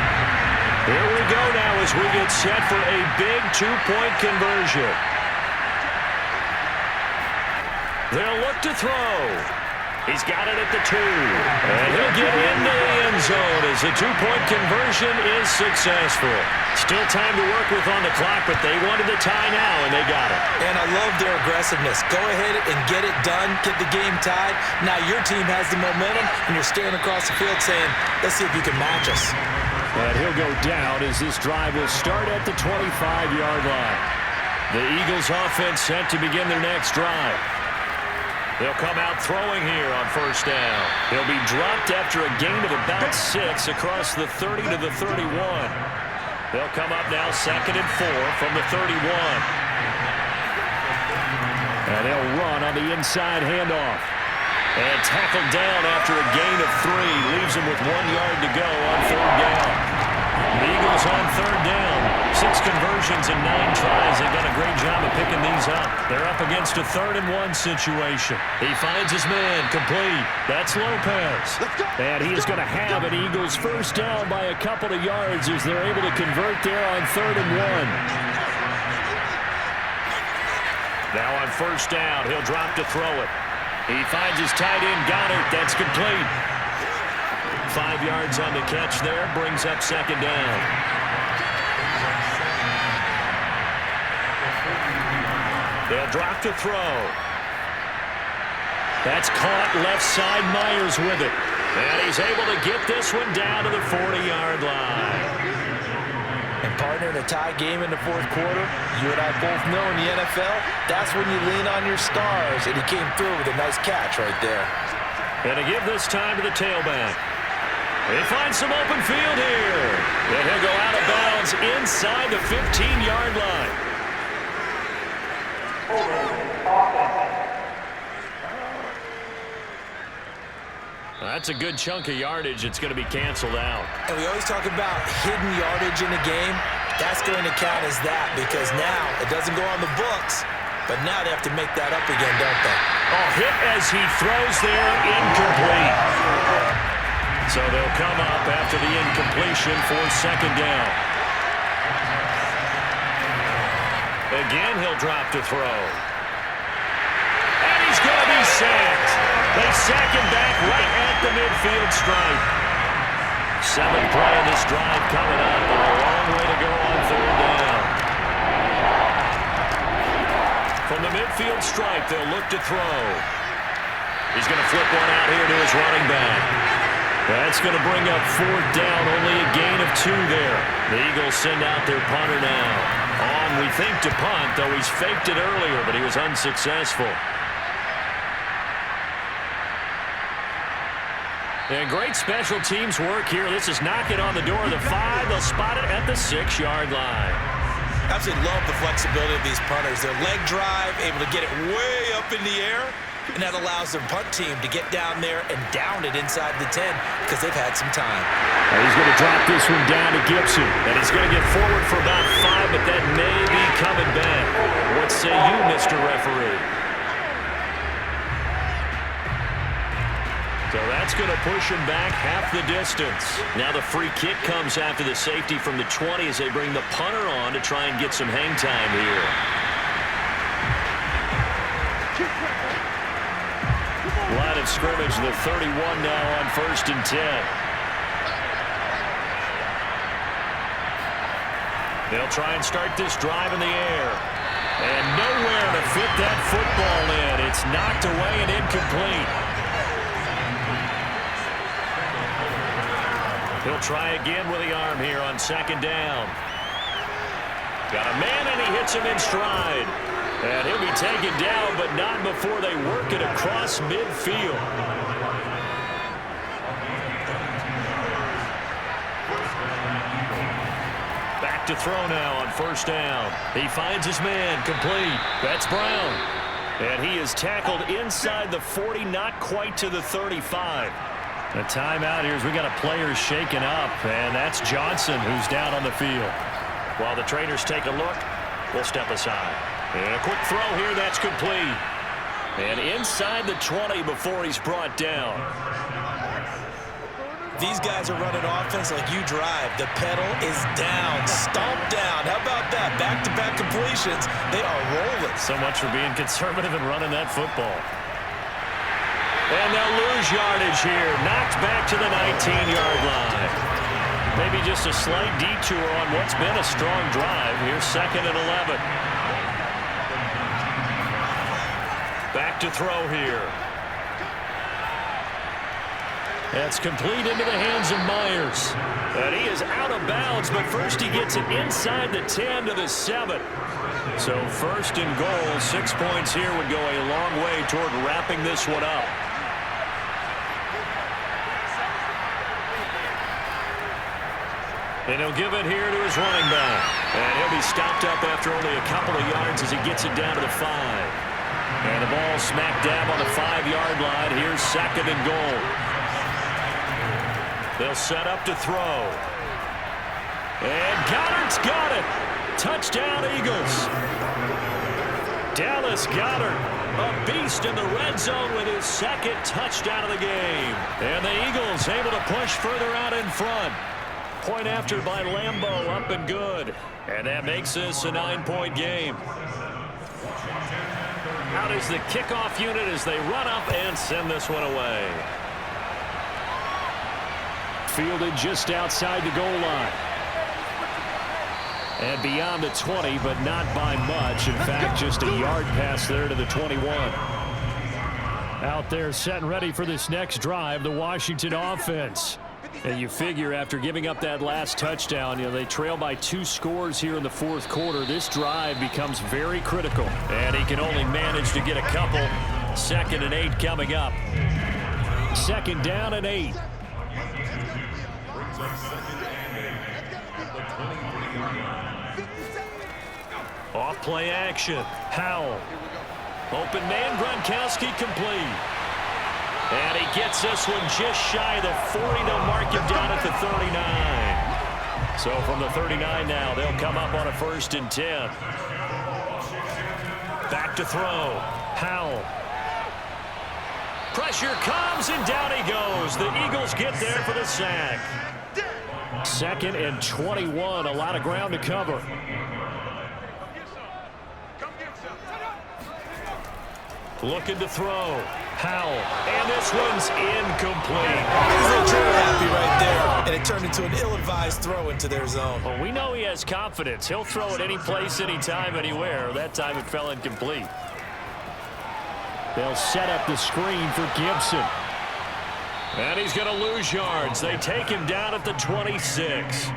Here we go now as we get set for a big 2-point conversion. They'll look to throw. He's got it at the 2. And he'll get into the end zone as the 2-point conversion is successful. Still time to work with on the clock, but they wanted the tie now, and they got it. And I love their aggressiveness. Go ahead and get it done, get the game tied. Now your team has the momentum, and you're staring across the field saying, let's see if you can match us. And he'll go down as this drive will start at the 25-yard line. The Eagles offense set to begin their next drive. They'll come out throwing here on first down. He'll be dropped after a gain of about 6 across the 30 to the 31. They'll come up now 2nd and 4 from the 31. And they'll run on the inside handoff. And tackled down after a gain of 3. Leaves him with 1 yard to go on 3rd down. The Eagles on 3rd down. 6 conversions and 9 tries. They've done a great job of picking these up. They're up against a 3rd and 1 situation. He finds his man, complete. That's Lopez. And he is going to have an Eagles first down by a couple of yards as they're able to convert there on 3rd and 1. Now on first down, he'll drop to throw it. He finds his tight end, Goddard. That's complete. 5 yards on the catch there, brings up 2nd down. They'll drop to throw. That's caught left side, Myers with it. And he's able to get this one down to the 40-yard line. And partner, in a tie game in the fourth quarter, you and I both know in the NFL, that's when you lean on your stars. And he came through with a nice catch right there. And to give this time to the tailback. They find some open field here. And he'll go out of bounds inside the 15-yard line. That's a good chunk of yardage. It's going to be canceled out. And we always talk about hidden yardage in a game. That's going to count as that because now it doesn't go on the books, but now they have to make that up again, don't they? Oh, hit as he throws there, incomplete. So they'll come up after the incompletion for 2nd down. Again, he'll drop to throw. And he's going to be sacked. They sack him back right at the midfield stripe. 7th play of this drive coming up, and a long way to go on 3rd down. From the midfield stripe, they'll look to throw. He's going to flip one out here to his running back. That's going to bring up 4th down, only a gain of 2 there. The Eagles send out their punter now. On, we think, to punt, though he's faked it earlier, but he was unsuccessful. And great special teams work here. This is knocking on the door of the 5. They'll spot it at the 6-yard line. Absolutely love the flexibility of these punters. Their leg drive, able to get it way up in the air, and that allows their punt team to get down there and down it inside the 10 because they've had some time. And he's going to drop this one down to Gibson. And he's going to get forward for about 5, but that may be coming back. What say you, Mr. Referee? So that's going to push him back half the distance. Now the free kick comes after the safety from the 20 as they bring the punter on to try and get some hang time here. of scrimmage, the 31 now on 1st and 10. They'll try and start this drive in the air. And nowhere to fit that football in. It's knocked away and incomplete. He'll try again with the arm here on 2nd down. Got a man, and he hits him in stride. And he'll be taken down, but not before they work it across midfield. Back to throw now on 1st down. He finds his man, complete. That's Brown. And he is tackled inside the 40, not quite to the 35. The timeout here is we got a player shaken up, and that's Johnson who's down on the field. While the trainers take a look, we'll step aside. And a quick throw here, that's complete. And inside the 20 before he's brought down. These guys are running offense like you drive. The pedal is down, stomped down. How about that? Back-to-back completions. They are rolling. So much for being conservative and running that football. And they'll lose yardage here. Knocked back to the 19-yard line. Maybe just a slight detour on what's been a strong drive. Here's 2nd and 11. Back to throw here. That's complete into the hands of Myers. And he is out of bounds, but first he gets it inside the 10 to the 7. So 1st and goal, 6 points here would go a long way toward wrapping this one up. And he'll give it here to his running back. And he'll be stopped up after only a couple of yards as he gets it down to the 5. And the ball smack dab on the 5-yard line. Here's 2nd and goal. They'll set up to throw. And Goddard's got it. Touchdown, Eagles. Dallas Goedert, a beast in the red zone with his 2nd touchdown of the game. And the Eagles able to push further out in front. Point after by Lambeau, up and good. And that makes this a 9-point game. Out is the kickoff unit as they run up and send this one away. Fielded just outside the goal line. And beyond the 20, but not by much. In fact, just a yard pass there to the 21. Out there set and ready for this next drive, the Washington offense. And you figure after giving up that last touchdown, they trail by 2 scores here in the 4th quarter. This drive becomes very critical. And he can only manage to get a couple. 2nd and 8 coming up. 2nd down and 8. Off play action. Howell. Open man, Gronkowski complete. And he gets this one just shy of the 40. They'll mark him down at the 39. So from the 39 now, they'll come up on a 1st and 10. Back to throw. Howell. Pressure comes, and down he goes. The Eagles get there for the sack. 2nd and 21. A lot of ground to cover. Looking to throw. Howell. And this one's incomplete. He's a little happy right there, and it turned into an ill-advised throw into their zone. Well, we know he has confidence. He'll throw it any place, anytime, anywhere. That time it fell incomplete. They'll set up the screen for Gibson. And he's going to lose yards. They take him down at the 26.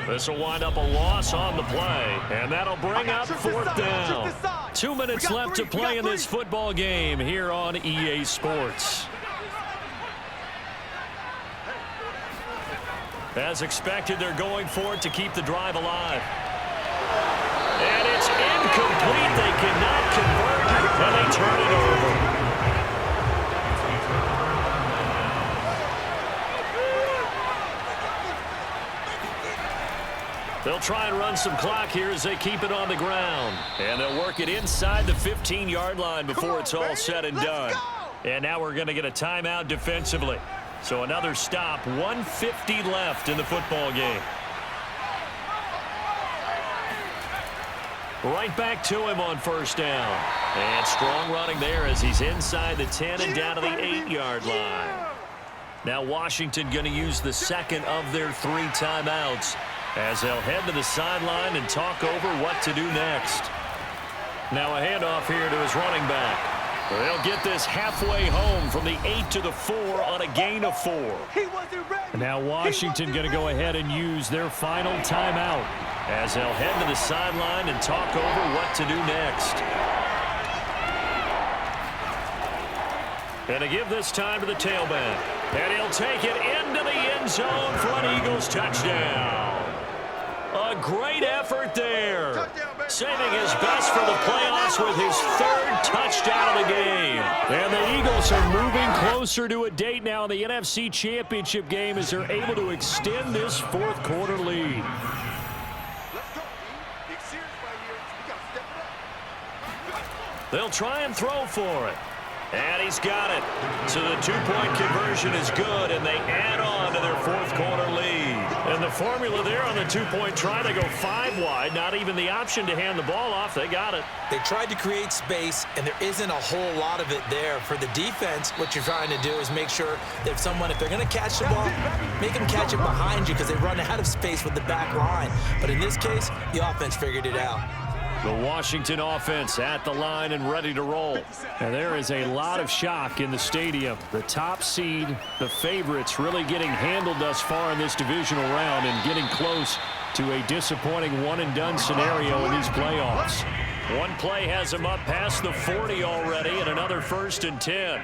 This will wind up a loss on the play. And that'll bring up 4th down. 2 minutes left to play in this football game here on EA Sports. As expected, they're going for it to keep the drive alive. And it's incomplete. They cannot convert, and they turn it over. They'll try and run some clock here as they keep it on the ground. And they'll work it inside the 15-yard line before it's all said and done. And now we're going to get a timeout defensively. So another stop, 1:50 left in the football game. Right back to him on first down. And strong running there as he's inside the 10 and down to the 8-yard line. Now Washington going to use the second of their 3 timeouts as they'll head to the sideline and talk over what to do next. Now a handoff here to his running back. They'll get this halfway home from the 8 to the 4 on a gain of 4. Now Washington going to go ahead and use their final timeout as they'll head to the sideline and talk over what to do next. And to give this time to the tailback. And he'll take it into the end zone for an Eagles touchdown. A great effort there. Saving his best for the playoffs with his 3rd touchdown of the game. And the Eagles are moving closer to a date now in the NFC Championship game as they're able to extend this 4th quarter lead. They'll try and throw for it. And he's got it. So the 2-point conversion is good, and they add on to their 4th quarter lead. And the formula there on the 2-point try, they go 5 wide. Not even the option to hand the ball off. They got it. They tried to create space, and there isn't a whole lot of it there. For the defense, what you're trying to do is make sure that if they're going to catch the ball, make them catch it behind you because they run out of space with the back line. But in this case, the offense figured it out. The Washington offense at the line and ready to roll. And there is a lot of shock in the stadium. The top seed, the favorites, really getting handled thus far in this divisional round and getting close to a disappointing one-and-done scenario in these playoffs. One play has them up past the 40 already and another 1st and 10.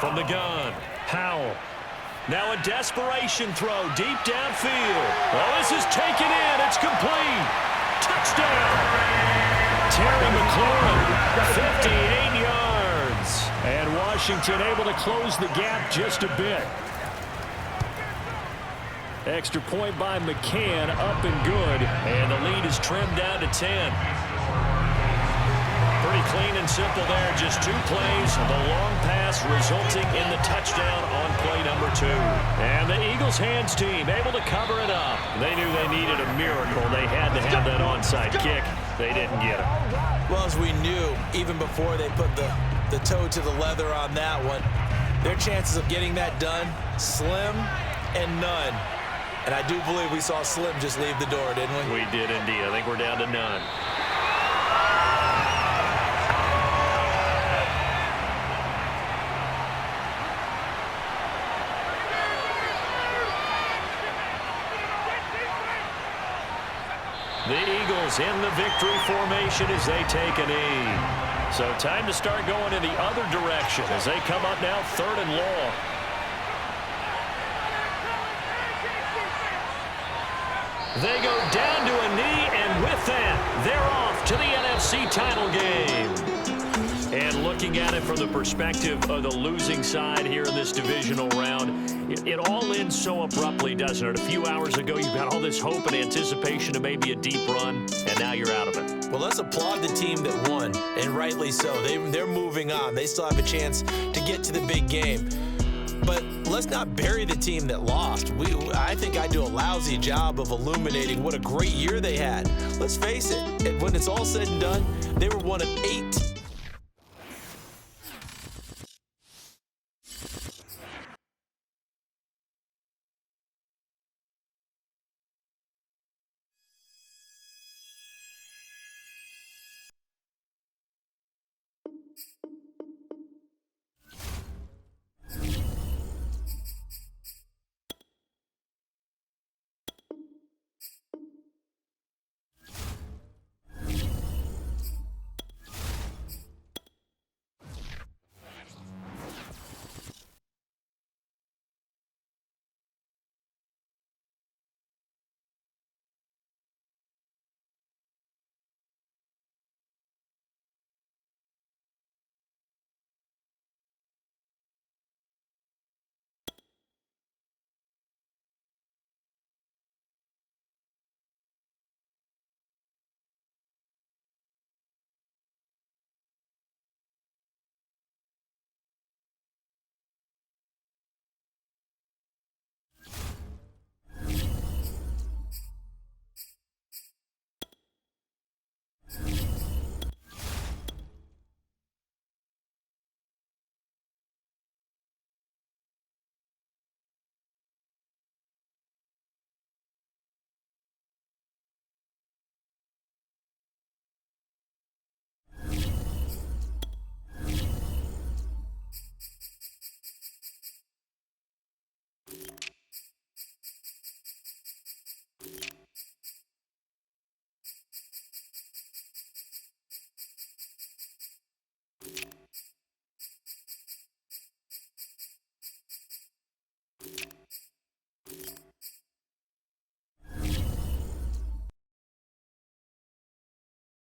From the gun, Powell. Now a desperation throw deep downfield. Oh, this is taken in. It's complete. Touchdown! Terry McLaurin, 58 yards. And Washington able to close the gap just a bit. Extra point by McCann, up and good. And the lead is trimmed down to 10. Pretty clean and simple there. Just 2 plays. The long pass resulting in the touchdown on play number 2. And the Eagles hands team able to cover it up. They knew they needed a miracle. They had to have that onside kick. They didn't get it. Well, as we knew, even before they put the toe to the leather on that one, their chances of getting that done, slim and none. And I do believe we saw Slim just leave the door, didn't we? We did indeed. I think we're down to none. The Eagles in the victory formation as they take a knee. So time to start going in the other direction as they come up now 3rd and long. They go down to a knee, and with that, they're off to the NFC title game. And looking at it from the perspective of the losing side here in this divisional round, it all ends so abruptly, doesn't it? A few hours ago, you got all this hope and anticipation of maybe a deep run, and now you're out of it. Well, let's applaud the team that won, and rightly so. They're moving on. They still have a chance to get to the big game. But let's not bury the team that lost. I think I do a lousy job of illuminating what a great year they had. Let's face it, when it's all said and done, they were one of 8